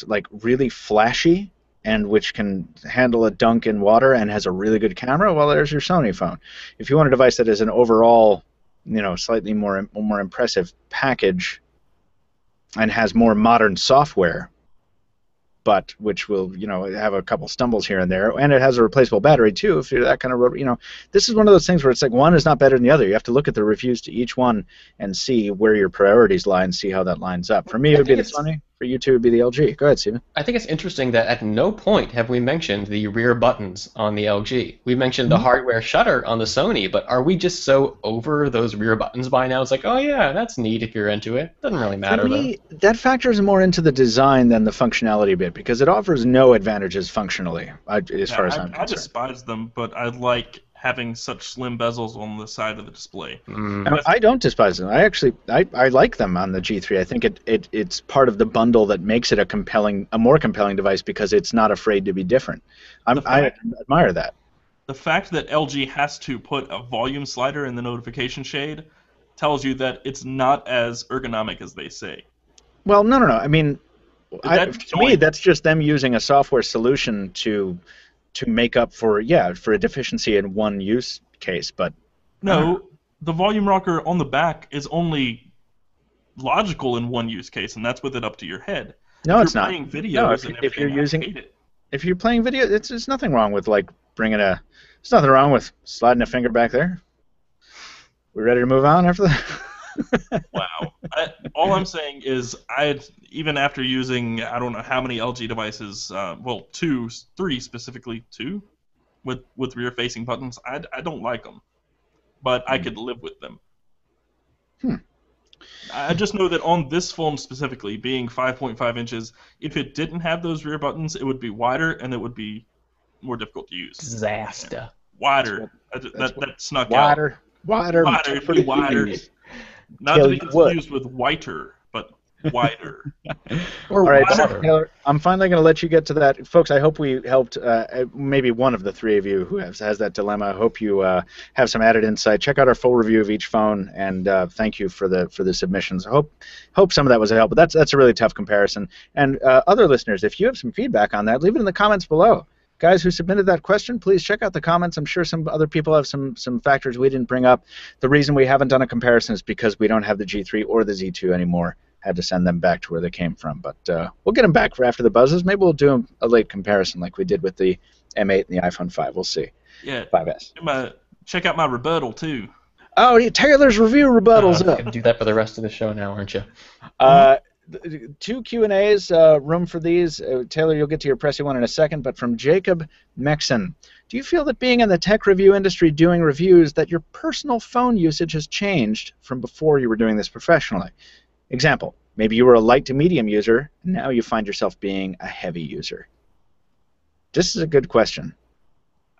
like really flashy and which can handle a dunk in water and has a really good camera? Well, there's your Sony phone. If you want a device that is an overall, slightly more impressive package and has more modern software, but which will, have a couple stumbles here and there, and it has a replaceable battery too. If you're that kind of, this is one of those things where it's like one is not better than the other. You have to look at the reviews to each one and see where your priorities lie and see how that lines up. For me, it would be the Sony. For you two, it'd be the LG. Go ahead, Steven. I think it's interesting that at no point have we mentioned the rear buttons on the LG. We mentioned the hardware shutter on the Sony, but are we just so over those rear buttons by now? It's like, oh yeah, that's neat if you're into it. Doesn't really matter, For me, that factors more into the design than the functionality bit, because it offers no advantages functionally, as far as I'm concerned. I despise them, but I like having such slim bezels on the side of the display. I don't despise them. I like them on the G3. I think it's part of the bundle that makes it a more compelling device because it's not afraid to be different. I admire that. The fact that LG has to put a volume slider in the notification shade tells you that it's not as ergonomic as they say. Well, no. I mean, to me, that's just them using a software solution to make up for a deficiency in one use case. But no, the volume rocker on the back is only logical in one use case, and that's with it up to your head. No, it's not. If you're playing video, there's nothing wrong with there's nothing wrong with sliding a finger back there. We ready to move on after that? Wow. All I'm saying is, even after using I don't know how many LG devices, three specifically, with rear-facing buttons, I don't like them, but I could live with them. I just know that on this phone specifically, being 5.5 inches, if it didn't have those rear buttons, it would be wider and it would be more difficult to use. Disaster. Wider. That snuck out. Wider. It'd be wider. Not to be confused with whiter, but wider. All right, so, Taylor, I'm finally going to let you get to that. Folks, I hope we helped maybe one of the three of you who has that dilemma. I hope you have some added insight. Check out our full review of each phone, and thank you for the submissions. I hope some of that was a help, but that's a really tough comparison. And other listeners, if you have some feedback on that, leave it in the comments below. Guys who submitted that question, please check out the comments. I'm sure some other people have some factors we didn't bring up. The reason we haven't done a comparison is because we don't have the G3 or the Z2 anymore. Had to send them back to where they came from. But we'll get them back for after the buzzes. Maybe we'll do a late comparison like we did with the M8 and the iPhone 5. We'll see. Yeah. 5S. Check out my rebuttal, too. Oh, Taylor's review rebuttals up. You can do that for the rest of the show now, aren't you? 2 Q&As, room for these. Taylor, you'll get to your pressy one in a second, but from Jacob Mexon. Do you feel that being in the tech review industry doing reviews that your personal phone usage has changed from before you were doing this professionally? Example, maybe you were a light to medium user, and now you find yourself being a heavy user. This is a good question.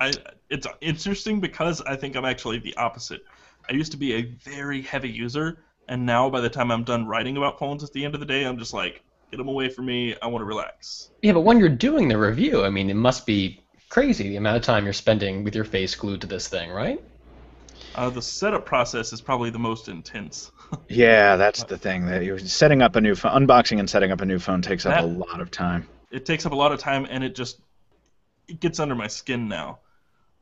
It's interesting because I think I'm actually the opposite. I used to be a very heavy user, and now by the time I'm done writing about phones at the end of the day, I'm just like, get them away from me, I want to relax. Yeah, but when you're doing the review, I mean, it must be crazy the amount of time you're spending with your face glued to this thing, right? The setup process is probably the most intense. Yeah, that's the thing. That you're setting up a new phone, unboxing and setting up a new phone takes up a lot of time. It takes up a lot of time, and it gets under my skin now.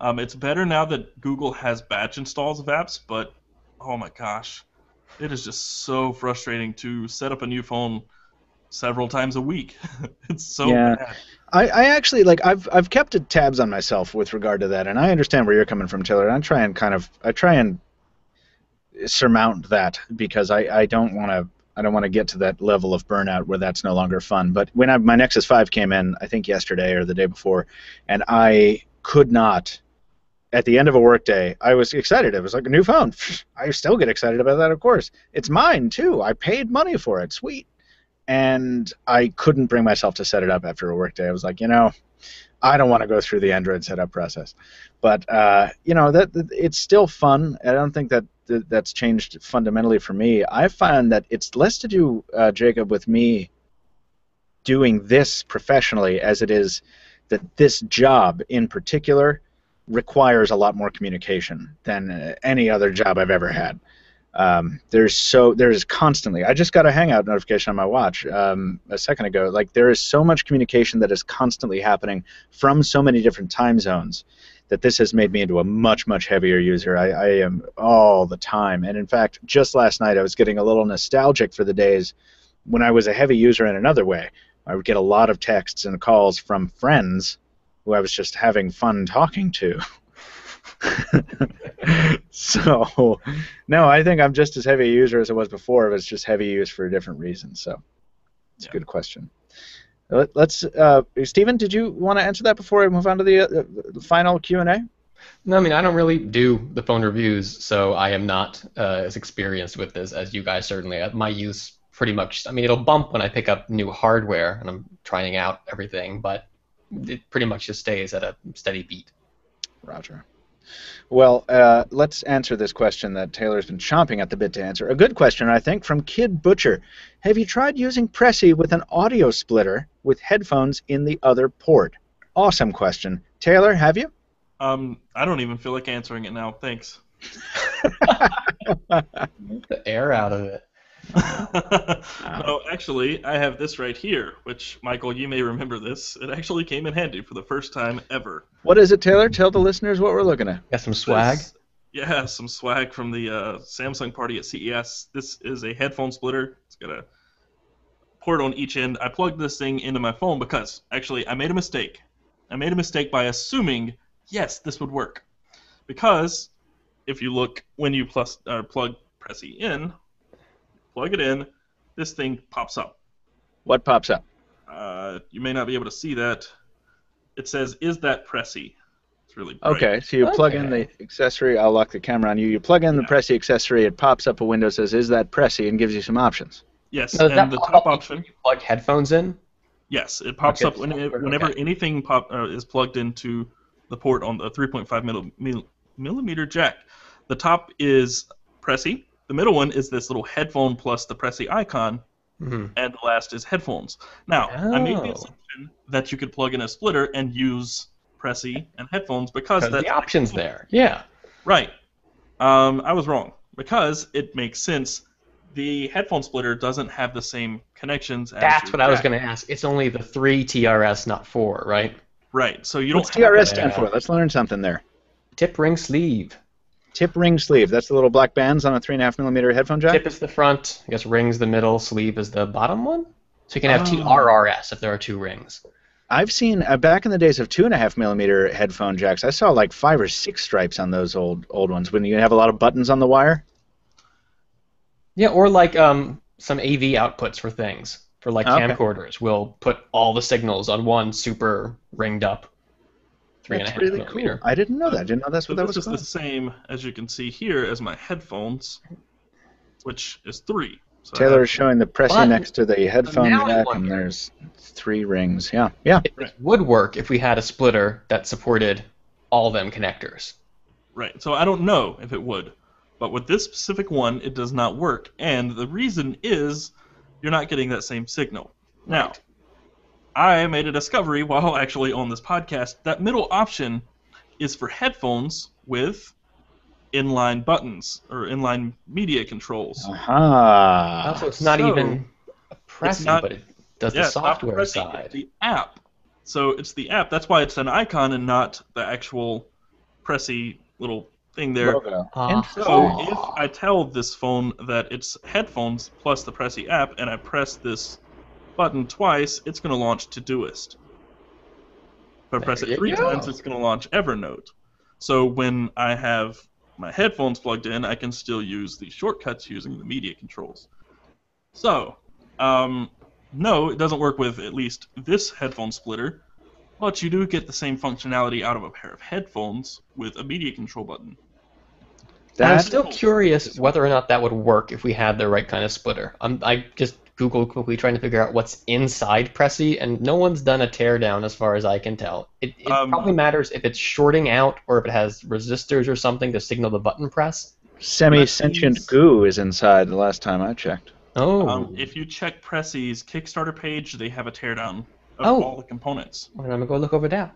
It's better now that Google has batch installs of apps, but oh my gosh, it is just so frustrating to set up a new phone several times a week. It's so bad. I actually I've kept tabs on myself with regard to that, and I understand where you're coming from, Taylor. I try and surmount that because I don't want to get to that level of burnout where that's no longer fun. But when my Nexus 5 came in, I think yesterday or the day before, and I could not. At the end of a workday, I was excited. It was like a new phone. I still get excited about that, of course. It's mine, too. I paid money for it. Sweet. And I couldn't bring myself to set it up after a workday. I was like, I don't want to go through the Android setup process. But, that it's still fun. I don't think that's changed fundamentally for me. I find that it's less to do, Jacob, with me doing this professionally as it is that this job in particular requires a lot more communication than any other job I've ever had. There's constantly. I just got a Hangout notification on my watch a second ago. There is so much communication that is constantly happening from so many different time zones that this has made me into a much, much heavier user. I am all the time. And in fact, just last night I was getting a little nostalgic for the days when I was a heavy user in another way. I would get a lot of texts and calls from friends who I was just having fun talking to. So, no, I think I'm just as heavy a user as I was before. It was just heavy use for a different reason. So, It's a good question. Let's. Stephen, did you want to answer that before we move on to the final Q&A? No, I mean, I don't really do the phone reviews, so I am not as experienced with this as you guys certainly. My use pretty much, I mean, it'll bump when I pick up new hardware and I'm trying out everything, but it pretty much just stays at a steady beat. Roger. Well, let's answer this question that Taylor's been chomping at the bit to answer. A good question, I think, from Kid Butcher. Have you tried using Pressy with an audio splitter with headphones in the other port? Awesome question. Taylor, have you? I don't even feel like answering it now. Thanks. Get the air out of it. No, actually, I have this right here, which, Michael, you may remember this. It actually came in handy for the first time ever. What is it, Taylor? Tell the listeners what we're looking at. Got some swag? Yeah, some swag from the Samsung party at CES. This is a headphone splitter. It's got a port on each end. I plugged this thing into my phone because, actually, I made a mistake. I made a mistake by assuming, yes, this would work. Because if you look when you plug Pressy in, plug it in, this thing pops up. What pops up? You may not be able to see that. It says, "Is that Pressy?" It's really bright. Okay, so you plug in the accessory. I'll lock the camera on you. You plug in the Pressy accessory. It pops up a window, says, "Is that Pressy?" and gives you some options. Yes, Now, and the top option. You plug headphones in? Yes, it pops up whenever anything is plugged into the port on the 3.5 millimeter jack. The top is Pressy. The middle one is this little headphone plus the Pressy icon, and the last is headphones. Now, I made the assumption that you could plug in a splitter and use Pressy and headphones because that's the option's there. Yeah. Right. I was wrong because it makes sense. The headphone splitter doesn't have the same connections as That's what I was jack. going to ask. It's only the 3 TRS, not 4, right? Right. So you What's don't have TRS that. stand for? Let's learn something there. Tip ring sleeve. Tip ring sleeve. That's the little black bands on a 3.5 millimeter headphone jack? Tip is the front. I guess ring's the middle. Sleeve is the bottom one. So you can have TRRS if there are 2 rings. I've seen, back in the days of 2.5 millimeter headphone jacks, I saw like 5 or 6 stripes on those old ones when you have a lot of buttons on the wire. Yeah, or like some AV outputs for things. For like camcorders, we'll put all the signals on one super ringed up 3.5 That's really millimeter. cool. I didn't know that. I didn't know that's what that was This is called. the same, as you can see here, as my headphones, which is 3. So Taylor is showing the Pressy But next to the headphone now I jack, and wonder. there's 3 rings. Yeah, yeah. It would work if we had a splitter that supported all them connectors. Right. So I don't know if it would. But with this specific one, it does not work. And the reason is you're not getting that same signal. Now, I made a discovery while actually on this podcast. That middle option is for headphones with inline buttons or inline media controls. Aha. So it's not even a pressing, not- but it does Yeah, the it's not software pressing, side. it's the app. So it's the app. That's why it's an icon and not the actual Pressy little thing there. Logo. So if I tell this phone that it's headphones plus the Pressy app and I press this button twice, it's going to launch Todoist. If I press it 3 times, it's going to launch Evernote. So when I have my headphones plugged in, I can still use the shortcuts using the media controls. So, no, it doesn't work with at least this headphone splitter, but you do get the same functionality out of a pair of headphones with a media control button. I'm still curious whether or not that would work if we had the right kind of splitter. I just Googled quickly trying to figure out what's inside Pressy, and no one's done a teardown as far as I can tell. It probably matters if it's shorting out or if it has resistors or something to signal the button press. Semi-sentient goo is inside the last time I checked. Oh. If you check Pressy's Kickstarter page, they have a teardown of all the components. Well, I'm going to go look over that.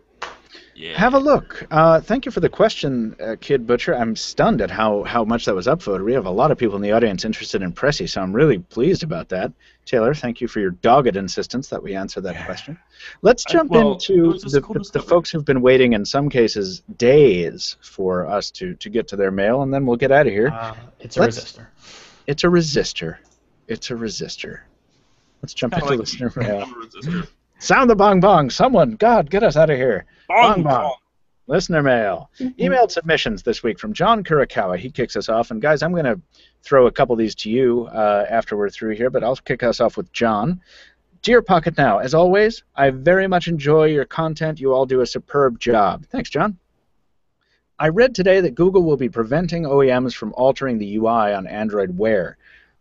Yeah. Have a look. Thank you for the question, Kid Butcher. I'm stunned at how much that was upvoted. We have a lot of people in the audience interested in Pressy, so I'm really pleased about that. Taylor, thank you for your dogged insistence that we answer that question. Let's jump into the folks who've been waiting, in some cases, days for us to get to their mail, and then we'll get out of here. It's a resistor. It's a resistor. It's a resistor. Let's jump into listener mail. Sound the bong bong. Someone, God, get us out of here. Bong bong. Listener mail. Emailed submissions this week from John Kurakawa. He kicks us off. And guys, I'm going to throw a couple of these to you after we're through here, but I'll kick us off with John. Dear Pocketnow, as always, I very much enjoy your content. You all do a superb job. Thanks, John. I read today that Google will be preventing OEMs from altering the UI on Android Wear,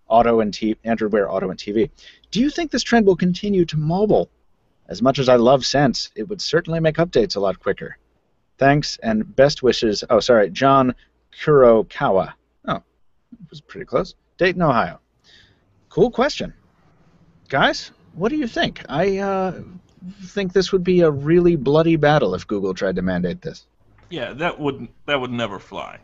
Android Wear Auto and TV. Do you think this trend will continue to mobile? As much as I love Sense, it would certainly make updates a lot quicker. Thanks, and best wishes. Oh, sorry, John Kurokawa. Oh, it was pretty close. Dayton, Ohio. Cool question. Guys, what do you think? I think this would be a really bloody battle if Google tried to mandate this. Yeah, that would never fly.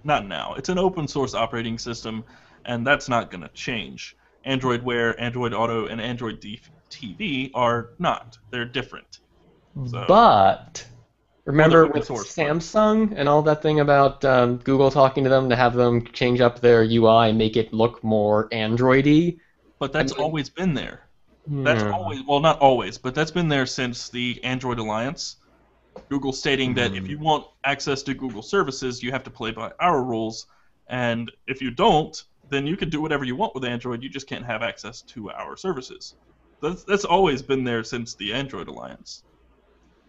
Not now. It's an open source operating system, and that's not going to change. Android Wear, Android Auto, and Android TV are not. They're different. So, but remember with source, Samsung and all that thing about Google talking to them to have them change up their UI and make it look more Android-y? But that's always been there. That's always, well, not always, but that's been there since the Android Alliance. Google stating that if you want access to Google services, you have to play by our rules, and if you don't, then you can do whatever you want with Android. You just can't have access to our services. That's always been there since the Android Alliance.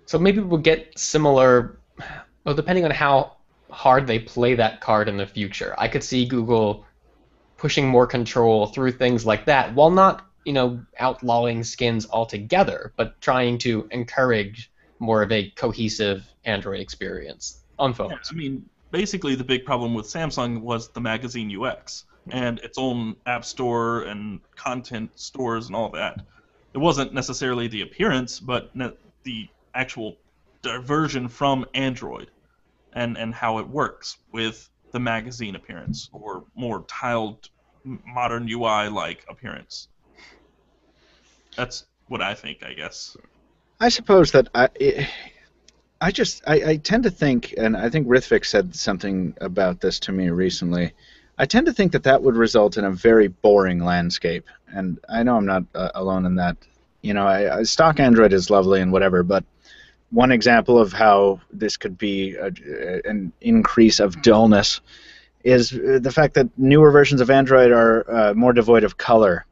So maybe we'll get similar, well, depending on how hard they play that card in the future. I could see Google pushing more control through things like that, while not, outlawing skins altogether, but trying to encourage more of a cohesive Android experience on phones. Yeah, I mean, basically the big problem with Samsung was the magazine UX and its own app store and content stores and all that. It wasn't necessarily the appearance, but the actual diversion from Android and how it works with the magazine appearance or more tiled modern UI-like appearance. That's what I think, I guess. I suppose that I tend to think, and I think Rithvik said something about this to me recently, I tend to think that that would result in a very boring landscape, and I know I'm not alone in that. Stock Android is lovely and whatever, but one example of how this could be an increase of dullness is the fact that newer versions of Android are more devoid of color.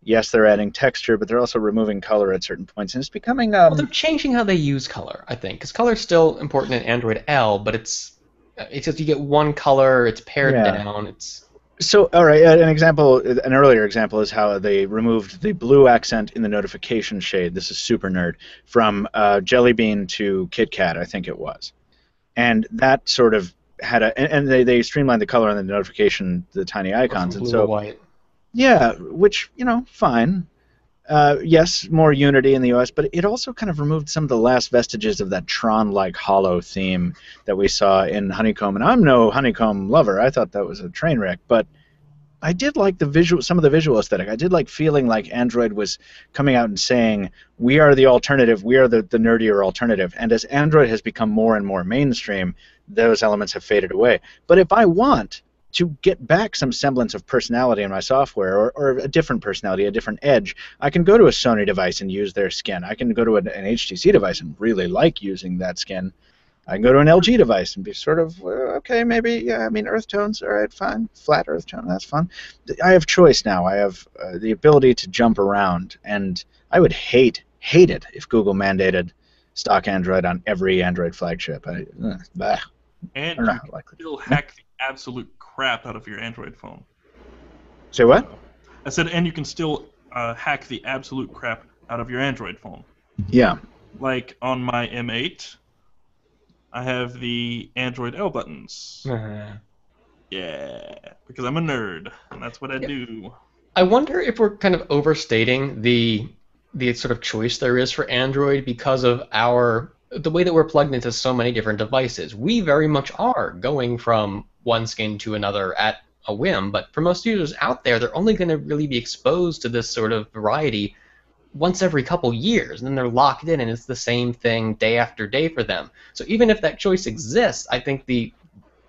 Yes, they're adding texture, but they're also removing color at certain points, and it's becoming. Well, they're changing how they use color, I think, because color is still important in Android L, but it's just you get one color, it's pared down, it's. So, all right, an earlier example is how they removed the blue accent in the notification shade. This is super nerd from Jelly Bean to Kit Kat, I think it was, and that sort of had and they streamlined the color on the notification, the tiny icons, and so. White. Yeah, which, fine. Yes, more unity in the OS, but it also kind of removed some of the last vestiges of that Tron-like hollow theme that we saw in Honeycomb. And I'm no Honeycomb lover. I thought that was a train wreck, but I did like some of the visual aesthetic. I did like feeling like Android was coming out and saying, we are the alternative, we are the nerdier alternative. And as Android has become more and more mainstream, those elements have faded away. But if I want to get back some semblance of personality in my software, or a different personality, a different edge, I can go to a Sony device and use their skin. I can go to an HTC device and really like using that skin. I can go to an LG device and be sort of, okay, maybe, yeah, I mean, earth tones, all right, fine. Flat earth tone, that's fun. I have choice now. I have the ability to jump around, and I would hate it if Google mandated stock Android on every Android flagship. And you can still hack the absolute crap out of your Android phone. Say what? I said, and you can still hack the absolute crap out of your Android phone. Yeah. Like on my M8, I have the Android L buttons. Yeah, because I'm a nerd, and that's what I do. I wonder if we're kind of overstating the sort of choice there is for Android because of the way that we're plugged into so many different devices. We very much are going from one skin to another at a whim, but for most users out there, they're only going to really be exposed to this sort of variety once every couple years, and then they're locked in, and it's the same thing day after day for them. So even if that choice exists, I think the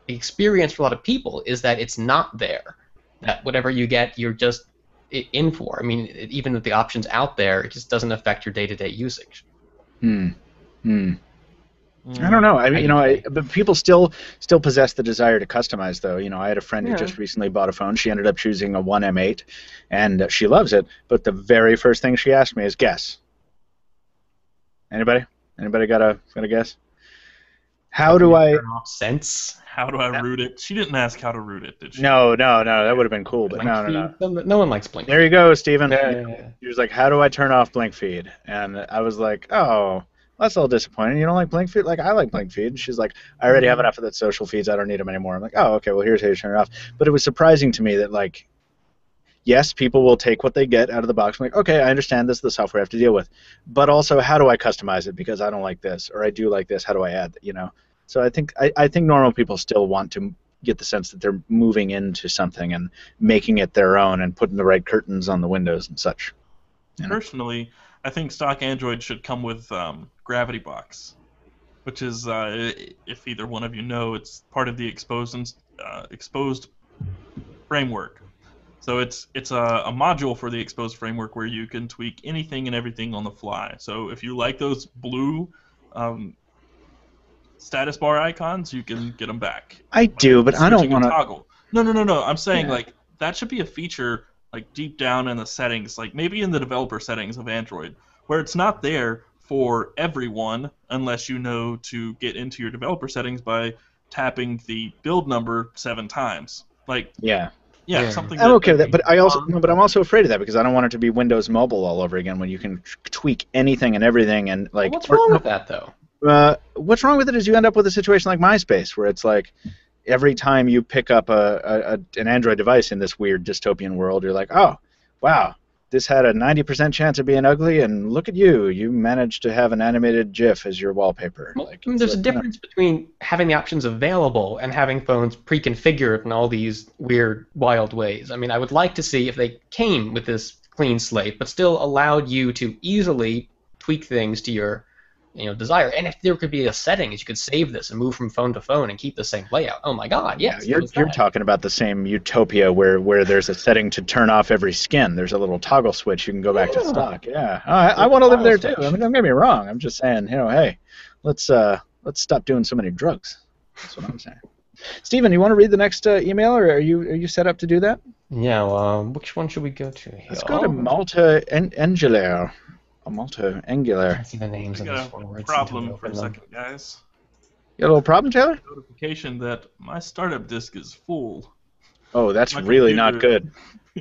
experience for a lot of people is that it's not there. That whatever you get, you're just in for. I mean, even with the options out there, it just doesn't affect your day-to-day usage. I don't know. But people still possess the desire to customize, though. I had a friend who just recently bought a phone. She ended up choosing a 1M8, and she loves it. But the very first thing she asked me is, guess. Anybody? Anybody got a guess? How do I turn off Sense? How do I root it? She didn't ask how to root it, did she? No. That would have been cool, but no. No one likes blink. There you go, Steven. Yeah. He was like, how do I turn off blink feed? And I was like, oh, that's a little disappointing. You don't like blink feed? Like, I like blink feed. And she's like, I already have enough of that social feeds. I don't need them anymore. I'm like, oh, okay, well, here's how you turn it off. But it was surprising to me that, like, yes, people will take what they get out of the box. I'm like, okay, I understand this is the software I have to deal with. But also, how do I customize it? Because I don't like this, or I do like this. How do I add that, So I think normal people still want to get the sense that they're moving into something and making it their own and putting the right curtains on the windows and such. Personally, I think stock Android should come with Gravity Box, which is, if either one of you know, it's part of the exposed framework. So it's a module for the exposed framework where you can tweak anything and everything on the fly. So if you like those blue status bar icons, you can get them back. I do, but I don't want to toggle. No. I'm saying like that should be a feature like deep down in the settings, like maybe in the developer settings of Android, where it's not there for everyone unless you know to get into your developer settings by tapping the build number 7 times. Like something. I'm okay with that, but I'm also afraid of that because I don't want it to be Windows Mobile all over again when you can tweak anything and everything and like. What's wrong with that though? What's wrong with it is you end up with a situation like MySpace where it's like every time you pick up an Android device in this weird dystopian world, you're like, oh, wow, this had a 90% chance of being ugly, and look at you managed to have an animated GIF as your wallpaper. Well, there's a difference between having the options available and having phones pre-configured in all these weird, wild ways. I mean, I would like to see if they came with this clean slate, but still allowed you to easily tweak things to your desire. And if there could be a settings, you could save this and move from phone to phone and keep the same layout. Oh my God, yes. You're talking about the same utopia where there's a setting to turn off every skin. There's a little toggle switch. You can go back to stock. Yeah, I want to live there too. I mean, don't get me wrong. I'm just saying, hey, let's stop doing so many drugs. That's what I'm saying. Steven, you want to read the next email, or are you set up to do that? Yeah. Well, which one should we go to here? Let's go to Malta Angular. Malta Angular. I see the names of these forwards. Problem for a second, guys. You got a little problem, Taylor? Notification that my startup disk is full. Oh, that's really not good.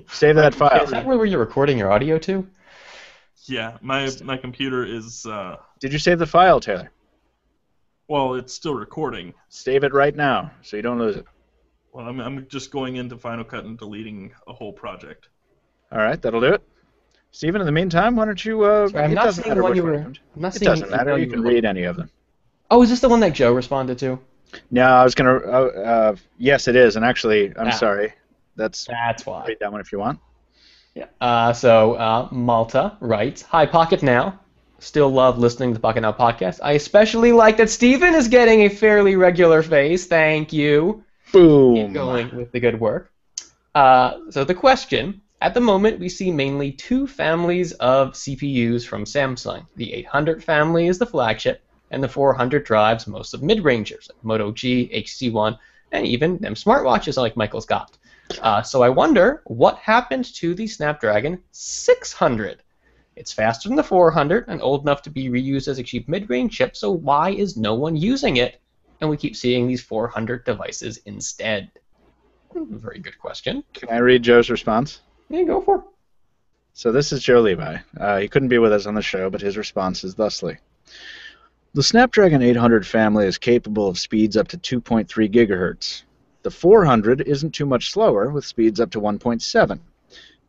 Save that file. Is that where you're recording your audio to? Yeah, my computer is. Did you save the file, Taylor? Well, it's still recording. Save it right now so you don't lose it. Well, I'm just going into Final Cut and deleting a whole project. All right, that'll do it. Steven, in the meantime, why don't you... I'm not seeing the one you were... It doesn't matter. You can read any of them. Oh, is this the one that Joe responded to? No, I was going to... yes, it is. And actually, I'm sorry. That's why. Read that one if you want. Yeah. So Malta writes, Hi, Pocketnow. Still love listening to the Pocketnow podcast. I especially like that Steven is getting a fairly regular face. Thank you. Boom. Keep going with the good work. So the question... At the moment, we see mainly 2 families of CPUs from Samsung. The 800 family is the flagship, and the 400 drives most of mid-rangers, like Moto G, HTC One, and even them smartwatches like Michael's got. So I wonder, what happened to the Snapdragon 600? It's faster than the 400 and old enough to be reused as a cheap mid-range chip, so why is no one using it? And we keep seeing these 400 devices instead. Very good question. Can I read Joe's response? Yeah, go for it. So this is Joe Levi. He couldn't be with us on the show, but his response is thusly. The Snapdragon 800 family is capable of speeds up to 2.3 gigahertz. The 400 isn't too much slower, with speeds up to 1.7.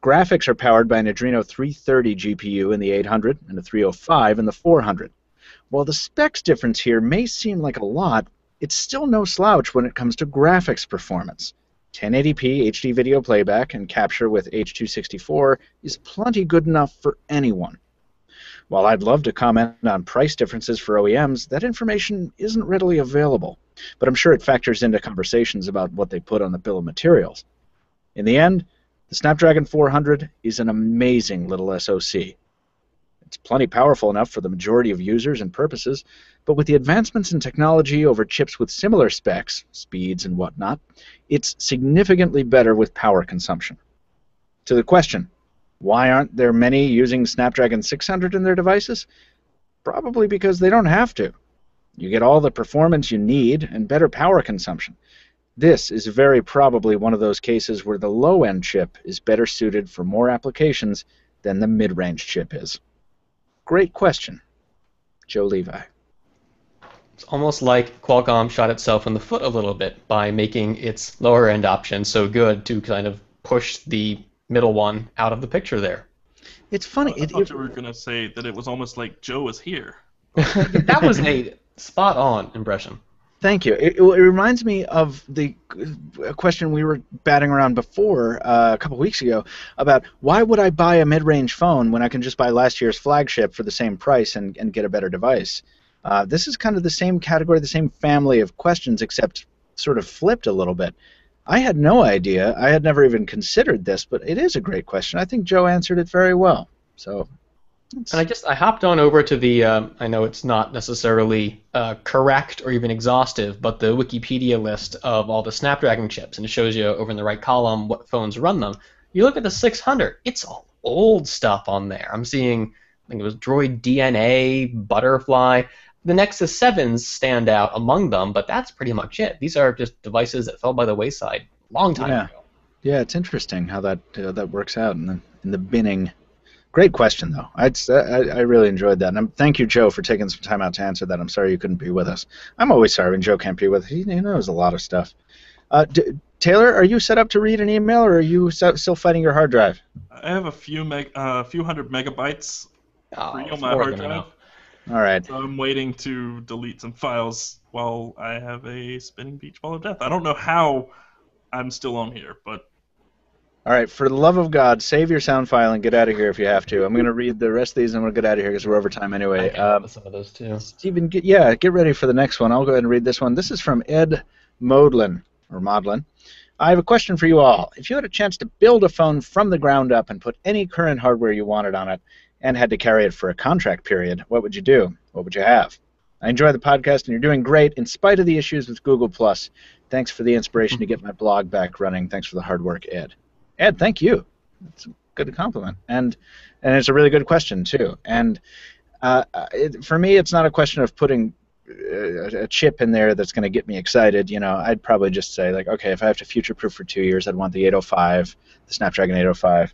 Graphics are powered by an Adreno 330 GPU in the 800 and a 305 in the 400. While the specs difference here may seem like a lot, it's still no slouch when it comes to graphics performance. 1080p HD video playback and capture with H.264 is plenty good enough for anyone. While I'd love to comment on price differences for OEMs, that information isn't readily available, but I'm sure it factors into conversations about what they put on the bill of materials. In the end, the Snapdragon 400 is an amazing little SoC. It's plenty powerful enough for the majority of users and purposes, but with the advancements in technology over chips with similar specs, speeds and whatnot, it's significantly better with power consumption. To the question, why aren't there many using Snapdragon 600 in their devices? Probably because they don't have to. You get all the performance you need and better power consumption. This is very probably one of those cases where the low-end chip is better suited for more applications than the mid-range chip is. Great question, Joe Levi. It's almost like Qualcomm shot itself in the foot a little bit by making its lower-end option so good to kind of push the middle one out of the picture there. It's funny. I thought you were going to say that it was almost like Joe was here. That was a spot-on impression. Thank you. It reminds me of the question we were batting around before a couple weeks ago about why would I buy a mid-range phone when I can just buy last year's flagship for the same price and get a better device. This is kind of the same category, the same family of questions, except sort of flipped a little bit. I had no idea. I had never even considered this, but it is a great question. I think Joe answered it very well. So. And I hopped on over to the, I know it's not necessarily correct or even exhaustive, but the Wikipedia list of all the Snapdragon chips, and it shows you over in the right column what phones run them. You look at the 600, it's all old stuff on there. I'm seeing, I think it was Droid DNA, Butterfly. The Nexus 7s stand out among them, but that's pretty much it. These are just devices that fell by the wayside a long time ago. Yeah, it's interesting how that works out in the binning. Great question, though. I really enjoyed that. And thank you, Joe, for taking some time out to answer that. I'm sorry you couldn't be with us. I'm always sorry when Joe can't be with us. He knows a lot of stuff. Taylor, are you set up to read an email, or are you still fighting your hard drive? I have a few hundred megabytes free on my more hard than drive. enough. All right. So I'm waiting to delete some files while I have a spinning beach ball of death. I don't know how I'm still on here, but... All right, for the love of God, save your sound file and get out of here if you have to. I'm going to read the rest of these and I'm going to get out of here because we're over time anyway. Some of those too. Stephen, get ready for the next one. I'll go ahead and read this one. This is from Ed Modlin. I have a question for you all. If you had a chance to build a phone from the ground up and put any current hardware you wanted on it and had to carry it for a contract period, what would you do? What would you have? I enjoy the podcast and you're doing great in spite of the issues with Google+. Thanks for the inspiration to get my blog back running. Thanks for the hard work, Ed. Ed, thank you. That's a good compliment, and it's a really good question too. And for me, it's not a question of putting a chip in there that's going to get me excited. You know, I'd probably just say like, okay, if I have to future-proof for 2 years, I'd want the 805, the Snapdragon 805,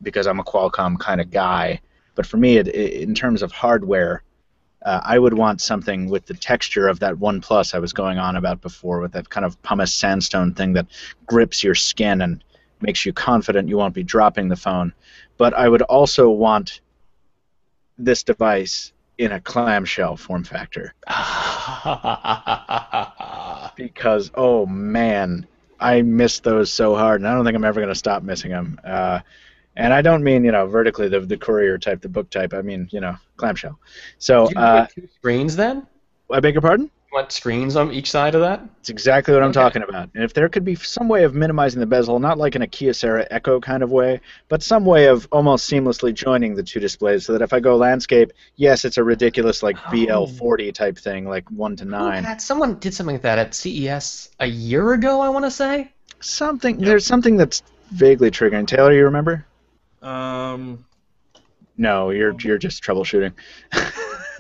because I'm a Qualcomm kind of guy. But for me, in terms of hardware, I would want something with the texture of that OnePlus I was going on about before, with that kind of pumice sandstone thing that grips your skin and makes you confident you won't be dropping the phone. But I would also want this device in a clamshell form factor. Because, oh man, I miss those so hard, and I don't think I'm ever going to stop missing them. And I don't mean, vertically, the courier type, the book type. I mean, clamshell. So, Do you want 2 screens then? I beg your pardon? You want screens on each side of that? That's exactly what I'm talking about. And if there could be some way of minimizing the bezel, not like in a Kyocera Echo kind of way, but some way of almost seamlessly joining the 2 displays so that if I go landscape, yes, it's a ridiculous like BL40 type thing, like 1:9. Someone did something like that at CES a year ago, I want to say? There's something that's vaguely triggering. Taylor, you remember? No, you're just troubleshooting.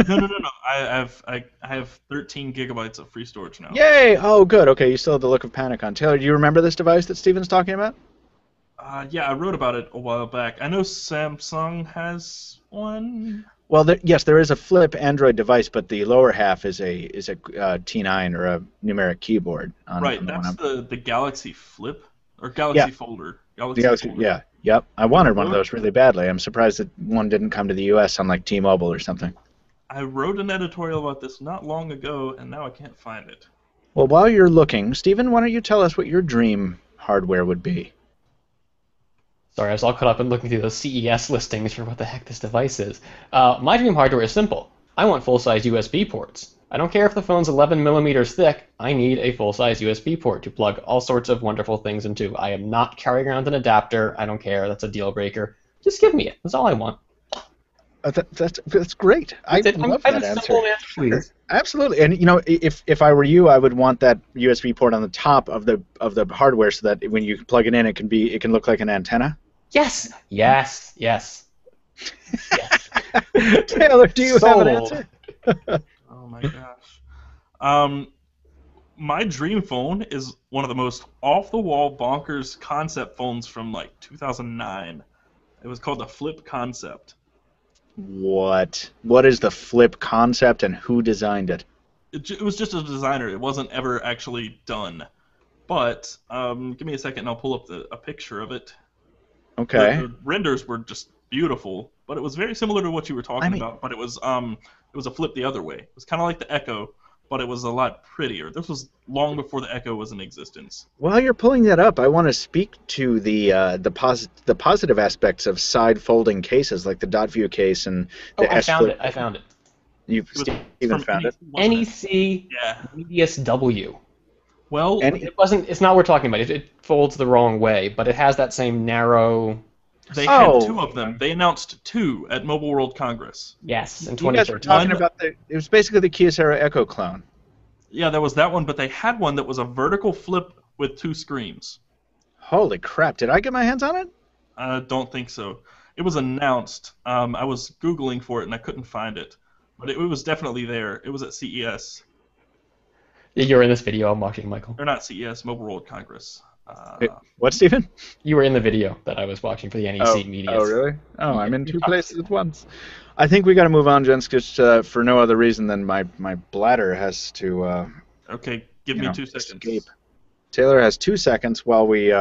No. I have 13 gigabytes of free storage now. Yay! Oh, good. Okay, you still have the look of panic on. Taylor, do you remember this device that Steven's talking about? Yeah, I wrote about it a while back. I know Samsung has one. Well, yes, there is a flip Android device, but the lower half is a T9 or a numeric keyboard. Right, that's the Galaxy Flip or Galaxy Folder. Galaxy Folder. Yeah. Yep, I wanted one of those really badly. I'm surprised that one didn't come to the U.S. on like T-Mobile or something. I wrote an editorial about this not long ago, and now I can't find it. Well, while you're looking, Stephen, why don't you tell us what your dream hardware would be? Sorry, I was all caught up in looking through those CES listings for what the heck this device is. My dream hardware is simple. I want full-size USB ports. I don't care if the phone's 11 millimeters thick. I need a full-size USB port to plug all sorts of wonderful things into. I am not carrying around an adapter. I don't care. That's a deal breaker. Just give me it. That's all I want. That's great. I love that answer. Simple answer, please. Absolutely, and if I were you, I would want that USB port on the top of the hardware so that when you plug it in, it can look like an antenna. Yes. Yes. Yes. Yes. Taylor, do you have an answer? Oh my gosh. My dream phone is one of the most off-the-wall bonkers concept phones from like 2009. It was called the Flip Concept. What is the Flip Concept, and who designed it? It was just a designer. It wasn't ever actually done. But give me a second and I'll pull up a picture of it. Okay. The renders were just beautiful, but it was very similar to what you were talking about, but it was a flip the other way. It was kind of like the Echo, but it was a lot prettier. This was long before the Echo was in existence. While you're pulling that up, I want to speak to the positive aspects of side folding cases, like the dot view case and the S Flip. I found it. Steven found it. NEC Yeah. Medius W. Well, It's not what we're talking about. It folds the wrong way, but it has that same narrow. they had two of them. They announced two at Mobile World Congress. Yes, in You guys were 2013. talking about it was basically the Kyocera Echo clone. Yeah, there was that one, but they had one that was a vertical flip with two screens. Holy crap! Did I get my hands on it? I don't think so. It was announced. I was Googling for it and I couldn't find it, but it was definitely there. It was at CES. You're in this video I'm watching, Michael. Or not CES, Mobile World Congress. What, Stephen? You were in the video that I was watching for the NEC Medius. Oh, really? Oh, I'm in two places at once. I think we got to move on, gents, just for no other reason than my bladder has to. Okay, give me 2 seconds. Escape. Taylor has 2 seconds while we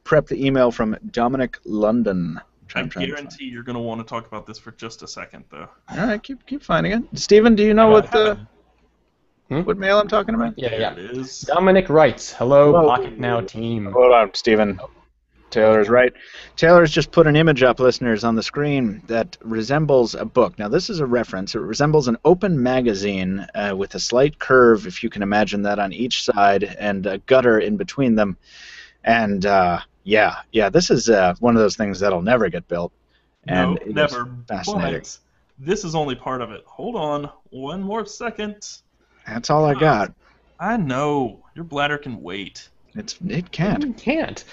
prep the email from Dominic London. I guarantee you're going to want to talk about this for just a second, though. All right, keep finding it. Stephen, do you know what mail I'm talking about? Yeah. There it is. Dominic writes, hello, Pocketnow team. Hold on, Stephen. Taylor's right. Taylor's just put an image up, listeners, on the screen that resembles a book. Now, this is a reference. It resembles an open magazine with a slight curve, if you can imagine that, on each side, and a gutter in between them. And, this is one of those things that'll never get built. And no, never. Fascinating. But this is only part of it. Hold on one more second. That's all I got. I know. Your bladder can wait. It can't. You can't.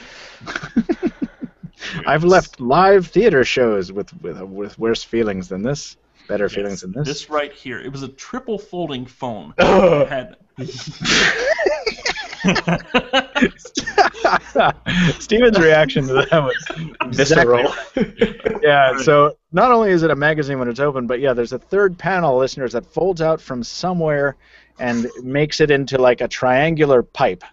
I've left live theater shows with worse feelings than this, better feelings than this. This right here. It was a triple folding phone. It had... Steven's reaction to that was visceral. Yeah, so not only is it a magazine when it's open, but yeah, there's a third panel, listeners, that folds out from somewhere and makes it into like a triangular pipe.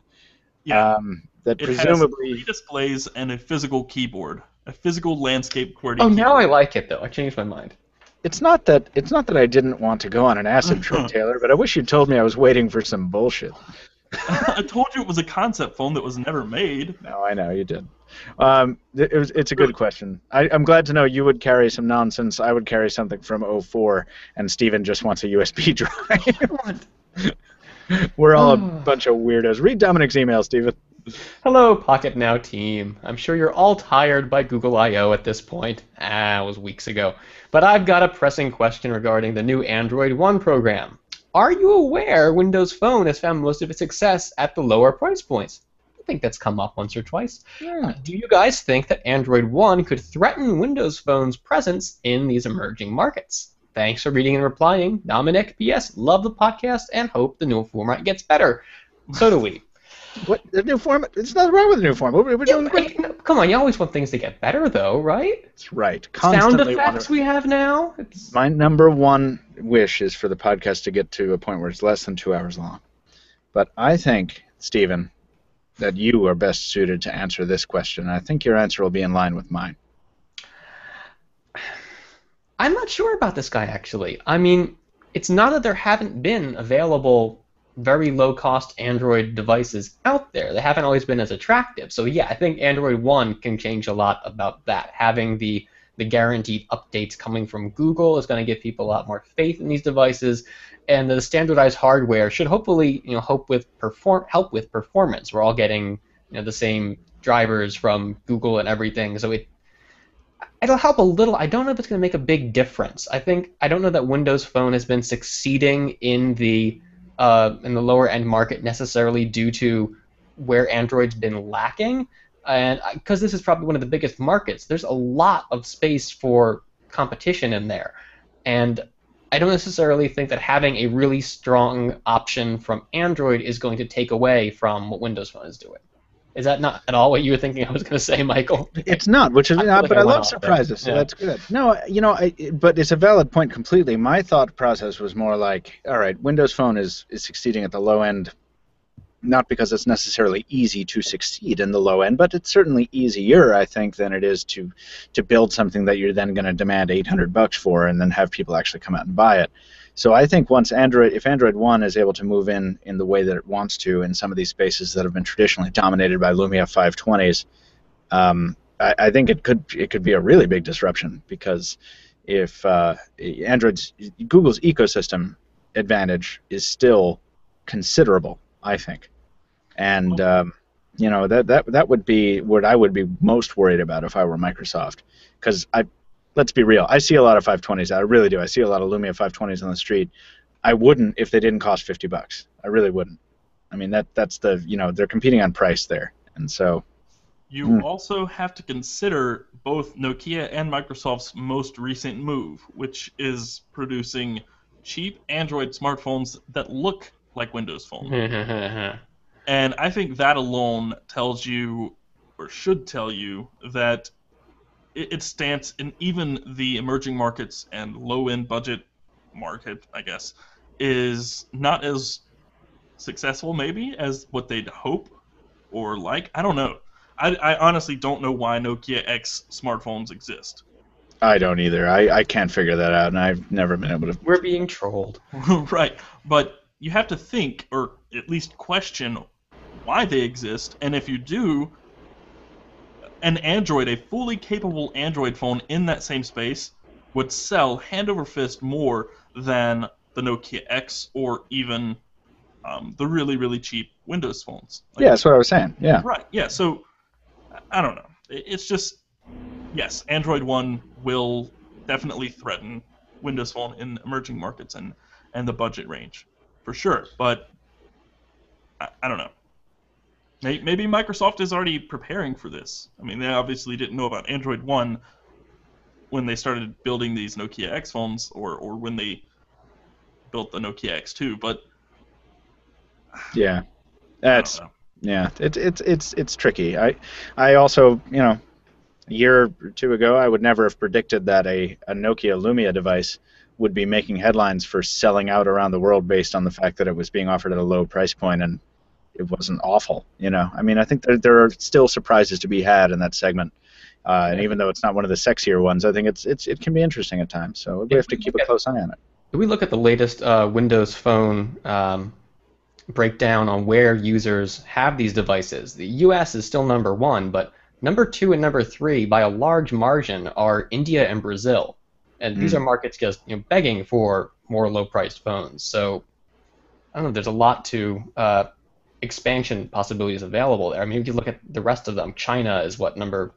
Yeah. That it presumably has 3 displays and a physical keyboard, a physical landscape QWERTY Oh, keyboard. now I like it though. I changed my mind. It's not that I didn't want to go on an acid trip, Taylor, but I wish you'd told me I was waiting for some bullshit. I told you it was a concept phone that was never made. No, I know you did. It's a good question. I'm glad to know you would carry some nonsense. I would carry something from '04, and Steven just wants a USB drive. We're all a bunch of weirdos. Read Dominic's email, Steven. Hello, Pocketnow team. I'm sure you're all tired by Google I/O at this point. It was weeks ago. But I've got a pressing question regarding the new Android One program. Are you aware Windows Phone has found most of its success at the lower price points? I think that's come up once or twice. Do you guys think that Android One could threaten Windows Phone's presence in these emerging markets? Thanks for reading and replying. Dominic, P.S. Love the podcast and hope the new format gets better. So do we. What? The new format? There's nothing wrong with the new format. We're doing great. Come on, you always want things to get better, though, right? That's right. Sound effects we have now? My number one wish is for the podcast to get to a point where it's less than 2 hours long. But I think, Stephen, that you are best suited to answer this question. I think your answer will be in line with mine. I'm not sure about this guy, actually. I mean, it's not that there haven't been available very low-cost Android devices out there. They haven't always been as attractive. So yeah, I think Android One can change a lot about that. Having the guaranteed updates coming from Google is going to give people a lot more faith in these devices, and the standardized hardware should hopefully help with performance. We're all getting the same drivers from Google and everything, so It'll help a little. I don't know if it's going to make a big difference. I don't know that Windows Phone has been succeeding in the lower end market necessarily due to where Android's been lacking, and because this is probably one of the biggest markets, there's a lot of space for competition in there, and I don't necessarily think that having a really strong option from Android is going to take away from what Windows Phone is doing. Is that not at all what you were thinking I was going to say, Michael? It's not, which is not, but I love surprises, so that's good. No, but it's a valid point completely. My thought process was more like, all right, Windows Phone is succeeding at the low end, not because it's necessarily easy to succeed in the low end, but it's certainly easier, I think, than it is to build something that you're then going to demand $800 for and then have people actually come out and buy it. So I think if Android One is able to move in the way that it wants to in some of these spaces that have been traditionally dominated by Lumia 520s, I think it could be a really big disruption, because if Google's ecosystem advantage is still considerable, I think, and that would be what I would be most worried about if I were Microsoft, because let's be real, I see a lot of 520s. I really do. I see a lot of Lumia 520s on the street. I wouldn't if they didn't cost $50. I really wouldn't. I mean, that's they're competing on price there, and so. You also have to consider both Nokia and Microsoft's most recent move, which is producing cheap Android smartphones that look like Windows Phone. And I think that alone tells you, or should tell you, that its stance in even the emerging markets and low-end budget market, I guess, is not as successful maybe as what they'd hope or like. I don't know. I honestly don't know why Nokia X smartphones exist. I don't either. I can't figure that out, and I've never been able to. We're being trolled. Right. But you have to think, or at least question, why they exist, and if you do, a fully capable Android phone in that same space would sell hand over fist more than the Nokia X or even the really, really cheap Windows phones. Yeah, that's what I was saying. Yeah. Right. Yeah. So I don't know. It's just, yes, Android One will definitely threaten Windows Phone in emerging markets and the budget range, for sure. But I don't know. Maybe Microsoft is already preparing for this. I mean, they obviously didn't know about Android One when they started building these Nokia X phones, or when they built the Nokia X2. But yeah, it's tricky. I also, a year or two ago, I would never have predicted that a Nokia Lumia device would be making headlines for selling out around the world based on the fact that it was being offered at a low price point and it wasn't awful. I mean, I think there are still surprises to be had in that segment, and even though it's not one of the sexier ones, I think it can be interesting at times. So we have to keep a close eye on it. If we look at the latest Windows Phone breakdown on where users have these devices, the U.S. is still number 1, but number 2 and number 3 by a large margin are India and Brazil, and these are markets just begging for more low-priced phones. So I don't know. There's a lot to expansion possibilities available there. I mean, if you look at the rest of them, China is number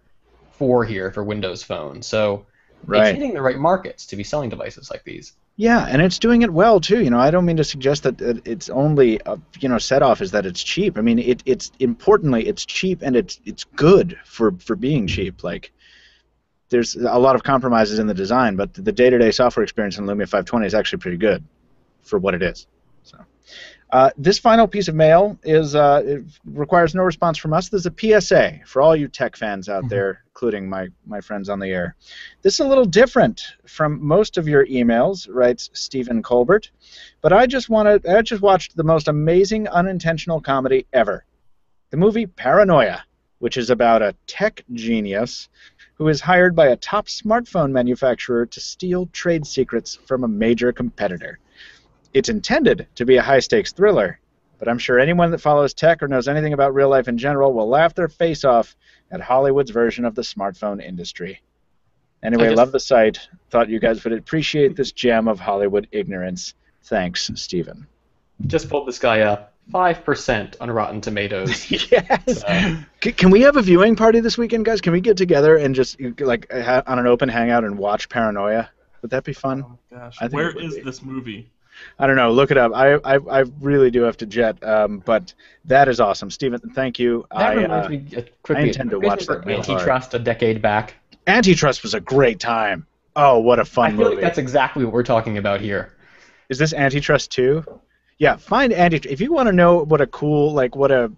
4 here for Windows Phone. So it's hitting the right markets to be selling devices like these. Yeah, and it's doing it well too. I don't mean to suggest that it's only set off is that it's cheap. I mean, it's importantly it's cheap, and it's good for being cheap. Like, there's a lot of compromises in the design, but the day-to-day software experience in Lumia 520 is actually pretty good for what it is. So. This final piece of mail it requires no response from us. There's a PSA for all you tech fans out there, including my friends on the air. This is a little different from most of your emails, writes Stephen Colbert, but I just watched the most amazing unintentional comedy ever. The movie Paranoia, which is about a tech genius who is hired by a top smartphone manufacturer to steal trade secrets from a major competitor. It's intended to be a high-stakes thriller, but I'm sure anyone that follows tech or knows anything about real life in general will laugh their face off at Hollywood's version of the smartphone industry. Anyway, love the site. Thought you guys would appreciate this gem of Hollywood ignorance. Thanks, Stephen. Just pulled this guy up. 5% on Rotten Tomatoes. Yes. Can we have a viewing party this weekend, guys? Can we get together and just like on an open hangout and watch Paranoia? Would that be fun? Oh gosh, I think where it would is be. this movie? I don't know. Look it up. I really do have to jet, but that is awesome, Stephen. Thank you. That reminds me quickly. I intend to watch that real hard. Antitrust a decade back. Antitrust was a great time. Oh, what a fun movie! I feel like that's exactly what we're talking about here. Is this Antitrust 2? Yeah, find Antitrust. If you want to know what a cool, like what a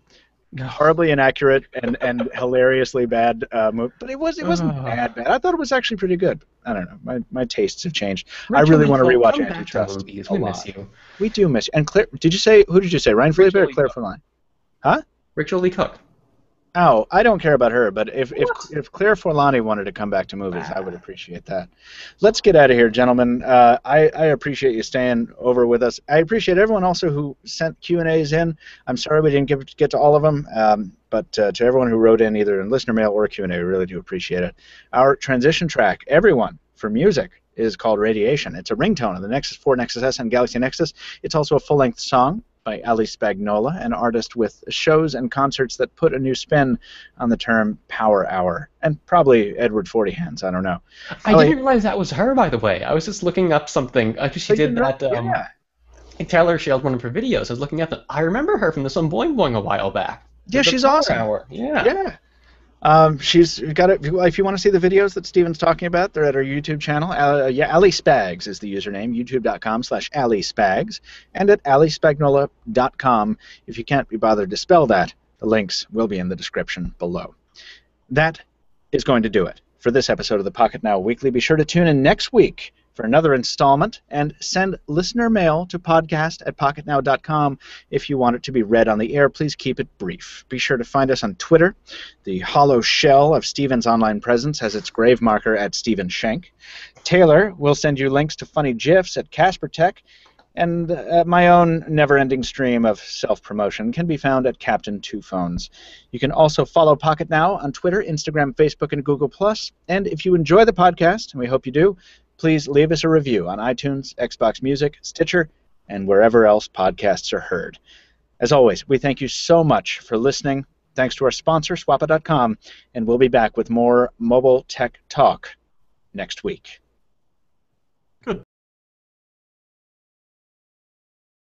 horribly inaccurate and hilariously bad movie, but it wasn't bad. I thought it was actually pretty good. I don't know. My tastes have changed. I really want to rewatch Antitrust. We miss you. We do miss you. And Claire, who did you say? Ryan Felipe or Claire Forlani? Huh? Rachel Lee Cook. Oh, I don't care about her, but if Claire Forlani wanted to come back to movies, I would appreciate that. Let's get out of here, gentlemen. I appreciate you staying over with us. I appreciate everyone also who sent Q&As in. I'm sorry we didn't get to all of them, but to everyone who wrote in either in listener mail or Q&A, we really do appreciate it. Our transition track, everyone, for music is called Radiation. It's a ringtone of the Nexus 4, Nexus S, and Galaxy Nexus. It's also a full-length song by Ali Spagnola, an artist with shows and concerts that put a new spin on the term Power Hour. And probably Edward Forty Hands, I don't know. I didn't realize that was her, by the way. I was just looking up something. She did that. Taylor shared one of her videos. I was looking at that. I remember her from the Some Boing Boing a while back. Yeah, she's awesome. Hour. Yeah. Yeah. She's got it. If you want to see the videos that Steven's talking about, they're at our YouTube channel. Ali Spags is the username, youtube.com/Ali Spags, and at alispagnola.com. If you can't be bothered to spell that, the links will be in the description below. That is going to do it for this episode of the Pocketnow Weekly. Be sure to tune in next week for another installment, and send listener mail to podcast@pocketnow.com if you want it to be read on the air. Please keep it brief. Be sure to find us on Twitter. The hollow shell of Steven's online presence has its grave marker at Steven Schenk. Taylor will send you links to funny GIFs at Casper Tech, and my own never-ending stream of self-promotion can be found at Captain Two Phones. You can also follow Pocket Now on Twitter, Instagram, Facebook, and Google+. And if you enjoy the podcast, and we hope you do, please leave us a review on iTunes, Xbox Music, Stitcher, and wherever else podcasts are heard. As always, we thank you so much for listening. Thanks to our sponsor, Swappa.com, and we'll be back with more mobile tech talk next week.